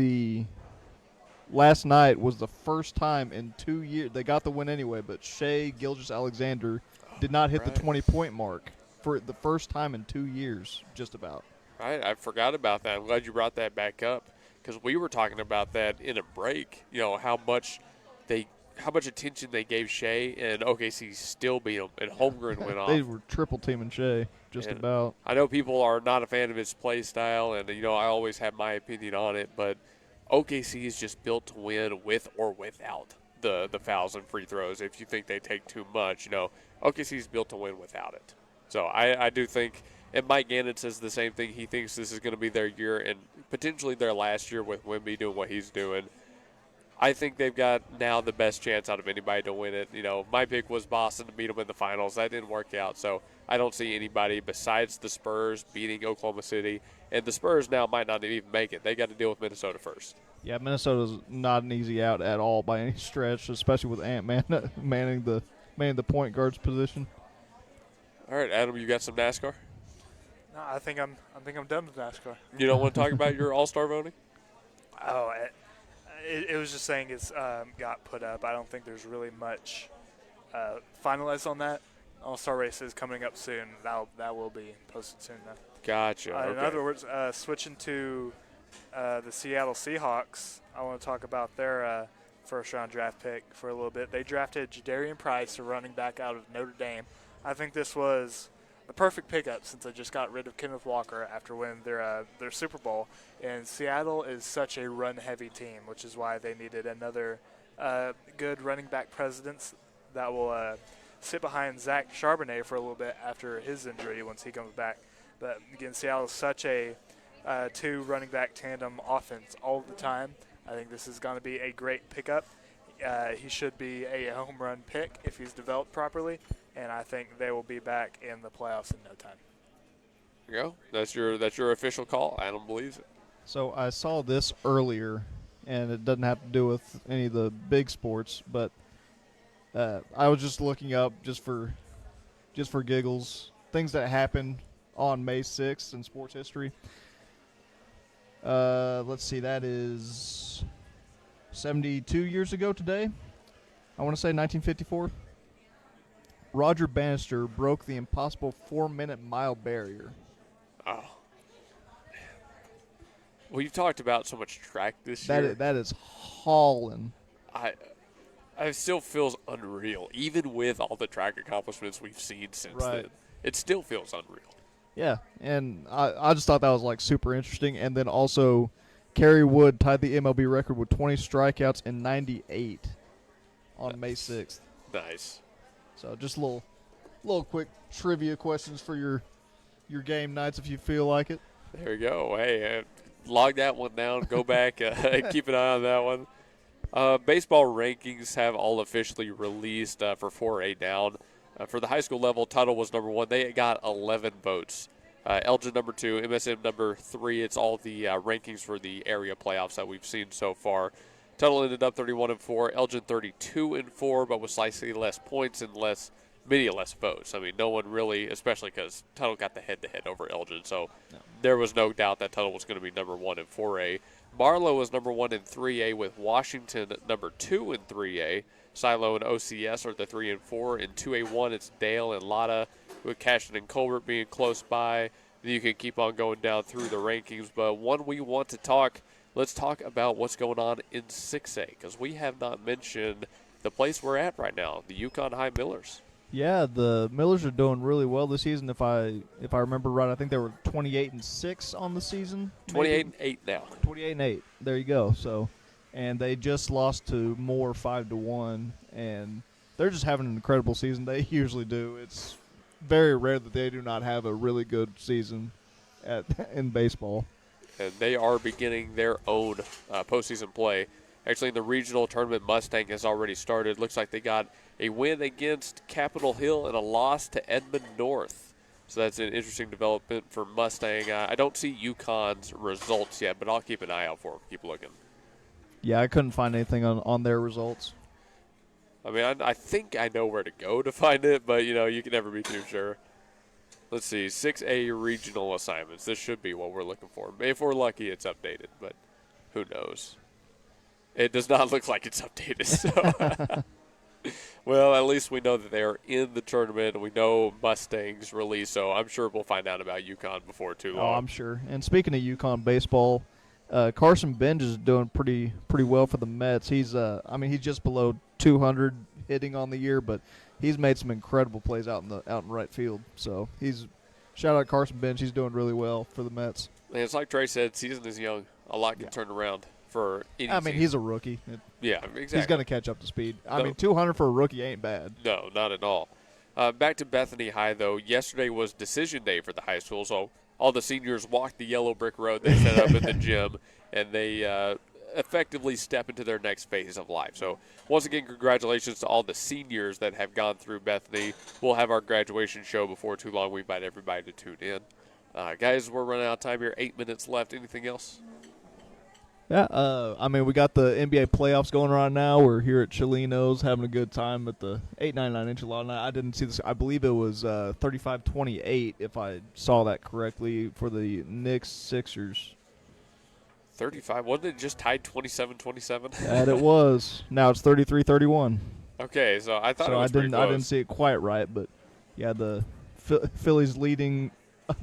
last night was the first time in 2 years. They got the win anyway, but Shea Gilgeous-Alexander did not hit the 20-point mark for the first time in 2 years, just about. Right, I forgot about that. I'm glad you brought that back up because we were talking about that in a break. How much attention they gave Shea, and OKC still beat him, and Holmgren went off. They were triple teaming Shea, just about. I know people are not a fan of his play style, and I always have my opinion on it, but OKC is just built to win with or without the fouls and free throws. If you think they take too much, OKC is built to win without it. So I do think, and Mike Gannon says the same thing. He thinks this is going to be their year and potentially their last year with Wemby doing what he's doing. I think they've got now the best chance out of anybody to win it. My pick was Boston to beat them in the finals. That didn't work out, so I don't see anybody besides the Spurs beating Oklahoma City. And the Spurs now might not even make it. They got to deal with Minnesota first. Yeah, Minnesota's not an easy out at all by any stretch, especially with Ant-Man manning the point guard's position. All right, Adam, you got some NASCAR? No, I think I'm done with NASCAR. You don't want to talk about your All-Star voting? Oh, it was just saying it's got put up. I don't think there's really much finalized on that. All-Star race is coming up soon. That will be posted soon, though. Gotcha. Okay. In other words, switching to the Seattle Seahawks, I want to talk about their first-round draft pick for a little bit. They drafted Jadarian Price, a running back out of Notre Dame. I think this was the perfect pickup since they just got rid of Kenneth Walker after winning their Super Bowl. And Seattle is such a run-heavy team, which is why they needed another good running back presence that will sit behind Zach Charbonnet for a little bit after his injury once he comes back. But again, Seattle is such a 2 running back tandem offense all the time. I think this is going to be a great pickup. He should be a home run pick if he's developed properly, and I think they will be back in the playoffs in no time. There you go. That's your official call. Adam believes it. So I saw this earlier, and it doesn't have to do with any of the big sports, but I was just looking up just for giggles things that happened on May 6th in sports history. Let's see, that is 72 years ago today. I want to say 1954. Roger Bannister broke the impossible 4-minute mile barrier. Oh. Well, you've talked about so much track this year. That is hauling. It still feels unreal, even with all the track accomplishments we've seen since then. It still feels unreal. Yeah, and I just thought that was like super interesting. And then also, Kerry Wood tied the MLB record with 20 strikeouts in 98 on May 6th. Nice. So just little quick trivia questions for your game nights if you feel like it. There you go. Hey, log that one down. Go back. Keep an eye on that one. Baseball rankings have all officially released for 4A down. For the high school level, Tuttle was number 1. They got 11 votes. Elgin number 2, MSM number 3. It's all the rankings for the area playoffs that we've seen so far. Tuttle ended up 31-4, Elgin 32-4, but with slightly less points and many less votes. I mean, no one really, especially because Tuttle got the head-to-head over Elgin, so there was no doubt that Tuttle was going to be number 1 in 4A. Marlow was number 1 in 3A with Washington number 2 in 3A. Silo and OCS are the 3 and 4. In 2A1, it's Dale and Lotta, with Cashton and Colbert being close by. Then you can keep on going down through the rankings. But one we want to talk, let's talk about what's going on in 6A, because we have not mentioned the place we're at right now, the Yukon High Millers. Yeah, the Millers are doing really well this season. If I remember right, I think they were 28-6 on the season. 28-8 now. 28-8. There you go. So, and they just lost to Moore 5-1, and they're just having an incredible season. They usually do. It's very rare that they do not have a really good season in baseball. And they are beginning their own postseason play. Actually, in the regional tournament, Mustang has already started. Looks like they got a win against Capitol Hill and a loss to Edmond North. So that's an interesting development for Mustang. I don't see UConn's results yet, but I'll keep an eye out for them. Keep looking. Yeah, I couldn't find anything on their results. I mean, I think I know where to go to find it, but, you can never be too sure. Let's see, 6A regional assignments. This should be what we're looking for. If we're lucky, it's updated, but who knows? It does not look like it's updated. So, well, at least we know that they are in the tournament. We know Mustang's release, so I'm sure we'll find out about UConn before too long. Oh, I'm sure. And speaking of UConn baseball, Carson Benj is doing pretty well for the Mets. He's just below 200 hitting on the year, but he's made some incredible plays out in right field. So shout out Carson Benj. He's doing really well for the Mets. And it's like Trey said, season is young. A lot can turn around for any season. He's a rookie. Yeah, exactly. He's going to catch up to speed. 200 for a rookie ain't bad. No, not at all. Back to Bethany High, though. Yesterday was decision day for the high school, so all the seniors walked the yellow brick road they set up in the gym, and they effectively step into their next phase of life. So once again, congratulations to all the seniors that have gone through Bethany. We'll have our graduation show before too long. We invite everybody to tune in. Guys, we're running out of time here. 8 minutes left. Anything else? Yeah, we got the NBA playoffs going on now. We're here at Chelinos having a good time at the 899 Enchilada. I didn't see this. I believe it was 35-28, if I saw that correctly, for the Knicks-Sixers. 35? Wasn't it just tied 27-27? That it was. Now it's 33-31. Okay, so I thought it was pretty close. I didn't see it quite right, but, yeah, the Phillies leading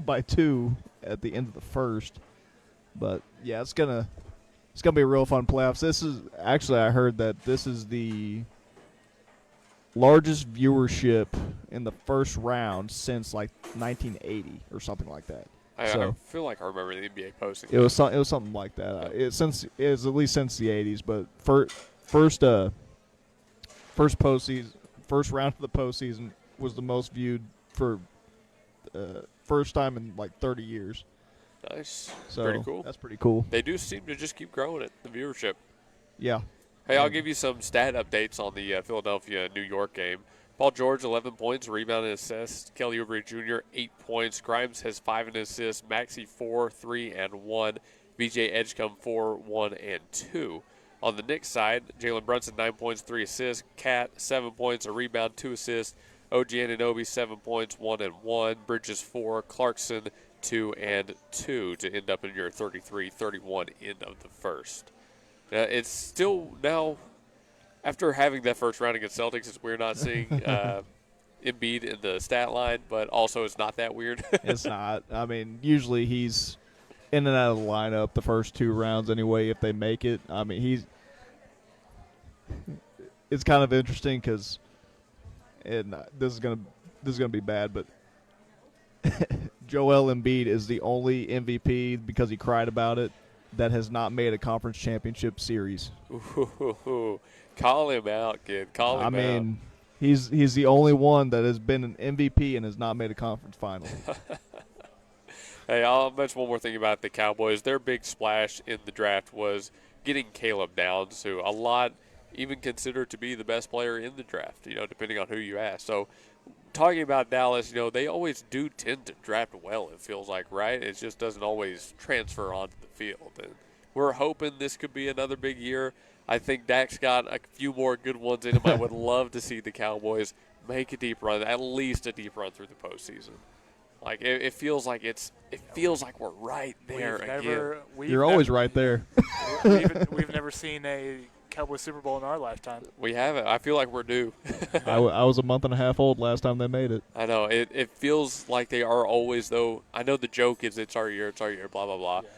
by 2 at the end of the first. But, yeah, it's gonna be a real fun playoffs. This is actually, I heard that this is the largest viewership in the first round since like 1980 or something like that. I feel like I remember the NBA posting. It was something like that. It was at least since the 80s, but first round of the postseason was the most viewed for first time in like 30 years. Nice. So pretty cool. That's pretty cool. They do seem to just keep growing it, the viewership. Yeah. Hey, I'll give you some stat updates on the Philadelphia-New York game. Paul George, 11 points, rebound and assist. Kelly Oubre Jr., 8 points. Grimes has 5 and assists. Maxey, 4, 3, and 1. BJ Edgecombe, 4, 1, and 2. On the Knicks side, Jalen Brunson, 9 points, 3 assists. Cat, 7 points, a rebound, 2 assists. OG Anunoby, 7 points, 1 and 1. Bridges, 4. Clarkson, 2 and 2 to end up in your 33-31 end of the first. It's still now, after having that first round against Celtics, we're not seeing Embiid in the stat line, but also it's not that weird. It's not. I mean, usually he's in and out of the lineup the first 2 rounds anyway if they make it. I mean, it's kind of interesting because this is gonna be bad, but Joel Embiid is the only MVP because he cried about it that has not made a conference championship series. Ooh, call him out, kid. Call him out. I mean, he's the only one that has been an MVP and has not made a conference final. Hey, I'll mention one more thing about the Cowboys. Their big splash in the draft was getting Caleb Downs, who a lot even consider to be the best player in the draft, depending on who you ask. So talking about Dallas, they always do tend to draft well, it feels like, right? It just doesn't always transfer onto the field. And we're hoping this could be another big year. I think Dak's got a few more good ones in him. I would love to see the Cowboys make a deep run, at least a deep run through the postseason. Like it feels like we're right there again. You're always right there. We've never seen a Cowboys Super Bowl in our lifetime. We haven't. I feel like we're due. I was a month and a half old last time they made it. I know. It feels like they are always, though. I know the joke is it's our year, blah, blah, blah. Yeah.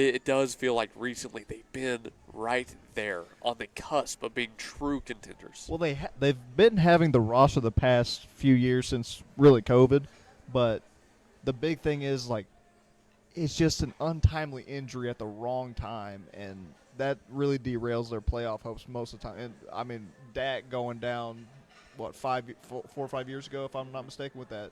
It does feel like recently they've been right there on the cusp of being true contenders. Well, they've been having the roster the past few years since really COVID, but the big thing is, like, it's just an untimely injury at the wrong time, and that really derails their playoff hopes most of the time. And, I mean, Dak going down, 4 or 5 years ago, if I'm not mistaken, with that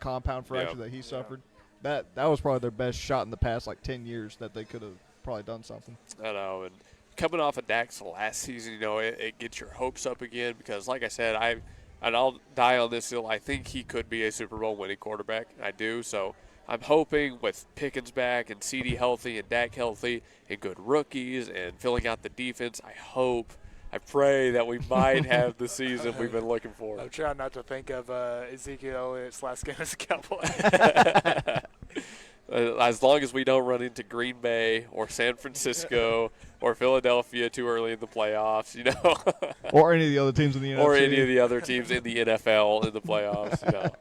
compound fracture that he suffered. That was probably their best shot in the past, 10 years that they could have probably done something. I know, and coming off of Dak's last season, it gets your hopes up again because, like I said, I'll die on this hill. I think he could be a Super Bowl winning quarterback. I do. So I'm hoping with Pickens back and CD healthy and Dak healthy and good rookies and filling out the defense, I pray that we might have the season we've been looking for. I'm trying not to think of Ezekiel Elliott's last game as a Cowboy. As long as we don't run into Green Bay or San Francisco or Philadelphia too early in the playoffs, or any of the other teams in the NFC. Or any of the other teams in the NFL in the playoffs, as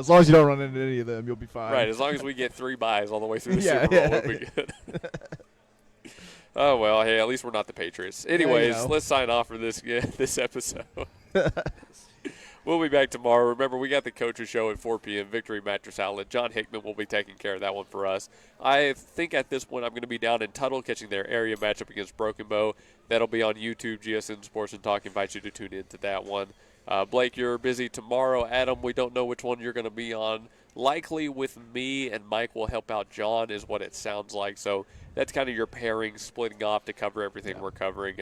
long as you don't run into any of them, you'll be fine. Right, as long as we get 3 byes all the way through the Super Bowl, we'll be good. Oh, well, hey, at least we're not the Patriots. Anyways, let's sign off for this episode. We'll be back tomorrow. Remember, we got the Coaches Show at 4 p.m., Victory Mattress Outlet. John Hickman will be taking care of that one for us. I think at this point I'm going to be down in Tuttle catching their area matchup against Broken Bow. That'll be on YouTube. GSN Sports and Talk invites you to tune into that one. Blake, you're busy tomorrow. Adam, we don't know which one you're going to be on. Likely with me, and Mike will help out John is what it sounds like. So that's kind of your pairing, splitting off to cover everything we're covering.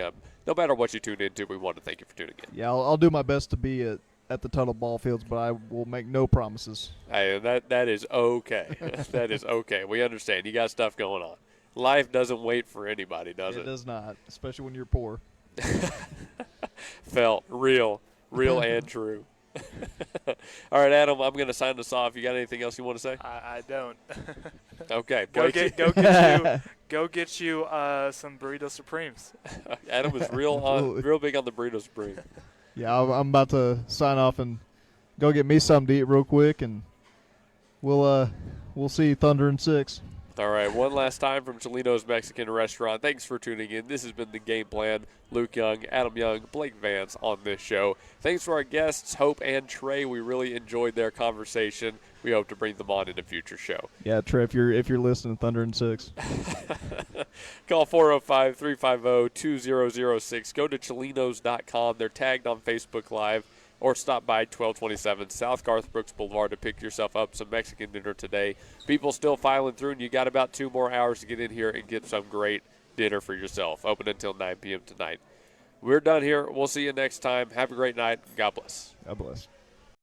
No matter what you tune into, we want to thank you for tuning in. Yeah, I'll do my best to be at the Tuttle ball fields, but I will make no promises. Hey, that is okay. That is okay. We understand. You got stuff going on. Life doesn't wait for anybody, does it? It does not, especially when you're poor. Felt real and true. All right, Adam, I'm going to sign us off. You got anything else you want to say? I don't. Okay. Go get you some Burrito Supremes. Adam is real big on the Burrito Supreme. Yeah, I'm about to sign off and go get me something to eat real quick, and we'll see Thunder in 6. All right, one last time from Chelinos Mexican Restaurant. Thanks for tuning in. This has been The Game Plan. Luke Young, Adam Young, Blake Vance on this show. Thanks to our guests, Hope and Trey. We really enjoyed their conversation. We hope to bring them on in a future show. Yeah, Trey, if you're listening, Thunder in 6. Call 405-350-2006. Go to Chelinos.com. They're tagged on Facebook Live. Or stop by 1227 South Garth Brooks Blvd to pick yourself up some Mexican dinner today. People still filing through, and you got about 2 more hours to get in here and get some great dinner for yourself. Open until 9 p.m. tonight. We're done here. We'll see you next time. Have a great night. God bless. God bless.